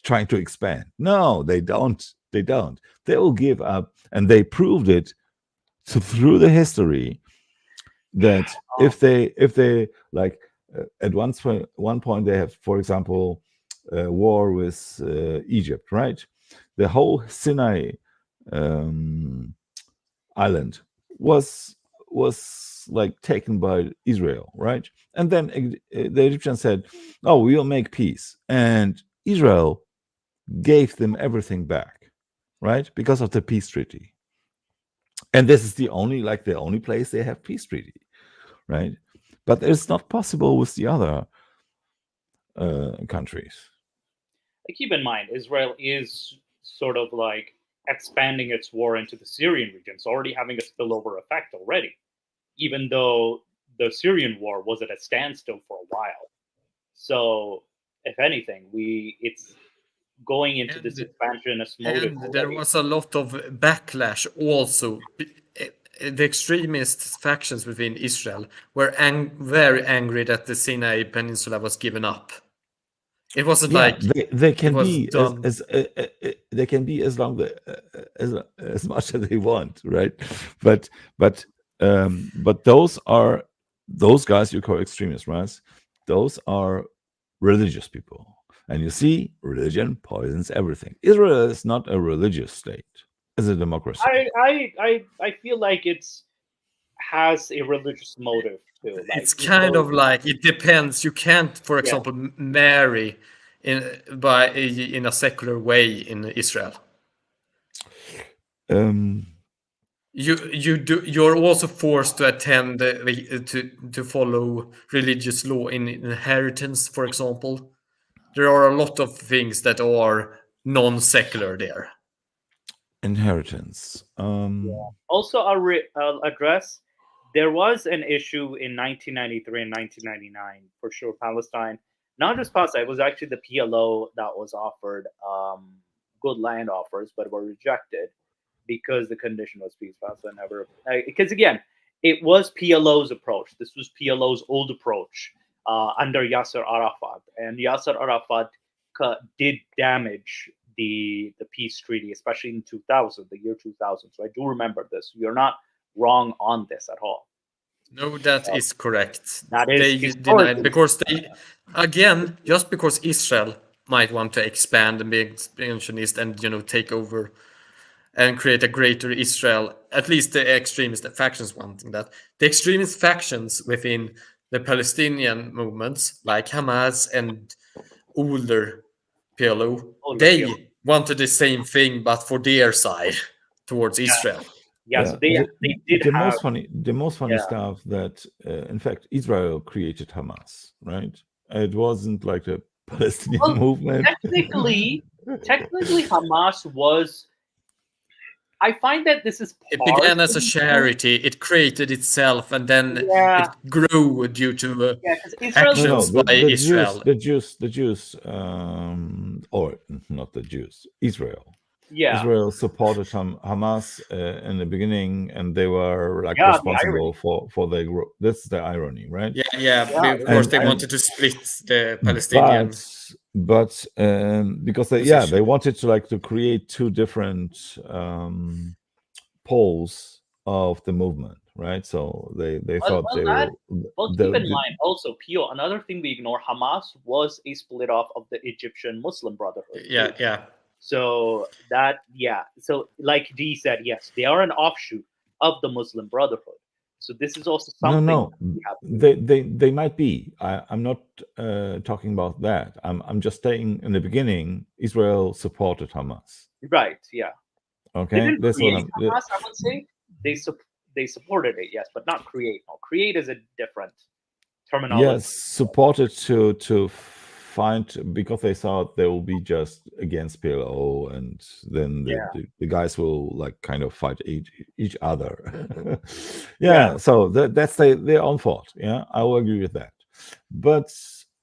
trying to expand. No, they don't. They don't. They will give up, and they proved it through the history that if they like. At one point, they have, for example, a war with Egypt, right? The whole Sinai island was like taken by Israel, right? And then the Egyptians said, "Oh, we'll make peace," and Israel gave them everything back, right? Because of the peace treaty. And this is the only place they have peace treaty, right? But it's not possible with the other countries. Keep in mind, Israel is sort of like expanding its war into the Syrian region. It's already having a spillover effect already, even though the Syrian war was at a standstill for a while. So, if anything, it's going into this expansionist motive. And there was a lot of backlash also. The extremist factions within Israel were very angry that the Sinai Peninsula was given up. It wasn't like they can be done. they can be as long as much as they want, right? But those guys you call extremists, right? Those are religious people, and you see, religion poisons everything. Israel is not a religious state; it's a democracy. I feel like has a religious motive too. Like, it's kind of like it depends. You can't, for example, marry in a secular way in Israel. You're also forced to attend to follow religious law in inheritance, for example. There are a lot of things that are non-secular there. Inheritance. Also, I'll address. There was an issue in 1993 and 1999 for sure. Palestine, not just Palestine. It was actually the PLO that was offered good land offers, but were rejected because the condition was peace. Palestine never, because again, it was PLO's approach. This was PLO's old approach under Yasser Arafat, and Yasser Arafat did damage the peace treaty, especially in 2000, the year 2000. So I do remember this. You're not wrong on this at all. No, that is correct. That they is denied because again, just because Israel might want to expand and be expansionist and take over and create a greater Israel, at least the extremist factions wanting that. The extremist factions within the Palestinian movements, like Hamas and older PLO, they wanted the same thing, but for their side towards Israel. So they did the have most funny stuff that in fact Israel created Hamas, right? It wasn't like the Palestinian movement. Technically Hamas was. I find that this is it began as a charity. It created itself, and then it grew due to actions by Israel. The Jews, or not the Jews, Israel. Yeah, Israel supported Hamas in the beginning, and they were like responsible for their growth. That's the irony, right? Of course, they wanted to split the Palestinians. But because they wanted to create two different poles of the movement, right? So they thought they were. Well, keep in mind also, Pio. Another thing we ignore: Hamas was a split off of the Egyptian Muslim Brotherhood. Yeah. So so like Dee said, yes, they are an offshoot of the Muslim Brotherhood. So this is also something. No, they might be. I'm not talking about that. I'm just saying in the beginning, Israel supported Hamas. Right. Yeah. Okay. That's what Hamas, I would say they supported it, yes, but not create. No, create is a different terminology. Yes, supported to find, because they thought they will be just against PLO, and then the guys will kind of fight each other. So that's their own fault. Yeah, I will agree with that. But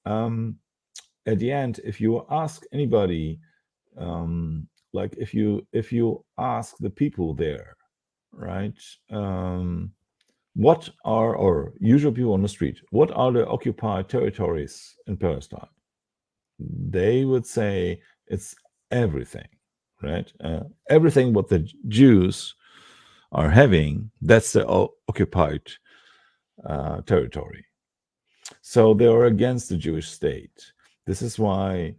at the end, if you ask anybody, if you ask the people there, right, what are, or usual people on the street, what are the occupied territories in Palestine? They would say it's everything, right? Everything what the Jews are having, that's the occupied territory. So they are against the Jewish state. This is why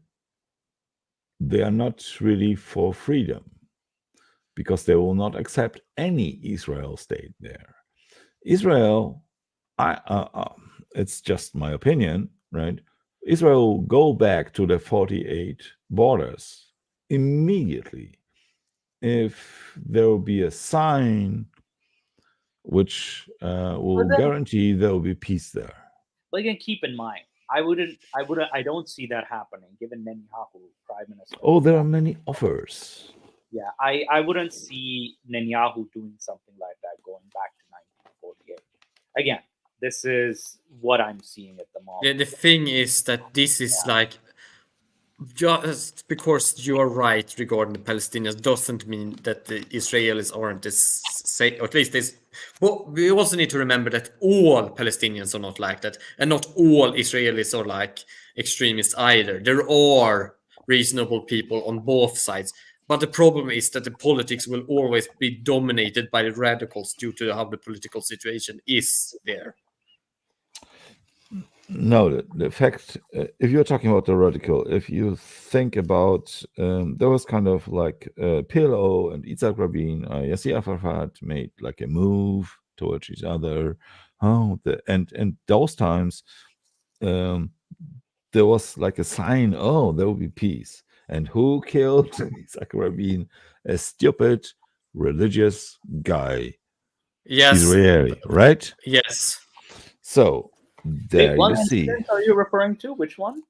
they are not really for freedom, because they will not accept any Israel state there. Israel, it's just my opinion, right? Israel will go back to the 48 borders immediately if there will be a sign which will But then- guarantee there will be peace there. But again, keep in mind, I don't see that happening given Netanyahu prime minister. Oh, there are many offers. Yeah, I wouldn't see Netanyahu doing something like that going back to 1948. Again, this is what I'm seeing at the moment. Yeah, the thing is that this is like, just because you are right regarding the Palestinians doesn't mean that the Israelis aren't as safe. Or at least this. Well, we also need to remember that all Palestinians are not like that, and not all Israelis are like extremists either. There are reasonable people on both sides, but the problem is that the politics will always be dominated by the radicals due to how the political situation is there. No, the fact, if you're talking about the radical, if you think about, there was kind of like PLO and Yitzhak Rabin, Yasser Arafat made like a move towards each other. And those times, there was like a sign, there will be peace. And who killed Yitzhak Rabin? A stupid religious guy, Yes. Israeli, right? Yes. So there What you see. incident are you referring to? Which one?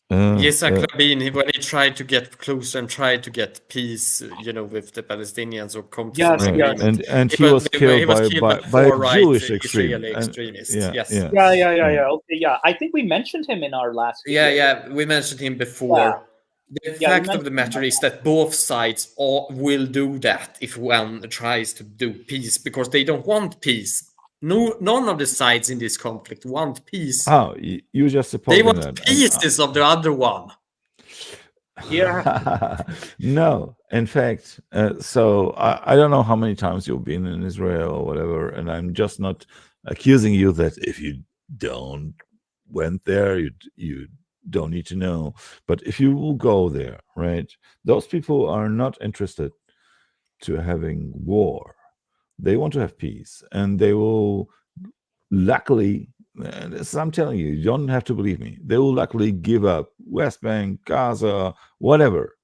Yitzhak Rabin, when he tried to get closer and tried to get peace, with the Palestinians or come to Yes, some yes. agreement. And he was killed by far-right Jewish Israeli extreme. extremists. Yeah, Yes. yeah. Yeah. Okay, yeah. I think we mentioned him in our last video. Yeah, we mentioned him before. The Yeah, we fact of the mentioned matter is that both sides will do that if one tries to do peace, because they don't want peace. No, none of the sides in this conflict want peace. Oh, you just They supporting want that. pieces of the other one. Yeah. No, in fact, so I don't know how many times you've been in Israel or whatever, and I'm just not accusing you that if you don't went there, you don't need to know. But if you will go there, right, those people are not interested to having war. They want to have peace, and they will luckily, this I'm telling you, you don't have to believe me, they will luckily give up West Bank, Gaza, whatever,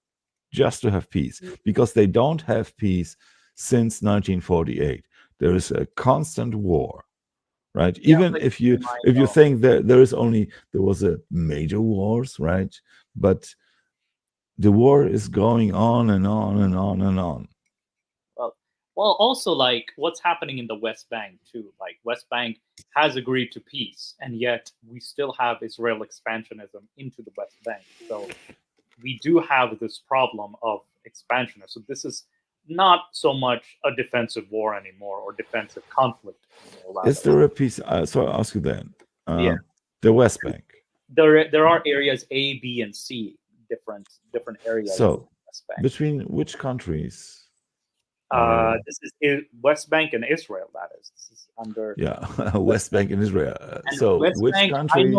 just to have peace, because they don't have peace since 1948. There is a constant war, right? Even if you think that there was a major wars, right? But the war is going on and on and on and on. Well, also, like, what's happening in the West Bank too. Like, West Bank has agreed to peace, and yet we still have Israel expansionism into the West Bank. So we do have this problem of expansionism. So this is not so much a defensive war anymore, or defensive conflict anymore. Is there a peace? So I'll ask you then. Yeah. The West Bank. There are areas A, B, and C, different areas. So West Bank. between which countries? This is West Bank and Israel. That is. This is under. Yeah, West Bank and Israel. And So West which Bank, country?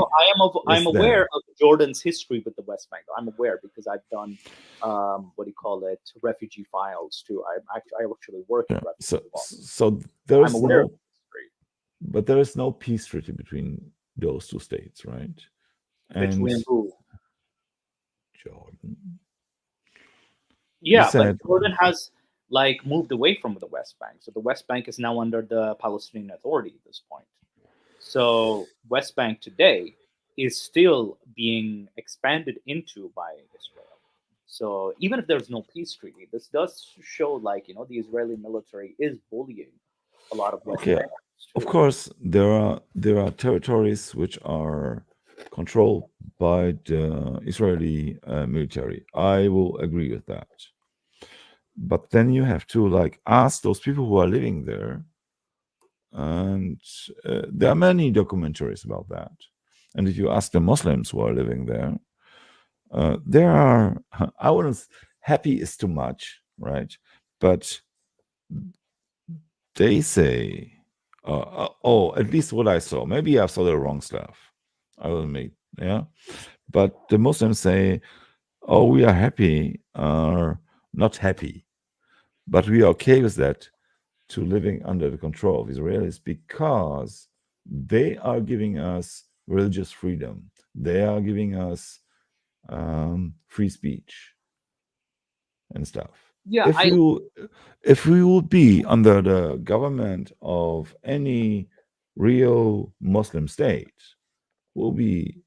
I'm aware of Jordan's history with the West Bank. I'm aware because I've done refugee files too. I actually work in refugee files. So there is I'm aware of history. But there is no peace treaty between those two states, right? Between who? Jordan. Yeah, but Jordan has moved away from the West Bank. So the West Bank is now under the Palestinian Authority at this point. So West Bank today is still being expanded into by Israel. So even if there's no peace treaty, this does show the Israeli military is bullying a lot of West Bank. Of course, there are territories which are controlled by the Israeli military. I will agree with that. But then you have to ask those people who are living there, and there are many documentaries about that. And if you ask the Muslims who are living there, there are, I wouldn't, happy is too much, right? But they say, at least what I saw, maybe I saw the wrong stuff, I will admit, yeah. But the Muslims say, we are happy, or not happy, but we are okay with that, to living under the control of Israelis, because they are giving us religious freedom. They are giving us free speech and stuff. Yeah, if we would be under the government of any real Muslim state, will be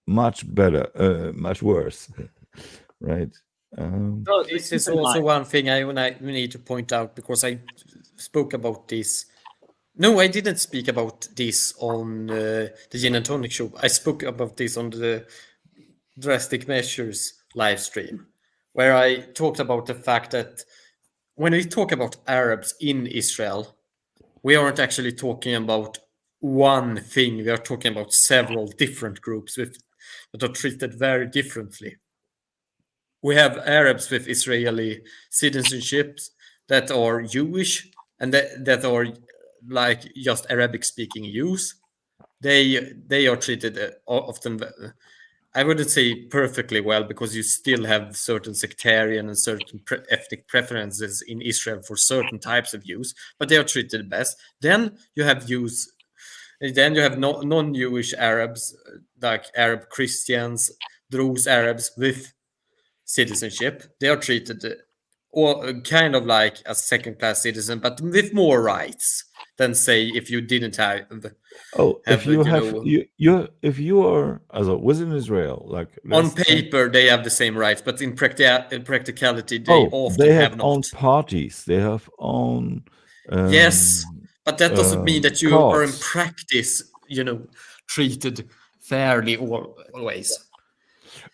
much better, much worse, right? so This keep is in also mind. one thing we need to point out because I spoke about this. No, I didn't speak about this on the Gin and Tonic show. I spoke about this on the Drastic Measures live stream, where I talked about the fact that when we talk about Arabs in Israel, we aren't actually talking about one thing. We are talking about several different groups that are treated very differently. We have Arabs with Israeli citizenships that are Jewish and that are like just Arabic speaking Jews. They are treated often, I wouldn't say perfectly well, because you still have certain sectarian and certain ethnic preferences in Israel for certain types of Jews, but they are treated best. Then you have Jews. Then you have non-Jewish Arabs, like Arab Christians, Druze Arabs with citizenship. They are treated or kind of like a second-class citizen, but with more rights than, say, if you didn't have if you you have know, if you are as a within Israel, like on let's say, paper they have the same rights, but in practicality they often they have have not. own parties, they have own Yes, um, but that doesn't mean that you are in courts. practice, treated fairly always.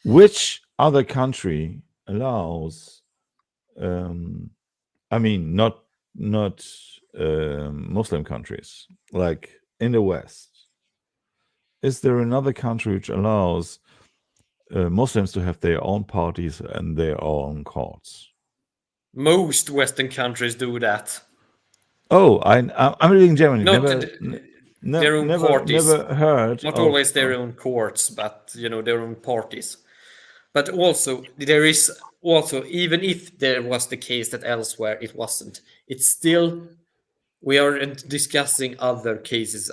Which other country allows? I mean, not Muslim countries, like in the West. Is there another country which allows Muslims to have their own parties and their own courts? Most Western countries do that. Oh, I'm reading Germany. Not their own parties, Never heard not of. always their own courts, but their own parties. But also there is also, even if there was the case that elsewhere it wasn't, it's still, we are discussing other cases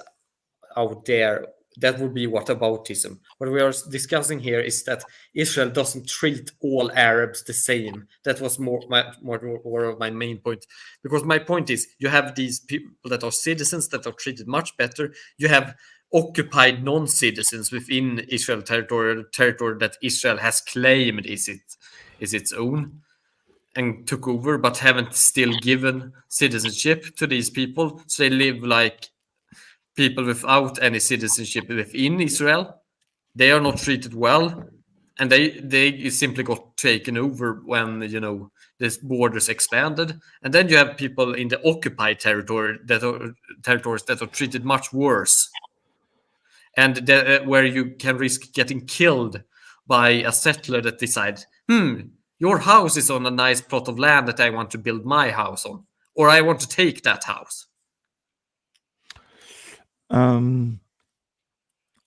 out there. That would be whataboutism. What we are discussing here is that Israel doesn't treat all Arabs the same. That was more of my main point. Because my point is, you have these people that are citizens that are treated much better. You have occupied non-citizens within Israel territory that Israel has claimed is its own and took over, but haven't still given citizenship to these people. So they live like people without any citizenship within Israel. They are not treated well, and they simply got taken over when the borders expanded. And then you have people in the occupied territories that are treated much worse, and where you can risk getting killed by a settler that decides, your house is on a nice plot of land that I want to build my house on, or I want to take that house.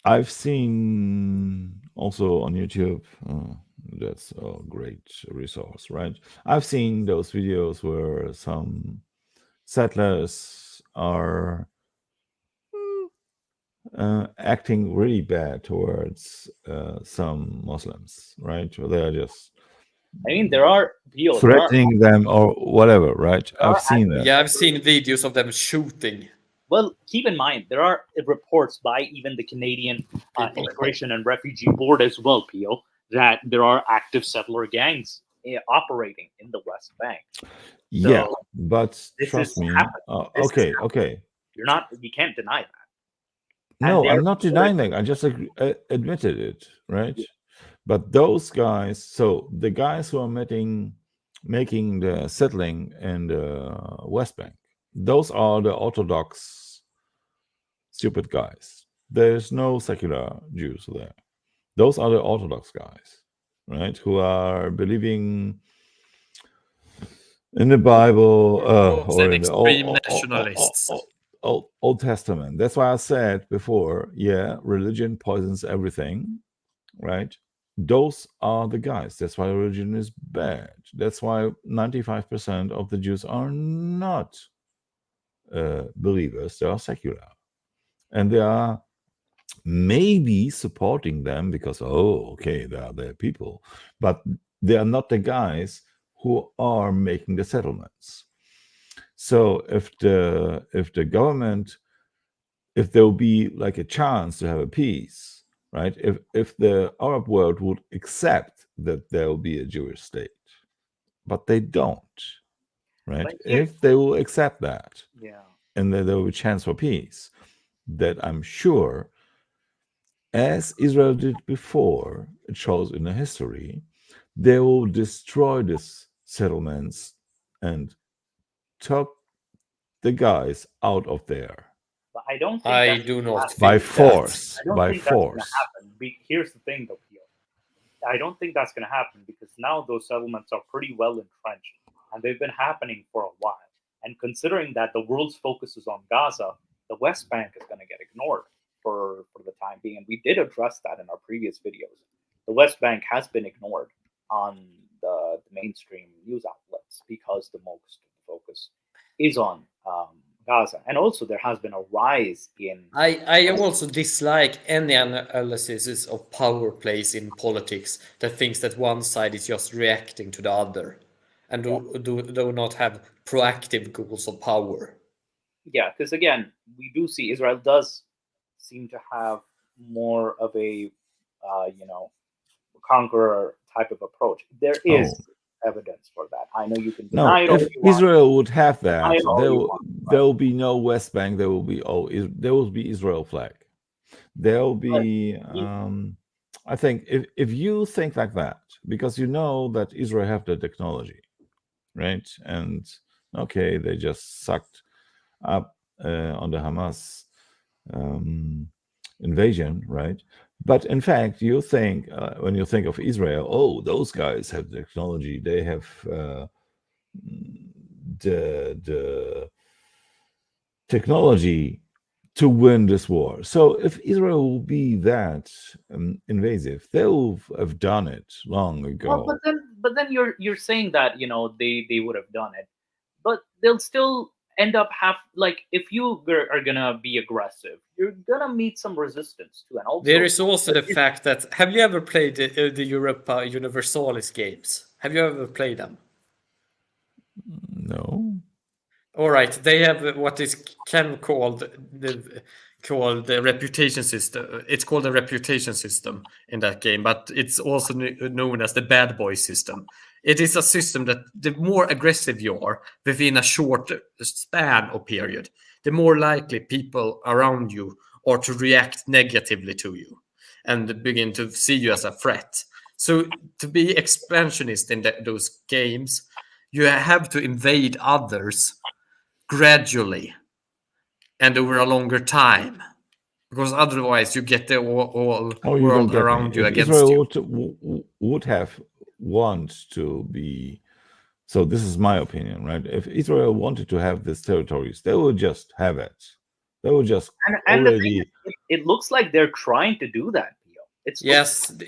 I've seen also on YouTube. That's a great resource, right? I've seen those videos where some settlers are acting really bad towards some Muslims, right? Or they're just I mean, there are threatening them or whatever, right? I've seen that. Yeah, I've seen videos of them shooting. Well, keep in mind, there are reports by even the Canadian Immigration and Refugee Board as well, Peel, that there are active settler gangs operating in the West Bank. Yeah, but this trust is me. happening. This is Okay, happening. okay. You can't deny that. No, I'm not denying that. I just admitted it, right? Yeah. But those guys, so the guys who are making the settling in the West Bank, those are the Orthodox stupid guys. There's no secular Jews there. Those are the Orthodox guys, right? Who are believing in the Bible or in the Old Testament. That's why I said before, yeah, religion poisons everything, right? Those are the guys. That's why religion is bad. That's why 95% of the Jews are not believers. They are secular. And they are maybe supporting them because, okay, they are their people. But they are not the guys who are making the settlements. So if the government, if there will be like a chance to have a peace, right? If the Arab world would accept that there will be a Jewish state, but they don't, right? But here, If they will accept that, yeah, and then there will be a chance for peace, that I'm sure, as Israel did before, it shows in the history, they will destroy these settlements and took the guys out of there but I don't think I that's do gonna not happen. by think that. force. I don't By think that's going to force. happen. Here's the thing, though, Pio. I don't think that's going to happen because now those settlements are pretty well entrenched and they've been happening for a while. And considering that the world's focus is on Gaza, the West Bank is going to get ignored for the time being. And we did address that in our previous videos. The West Bank has been ignored on the mainstream news outlets because the most focus is on Gaza. And also, there has been a rise in. I also dislike any analysis of power plays in politics that thinks that one side is just reacting to the other and do not have proactive goals of power. Yeah, because again, we do see Israel does seem to have more of a, conqueror type of approach. There is evidence for that. I know you can No, deny it all if you want. Israel would have that, Deny it all you want, there will be no West Bank. There will be Israel flag. There will be. I think if you think like that, because you know that Israel have the technology, right? And okay, they just sucked up on the Hamas invasion, right? But in fact, you think when you think of Israel, oh, those guys have technology. They have the technology to win this war. So if Israel will be that invasive, they will have done it long ago. Well, but then you're saying that they would have done it, but they'll still end up if you are gonna be aggressive, you're gonna meet some resistance too, and also There is also the fact that have you ever played the Europa Universalis games? Have you ever played them? No. All right, they have what is called the reputation system. It's called a reputation system in that game, but it's also known as the bad boy system. It is a system that the more aggressive you are within a short span of period, the more likely people around you are to react negatively to you and begin to see you as a threat. So to be expansionist in those games, you have to invade others gradually and over a longer time, because otherwise you get the whole You don't world get around me. you If against Israel you. would have want to be, so this is my opinion, right? If Israel wanted to have these territories, they would just have it. They would just and already. the thing is, it looks like they're trying to do that, Pio. It's Just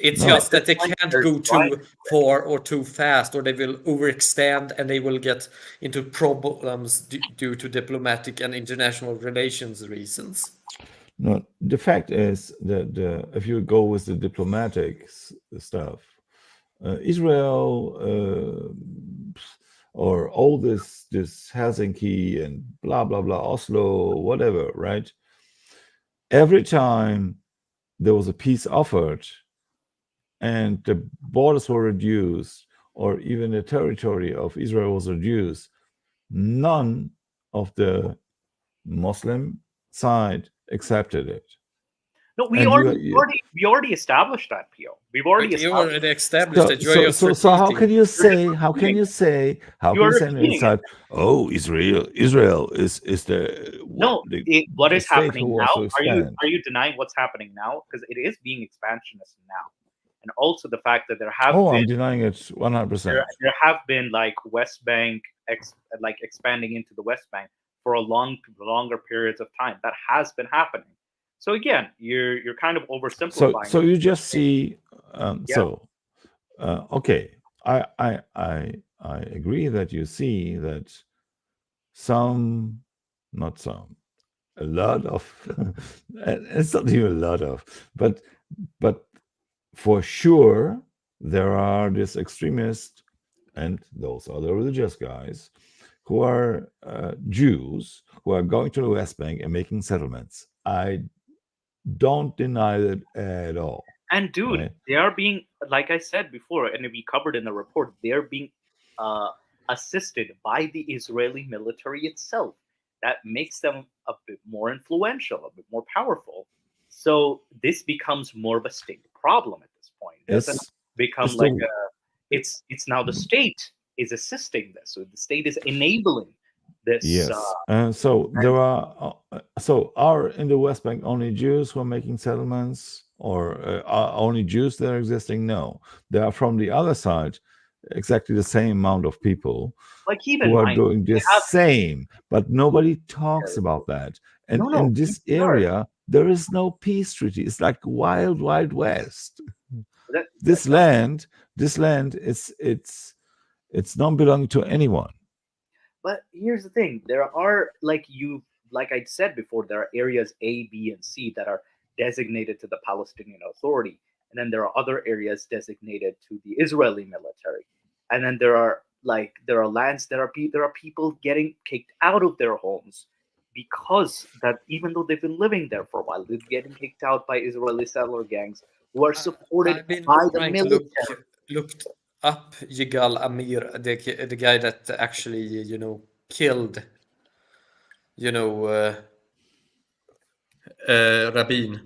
that they can't go too far or too fast, or they will overextend and they will get into problems due to diplomatic and international relations reasons. No, the fact is that if you go with the diplomatic stuff, Israel or all this Helsinki and blah blah blah, Oslo, whatever, right? Every time there was a peace offered and the borders were reduced, or even the territory of Israel was reduced, none of the Muslim side accepted it. No, we already established that, Pio. We've already established that. So how can you say? How can you say inside? Oh, Israel is the what is happening now? Are you denying what's happening now? Because it is being expansionist now, and also the fact that there have been. I'm denying it 100%. There have been West Bank expanding into the West Bank for longer periods of time. That has been happening. So again, you're kind of oversimplifying. So you just see. Okay, I agree that you see that a lot of, it's not even a lot of, but for sure there are these extremist and those are the religious guys who are Jews who are going to the West Bank and making settlements. I don't deny it at all. And dude, right? they are being, like I said before, and we covered in the report, they're being assisted by the Israeli military itself. That makes them a bit more influential, a bit more powerful. So this becomes more of a state problem at this point. It doesn't It's become it's like the- it's now the state is assisting this, so the state is enabling this. Yes. So there are are in the West Bank only Jews who are making settlements, or are only Jews that are existing? No, there are from the other side exactly the same amount of people Like even who are doing the have- same, but nobody talks about that. And No, in this area, there is no peace treaty. It's like wild, wild west. This land, it's not belonging to anyone. But here's the thing: there are like I said before, there are areas A, B, and C that are designated to the Palestinian Authority, and then there are other areas designated to the Israeli military, and then there are lands that there are people getting kicked out of their homes because that even though they've been living there for a while, they're getting kicked out by Israeli settler gangs who are supported I've been by the trying to military. looked up Yigal Amir, the guy that actually killed Rabin,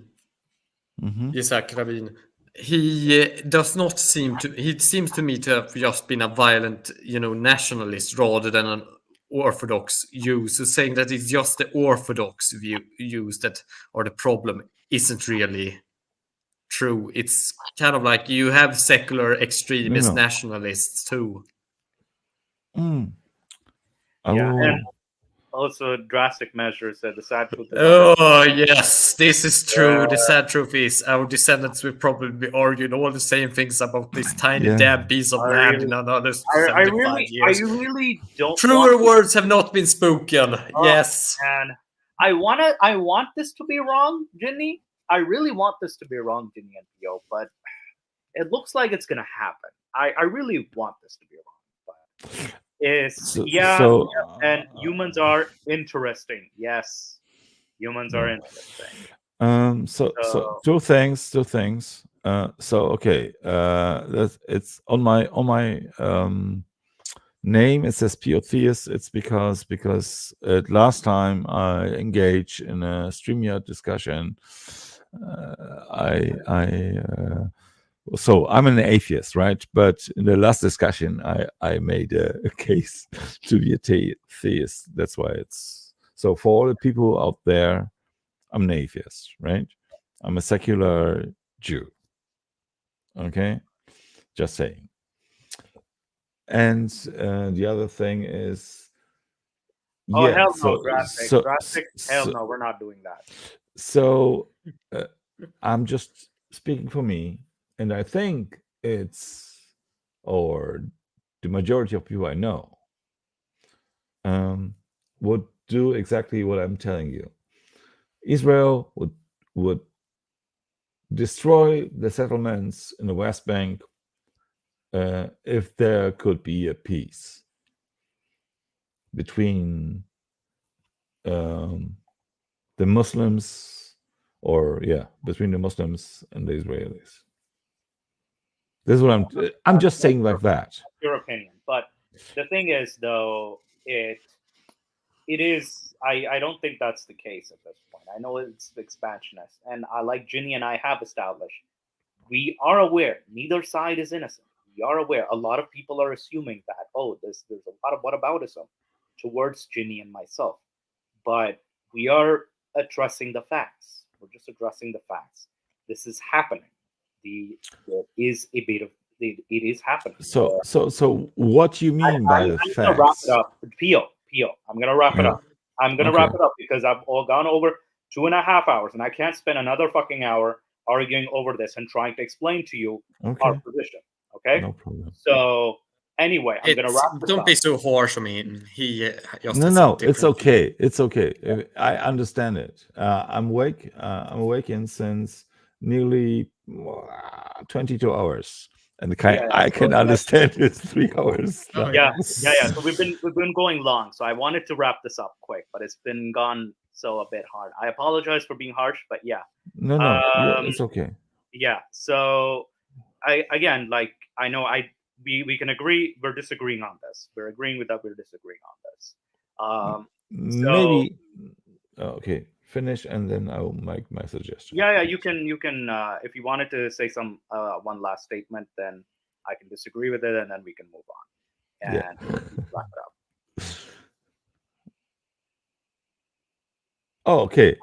Isaac Rabin. He does not seem to. He seems to me to have just been a violent, nationalist rather than an Orthodox Jew. So saying that it's just the Orthodox views that are the problem isn't really true. It's kind of like you have secular extremist nationalists too. And also drastic measures. The sad truth is oh yes, this is true. The sad truth is our descendants will probably be arguing all the same things about this tiny damn piece of land in another 75 years. I really don't. Truer words have not been spoken. Yes. And I want this to be wrong, Ginny. I really want this to be wrong, Ginny and Theo, but it looks like it's gonna happen. I really want this to be wrong, but and humans are interesting. Yes, humans are interesting. So two things. Okay, it's on my name. It says Piotheus. It's because last time I engaged in a StreamYard discussion, so I'm an atheist, right? But in the last discussion, I made a case to be a theist. That's why it's so for all the people out there, I'm an atheist, right? I'm a secular Jew. Okay, just saying. And the other thing is, hell no, drastic. Hell no, we're not doing that. So I'm just speaking for me. And I think or the majority of people I know would do exactly what I'm telling you. Israel would destroy the settlements in the West Bank if there could be a peace between the Muslims, between the Muslims and the Israelis. This is what I'm just saying like that. Your opinion, but the thing is, though, it is. I don't think that's the case at this point. I know it's expansionist, and like Ginny and I have established, we are aware neither side is innocent. We are aware. A lot of people are assuming that there's a lot of whataboutism towards Ginny and myself, but we are addressing the facts. We're just addressing the facts. This is happening. There is a bit of it is happening. So what do you mean by the facts? I'm gonna wrap it up, Pio. I'm gonna wrap it up. I'm gonna wrap it up because I've all gone over 2.5 hours, and I can't spend another fucking hour arguing over this and trying to explain to you our position. Okay, no problem. So anyway, I'm gonna wrap this up. Don't be so harsh. I mean, no, it's okay. It's okay. I understand it. I'm awake. I'm awakened since nearly 22 hours, and Yeah, I can understand it's 3 hours. Oh, now. yeah. So we've been going long. So I wanted to wrap this up quick, but it's been gone so a bit hard. I apologize for being harsh, but yeah. No, it's okay. Yeah. So I know we can agree. We're disagreeing on this. We're agreeing with that. We're disagreeing on this. Maybe okay. Finish, and then I'll make my suggestion. Yeah. You can. If you wanted to say some one last statement, then I can disagree with it, and then we can move on and wrap it up. Oh, okay.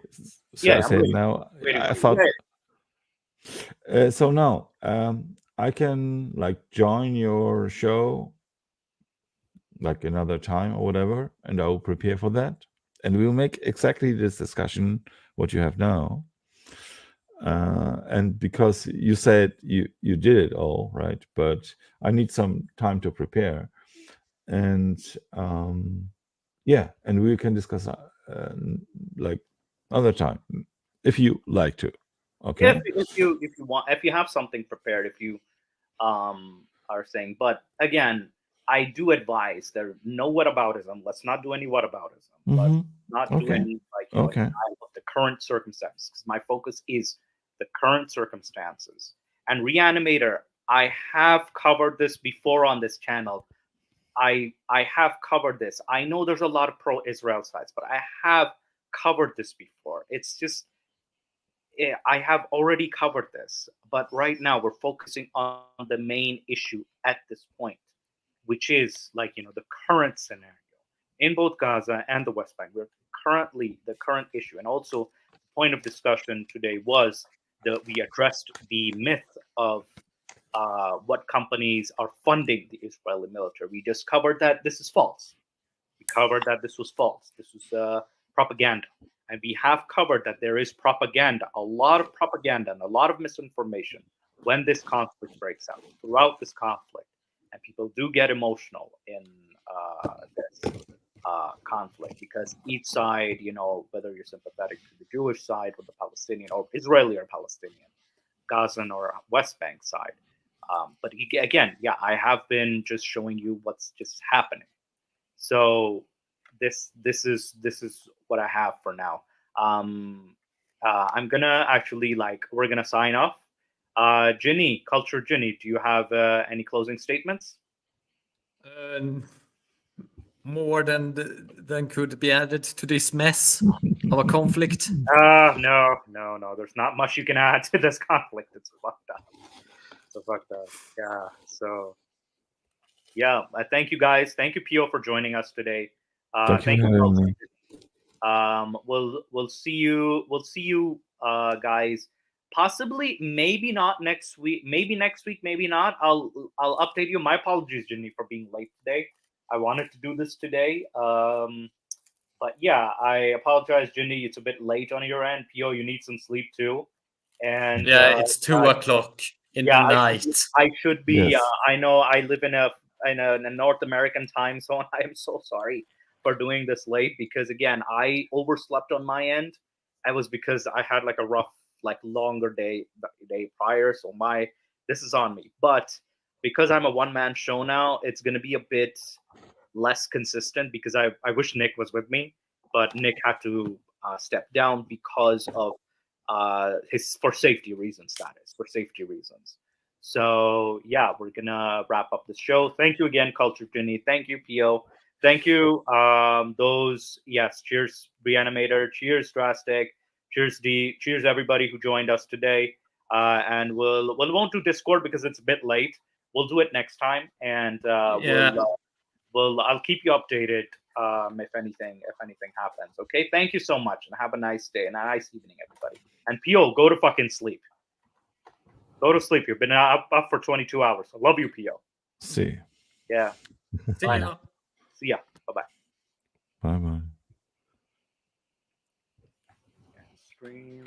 So Yeah, I say now. waiting I for you. thought. Yeah. So now, I can like join your show, like another time or whatever, and I will prepare for that, and we'll make exactly this discussion what you have now. And because you said you did it all right, but I need some time to prepare, and yeah, and we can discuss like other time if you like to. Okay. If you want, if you have something prepared, if you are saying, but again, I do advise there no whataboutism. Let's not do any whataboutism. Let's not do any denial of the current circumstances, because my focus is the current circumstances. And Reanimator, I have covered this before on this channel. I have covered this. I know there's a lot of pro-Israel sides, but I have covered this before. It's just I have already covered this, but right now we're focusing on the main issue at this point, which is the current scenario in both Gaza and the West Bank. We're currently the current issue, and also the point of discussion today was that we addressed the myth of what companies are funding the Israeli military. We just covered that this is false. We covered that this was false. This was propaganda. And we have covered that there is propaganda, a lot of propaganda and a lot of misinformation when this conflict breaks out, throughout this conflict. And people do get emotional in this conflict, because each side, whether you're sympathetic to the Jewish side or the Palestinian or Israeli or Palestinian, Gazan or West Bank side. But again, yeah, I have been just showing you what's just happening. So this is what I have for now. I'm gonna actually we're gonna sign off. Ginny, Culture Ginny, do you have any closing statements? More than could be added to this mess of a conflict. No. There's not much you can add to this conflict. It's fucked up. Yeah. So yeah, thank you guys. Thank you, Pio, for joining us today. Thank you. We'll see you guys. Possibly, maybe not next week. Maybe next week. Maybe not. I'll update you. My apologies, Ginny, for being late today. I wanted to do this today. But yeah, I apologize, Ginny. It's a bit late on your end. Pio, you need some sleep too. And yeah, it's 2 o'clock in the night. I should be. Yes. I know I live in a North American time zone. I am so sorry for doing this late, because again, I overslept on my end. It was because I had a rough, longer day prior. So this is on me. But because I'm a one-man show now, it's going to be a bit less consistent, because I wish Nick was with me, but Nick had to step down because of for safety reasons. So yeah, we're gonna wrap up the show. Thank you again, Culture Ginny. Thank you, Pio. Thank you. Cheers, Reanimator. Cheers, Drastic. Cheers, D. Cheers, everybody who joined us today. And we won't do Discord because it's a bit late. We'll do it next time, and I'll keep you updated if anything happens. Okay. Thank you so much, and have a nice day and a nice evening, everybody. And Pio, go to fucking sleep. Go to sleep. You've been up for 22 hours. I love you, Pio. See. Yeah. See ya. See ya. Bye-bye. Bye-bye. Stream.